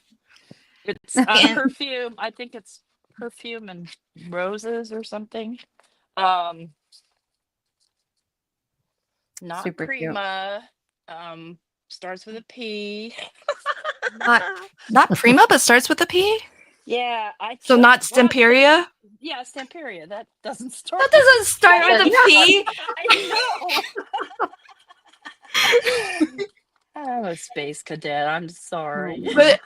It's perfume. I think it's perfume and roses or something. Not Super cute. Prima. Starts with a P. Not Prima, but starts with a P? Yeah, So not just bought Stemperia? Yeah, Stemperia. That doesn't start. That doesn't start with a P. I know. I'm a space cadet. I'm sorry. But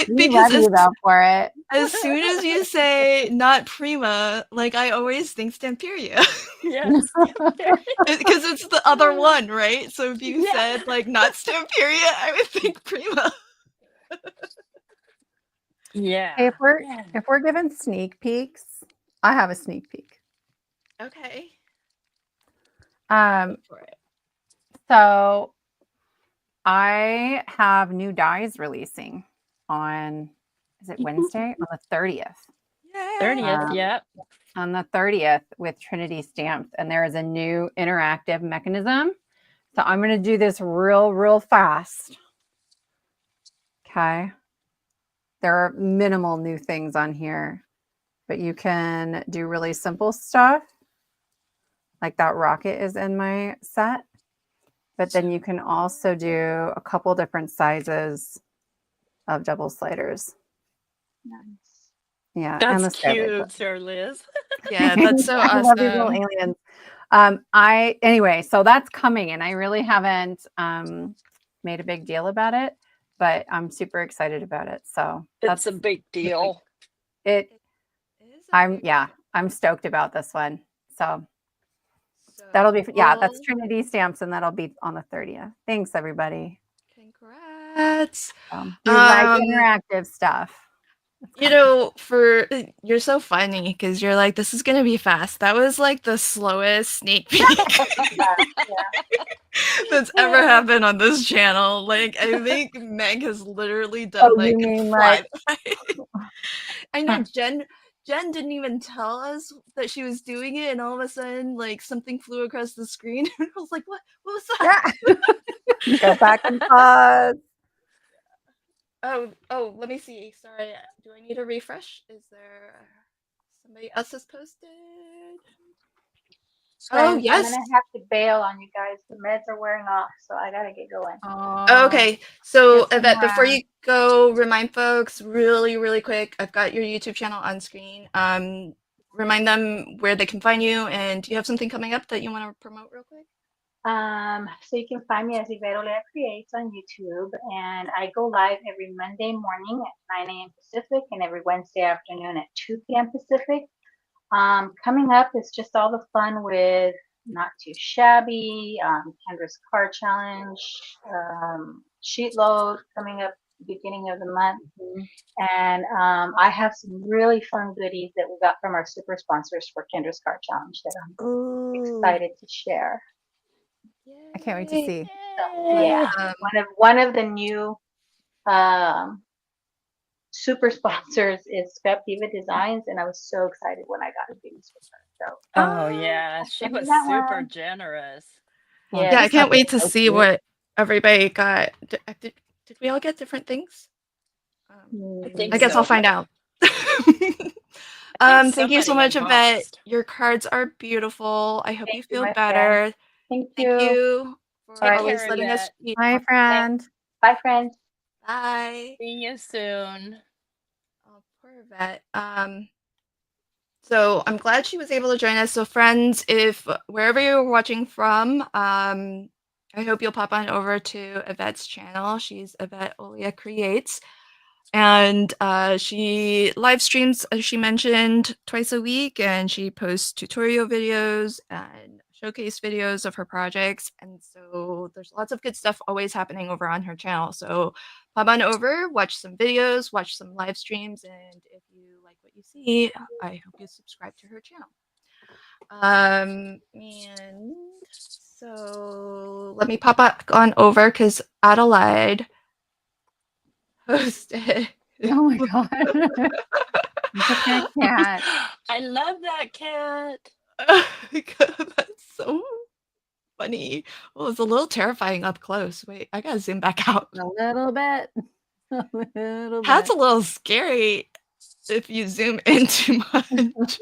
We love you though for it. as soon as you say not Prima, like I always think Stemperia. Yes. Because it's the other one, right? So if you said like not Stemperia, I would think Prima. Yeah. If we're given sneak peeks, I have a sneak peek. Okay. So I have new dies releasing on, is it Wednesday? On the 30th. 30th, yep. On the 30th with Trinity Stamps. And there is a new interactive mechanism. So I'm going to do this real fast. Okay. There are minimal new things on here, but you can do really simple stuff. like that rocket is in my set. But then you can also do a couple different sizes of double sliders. Nice. Yeah, and the That's stairway. cute, Sir Liz. Yeah, that's so I love these little awesome. aliens. Anyway, so that's coming, and I really haven't made a big deal about it, but I'm super excited about it. So It's a big deal. it. It is a big I'm stoked about this one. So So that'll be that's cool. Trinity Stamps, and that'll be on the 30th. Thanks, everybody. Congrats. You like interactive stuff. You know, you're so funny because you're like, this is gonna be fast. That was like the slowest sneak peek that's ever happened on this channel. Like, I think Meg has literally done like you mean five. like I know Jen didn't even tell us that she was doing it, and all of a sudden, like something flew across the screen, and I was like, "What? What was that?" go back and pause. Oh, let me see. Sorry, do I need a refresh? Is there somebody else has posted? Oh, Friends, yes. I'm gonna have to bail on you guys. The meds are wearing off, so I gotta get going. Okay, so Yes, Yvette, before ma'am. you go, remind folks really quick. I've got your YouTube channel on screen. Remind them where they can find you, and do you have something coming up that you want to promote real quick? So you can find me as Ibero Lea Creates on YouTube, and I go live every Monday morning at 9 a.m. Pacific and every Wednesday afternoon at 2 p.m. Pacific. Coming up is just all the fun with Not Too Shabby, Kendra's Car Challenge, Sheet Load coming up beginning of the month. And I have some really fun goodies that we got from our super sponsors for Kendra's Car Challenge that I'm excited to share. I can't wait to see. So, yeah, one of the new super sponsors is Crafty Fun Designs, and I was so excited when I got a goodies with her. So, Oh yeah, she send me was that super one. generous. Yeah, Yeah, I can't wait to so see cute. what everybody got. Did we all get different things? I think I guess I'll so. find out. I think Thank you so somebody much, Yvette. embossed. Your cards are beautiful. I hope you Thank you, feel my better. friend. Thank Thank you. you for Take always care, letting us. Yvette. Hi, friend. Bye, friends. Bye. See you soon. Oh, poor Yvette. So I'm glad she was able to join us. So friends, if wherever you're watching from, I hope you'll pop on over to Yvette's channel. She's Yvette Olia Creates. And she live streams, as she mentioned, twice a week, and she posts tutorial videos and showcase videos of her projects. And so there's lots of good stuff always happening over on her channel. So pop on over, watch some videos, watch some live streams, and if you like what you see, I hope you subscribe to her channel. And so let me pop back on over because Adelaide hosted. Oh my god. Look at that cat. I love that cat. That's so funny. Well, it's a little terrifying up close. Wait, I gotta zoom back out. A little bit. A little Cat's bit. a little scary if you zoom in too much.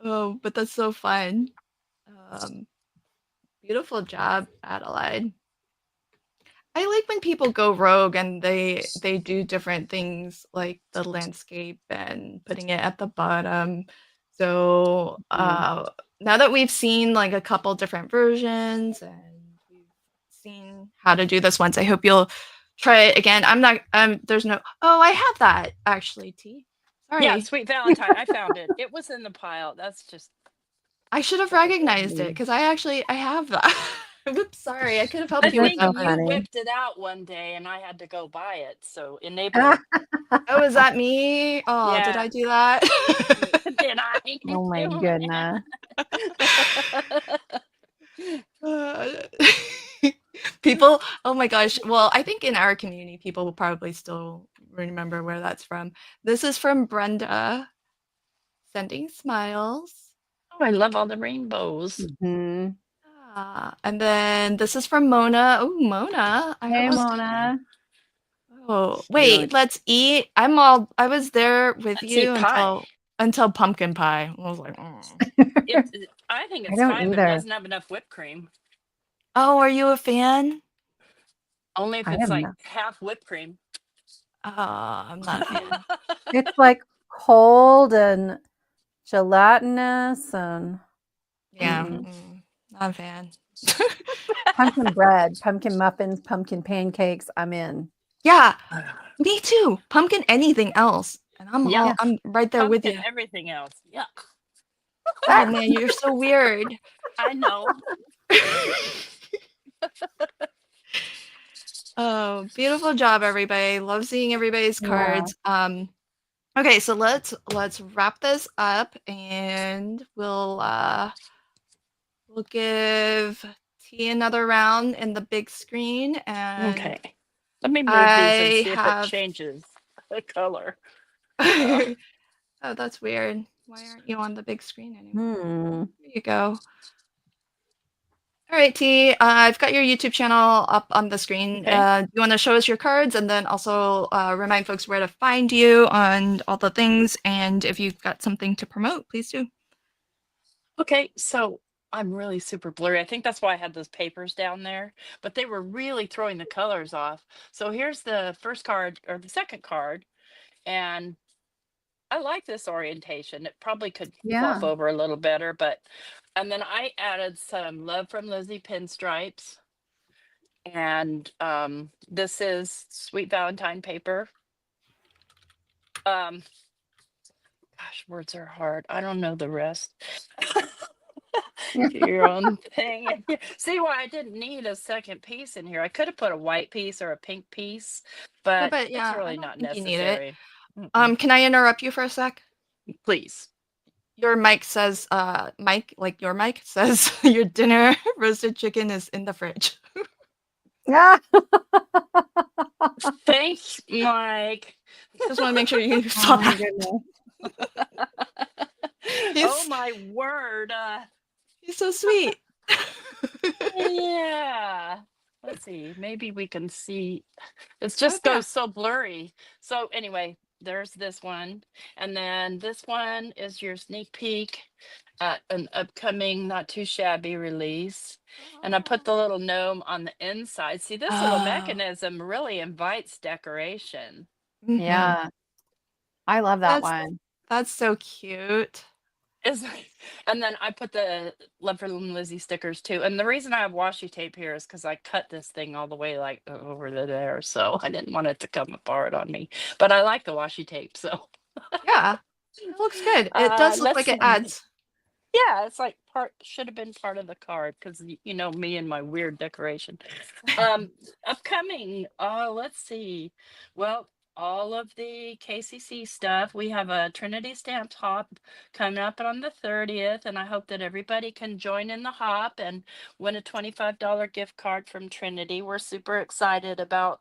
Oh, but that's so fun. Beautiful job, Adelaide. I like when people go rogue and they do different things like the landscape and putting it at the bottom. So now that we've seen like a couple different versions and we've seen how to do this once, I hope you'll try it again. I'm not there's no I have that actually, T. Sorry. Yeah, Sweet Valentine. I found it. It was in the pile. That's just I should have recognized it because I have that. Oops, sorry. I could have helped I you with think that. you whipped it out one day and I had to go buy it. So enable. Oh, is that me? Oh, did I do that? Did I? Oh my goodness. People, oh my gosh. Well, I think in our community, people will probably still remember where that's from. This is from Brenda, sending smiles. Oh, I love all the rainbows. Mm-hmm. And then this is from Mona. Oh, Mona. Hey, Mona. Oh, wait, let's eat. I was there with Let's you eat pie. until until pumpkin pie. I was like, I think I it's don't fine, but it either. doesn't have enough whipped cream. oh, are you a fan? Only if I it's am like not. half whipped cream. Oh, I'm not a fan. It's like cold and gelatinous and Yeah, mm-mm. not a fan. Pumpkin bread, pumpkin muffins, pumpkin pancakes. I'm in. Yeah, me too. Pumpkin anything else. And Yuck. I'm right there with you. Pumpkin everything else. Yuck. Oh man, you're so weird. I know. Oh, beautiful job, everybody. Love seeing everybody's Yeah. cards. Okay, so let's wrap this up and we'll give T another round in the big screen and Okay. Let me move these and I see if it have changes the color. oh, that's weird. Why aren't you on the big screen anymore? Hmm. There you go. All right, T. I've got your YouTube channel up on the screen. Okay. Do you want to show us your cards and then also remind folks where to find you and all the things? And if you've got something to promote, please do. Okay, so I'm really super blurry. I think that's why I had those papers down there, but they were really throwing the colors off. So here's the first card or the second card, and I like this orientation. It probably could Yeah. fluff over a little better, but and then I added some Love from Lizzie pinstripes. And this is Sweet Valentine paper. Gosh, words are hard. I don't know the rest. Do your own thing. See why I didn't need a second piece in here. I could have put a white piece or a pink piece, Yeah, but but it's yeah, I really don't not think you need it. necessary. Mm-mm. Can I interrupt you for a sec? Please. Your mic says, Mike, like your mic says, your dinner roasted chicken is in the fridge. Yeah. Thanks, Mike. Just want to make sure you Oh saw my that. goodness. Oh He's, my word. he's so sweet. Yeah. Let's see. Maybe we can see. It just yeah. goes so blurry. So anyway, there's this one. And then this one is your sneak peek at an upcoming not too shabby release. And I put the little gnome on the inside. See, this little Oh. mechanism really invites decoration. Mhm. Yeah. I love that That's one. that's so cute. Is and then I put the Love from Lizzie stickers too. And the reason I have washi tape here is because I cut this thing all the way like over to there. So I didn't want it to come apart on me. But I like the washi tape. So Yeah, it looks good. It does look let's like it see. adds. Yeah, it's like should have been part of the card because you know me and my weird decoration. Upcoming, let's see. Well, all of the KCC stuff. We have a Trinity Stamped Hop coming up on the 30th, and I hope that everybody can join in the hop and win a $25 gift card from Trinity. We're super excited about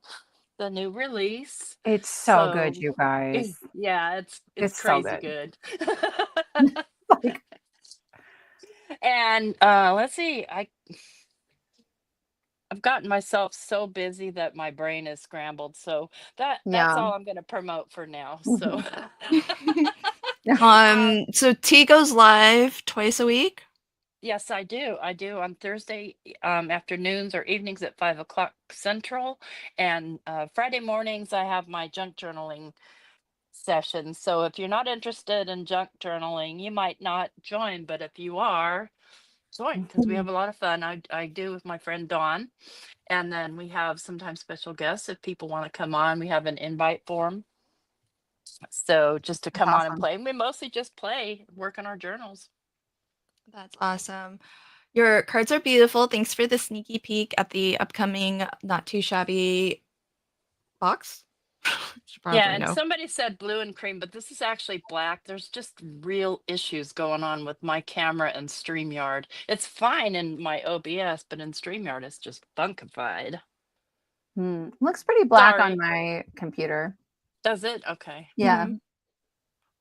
the new release. It's so good, So you guys. yeah, it's It's so crazy good. good. Like, And let's see, I've gotten myself so busy that my brain is scrambled. So that's yeah. all I'm going to promote for now. So So T goes live twice a week. yes, I do. I do on Thursday afternoons or evenings at 5 o'clock Central, and Friday mornings I have my junk journaling session. So if you're not interested in junk journaling, you might not join, but if you are, join because we have a lot of fun. I do with my friend Dawn, and then we have sometimes special guests if people want to come on. We have an invite form, so just to come on and awesome. play. We mostly just play, work on our journals. That's awesome. Your cards are beautiful. Thanks for the sneaky peek at the upcoming Not Too Shabby box. Should Yeah, probably and know. somebody said blue and cream, but this is actually black. There's just real issues going on with my camera and StreamYard. It's fine in my OBS, but in StreamYard it's just funkified. Looks pretty black Sorry. on my computer. Does it? Okay. Yeah.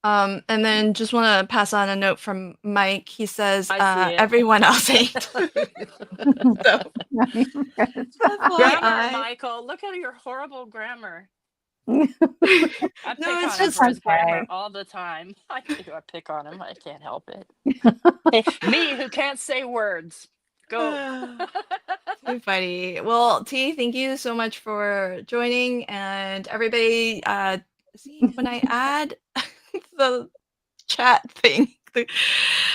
And then just want to pass on a note from Mike. He says I see it. everyone else ate. So, Grammar, FYI. Michael. Look at your horrible grammar. I pick No, on it's him just for his grammar Okay. all the time. I do. I pick on him. I can't help it. Hey, me who can't say words. Go. too funny. Well, T, thank you so much for joining, and everybody. See when I add the chat thing.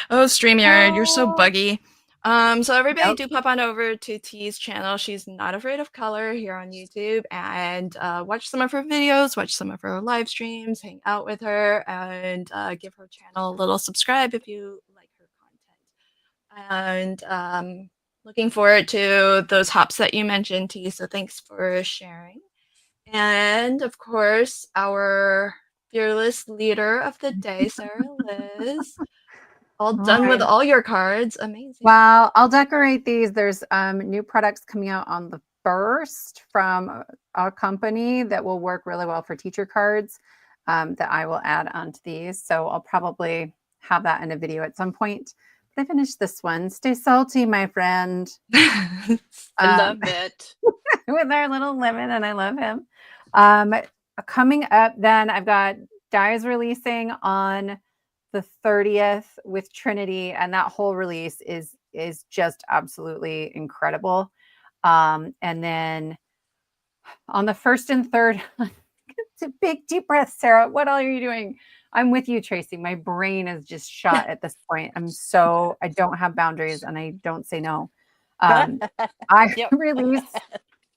Oh, StreamYard, you're so Oh, buggy. So everybody yep. do pop on over to T's channel. She's Not Afraid of Color here on YouTube, and watch some of her videos, watch some of her live streams, hang out with her, and give her channel a little subscribe if you like her content. And looking forward to those hops that you mentioned, T. So thanks for sharing. And of course, our fearless leader of the day, Sarah Liz. All done with Hi. all your cards. Amazing. Well, I'll decorate these. There's new products coming out on the 1st from a company that will work really well for teacher cards that I will add onto these. So I'll probably have that in a video at some point. But I finished this one. Stay salty, my friend. I Um, love it. with our little lemon, and I love him. Coming up, then I've got Dies releasing on the 30th with Trinity, and that whole release is just absolutely incredible. And then on the 1st and 3rd, it's a big deep breath, Sarah. What all are you doing? I'm with you, Tracy. My brain is just shot at this point. I don't have boundaries and I don't say no. I Yep. release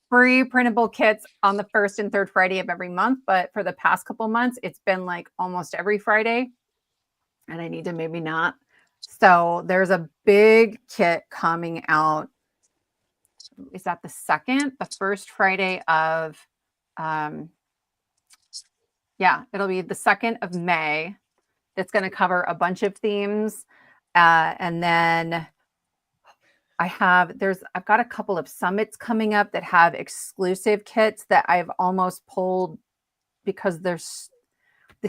free printable kits on the 1st and 3rd Friday of every month, but for the past couple months, it's been like almost every Friday, and I need to maybe not. So there's a big kit coming out. Is that the 2nd? The first Friday of, yeah, it'll be the 2nd of May. It's going to cover a bunch of themes. And then I've got a couple of summits coming up that have exclusive kits that I've almost pulled because the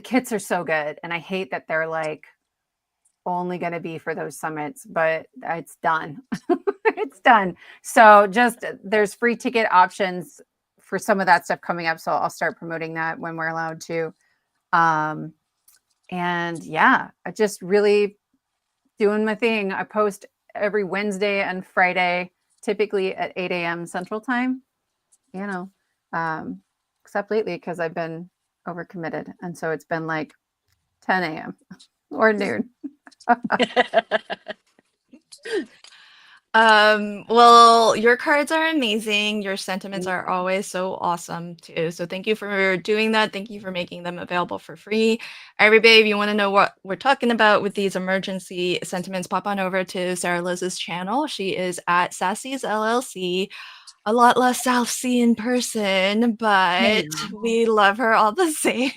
kits are so good. And I hate that they're like only going to be for those summits, but it's done. It's done. So just there's free ticket options for some of that stuff coming up. So I'll start promoting that when we're allowed to. And yeah, I just really doing my thing. I post every Wednesday and Friday, typically at 8 a.m. Central Time, except lately because I've been overcommitted. And so it's been like 10 a.m. or noon. Well, your cards are amazing. Your sentiments are always so awesome too. So thank you for doing that. Thank you for making them available for free. Everybody, if you want to know what we're talking about with these emergency sentiments, pop on over to Sarah Liz's channel. She is at Sassy's LLC. A lot less sassy in person, but we love her all the same.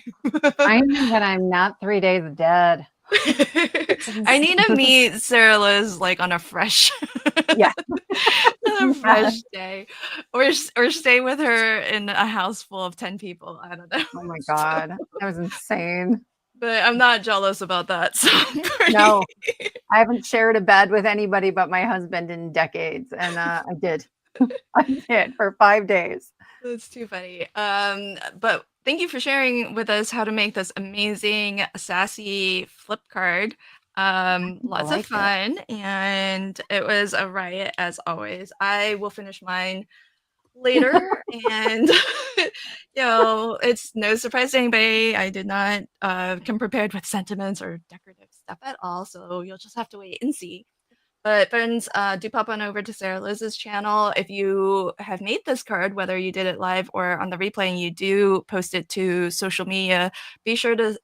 I know that I'm not 3 days dead. I need to meet Sarah Liz like on a fresh, Yeah. on a fresh day, or stay with her in a house full of 10 people. I don't know. Oh my God. That was insane. But I'm not jealous about that. So I'm pretty. No, I haven't shared a bed with anybody but my husband in decades. And I did. I did for 5 days. That's too funny. But thank you for sharing with us how to make this amazing sassy flip card. Lots of fun, and it was a riot as always. I will finish mine later, and it's no surprise to anybody. I did not come prepared with sentiments or decorative stuff at all, so you'll just have to wait and see. But friends, do pop on over to Sarah Liz's channel. If you have made this card, whether you did it live or on the replay, and you do post it to social media, be sure to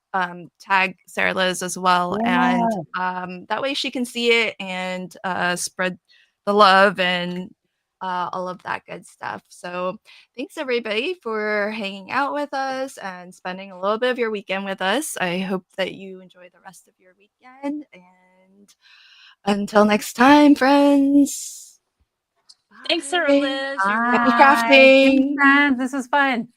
tag Sarah Liz as well. Yeah. And that way she can see it and spread the love and all of that good stuff. So thanks everybody for hanging out with us and spending a little bit of your weekend with us. I hope that you enjoy the rest of your weekend, and until next time, friends. Thanks, Sarah Bye. Liz. You're Happy welcome. Bye. Thanks, crafting. friends. This was fun.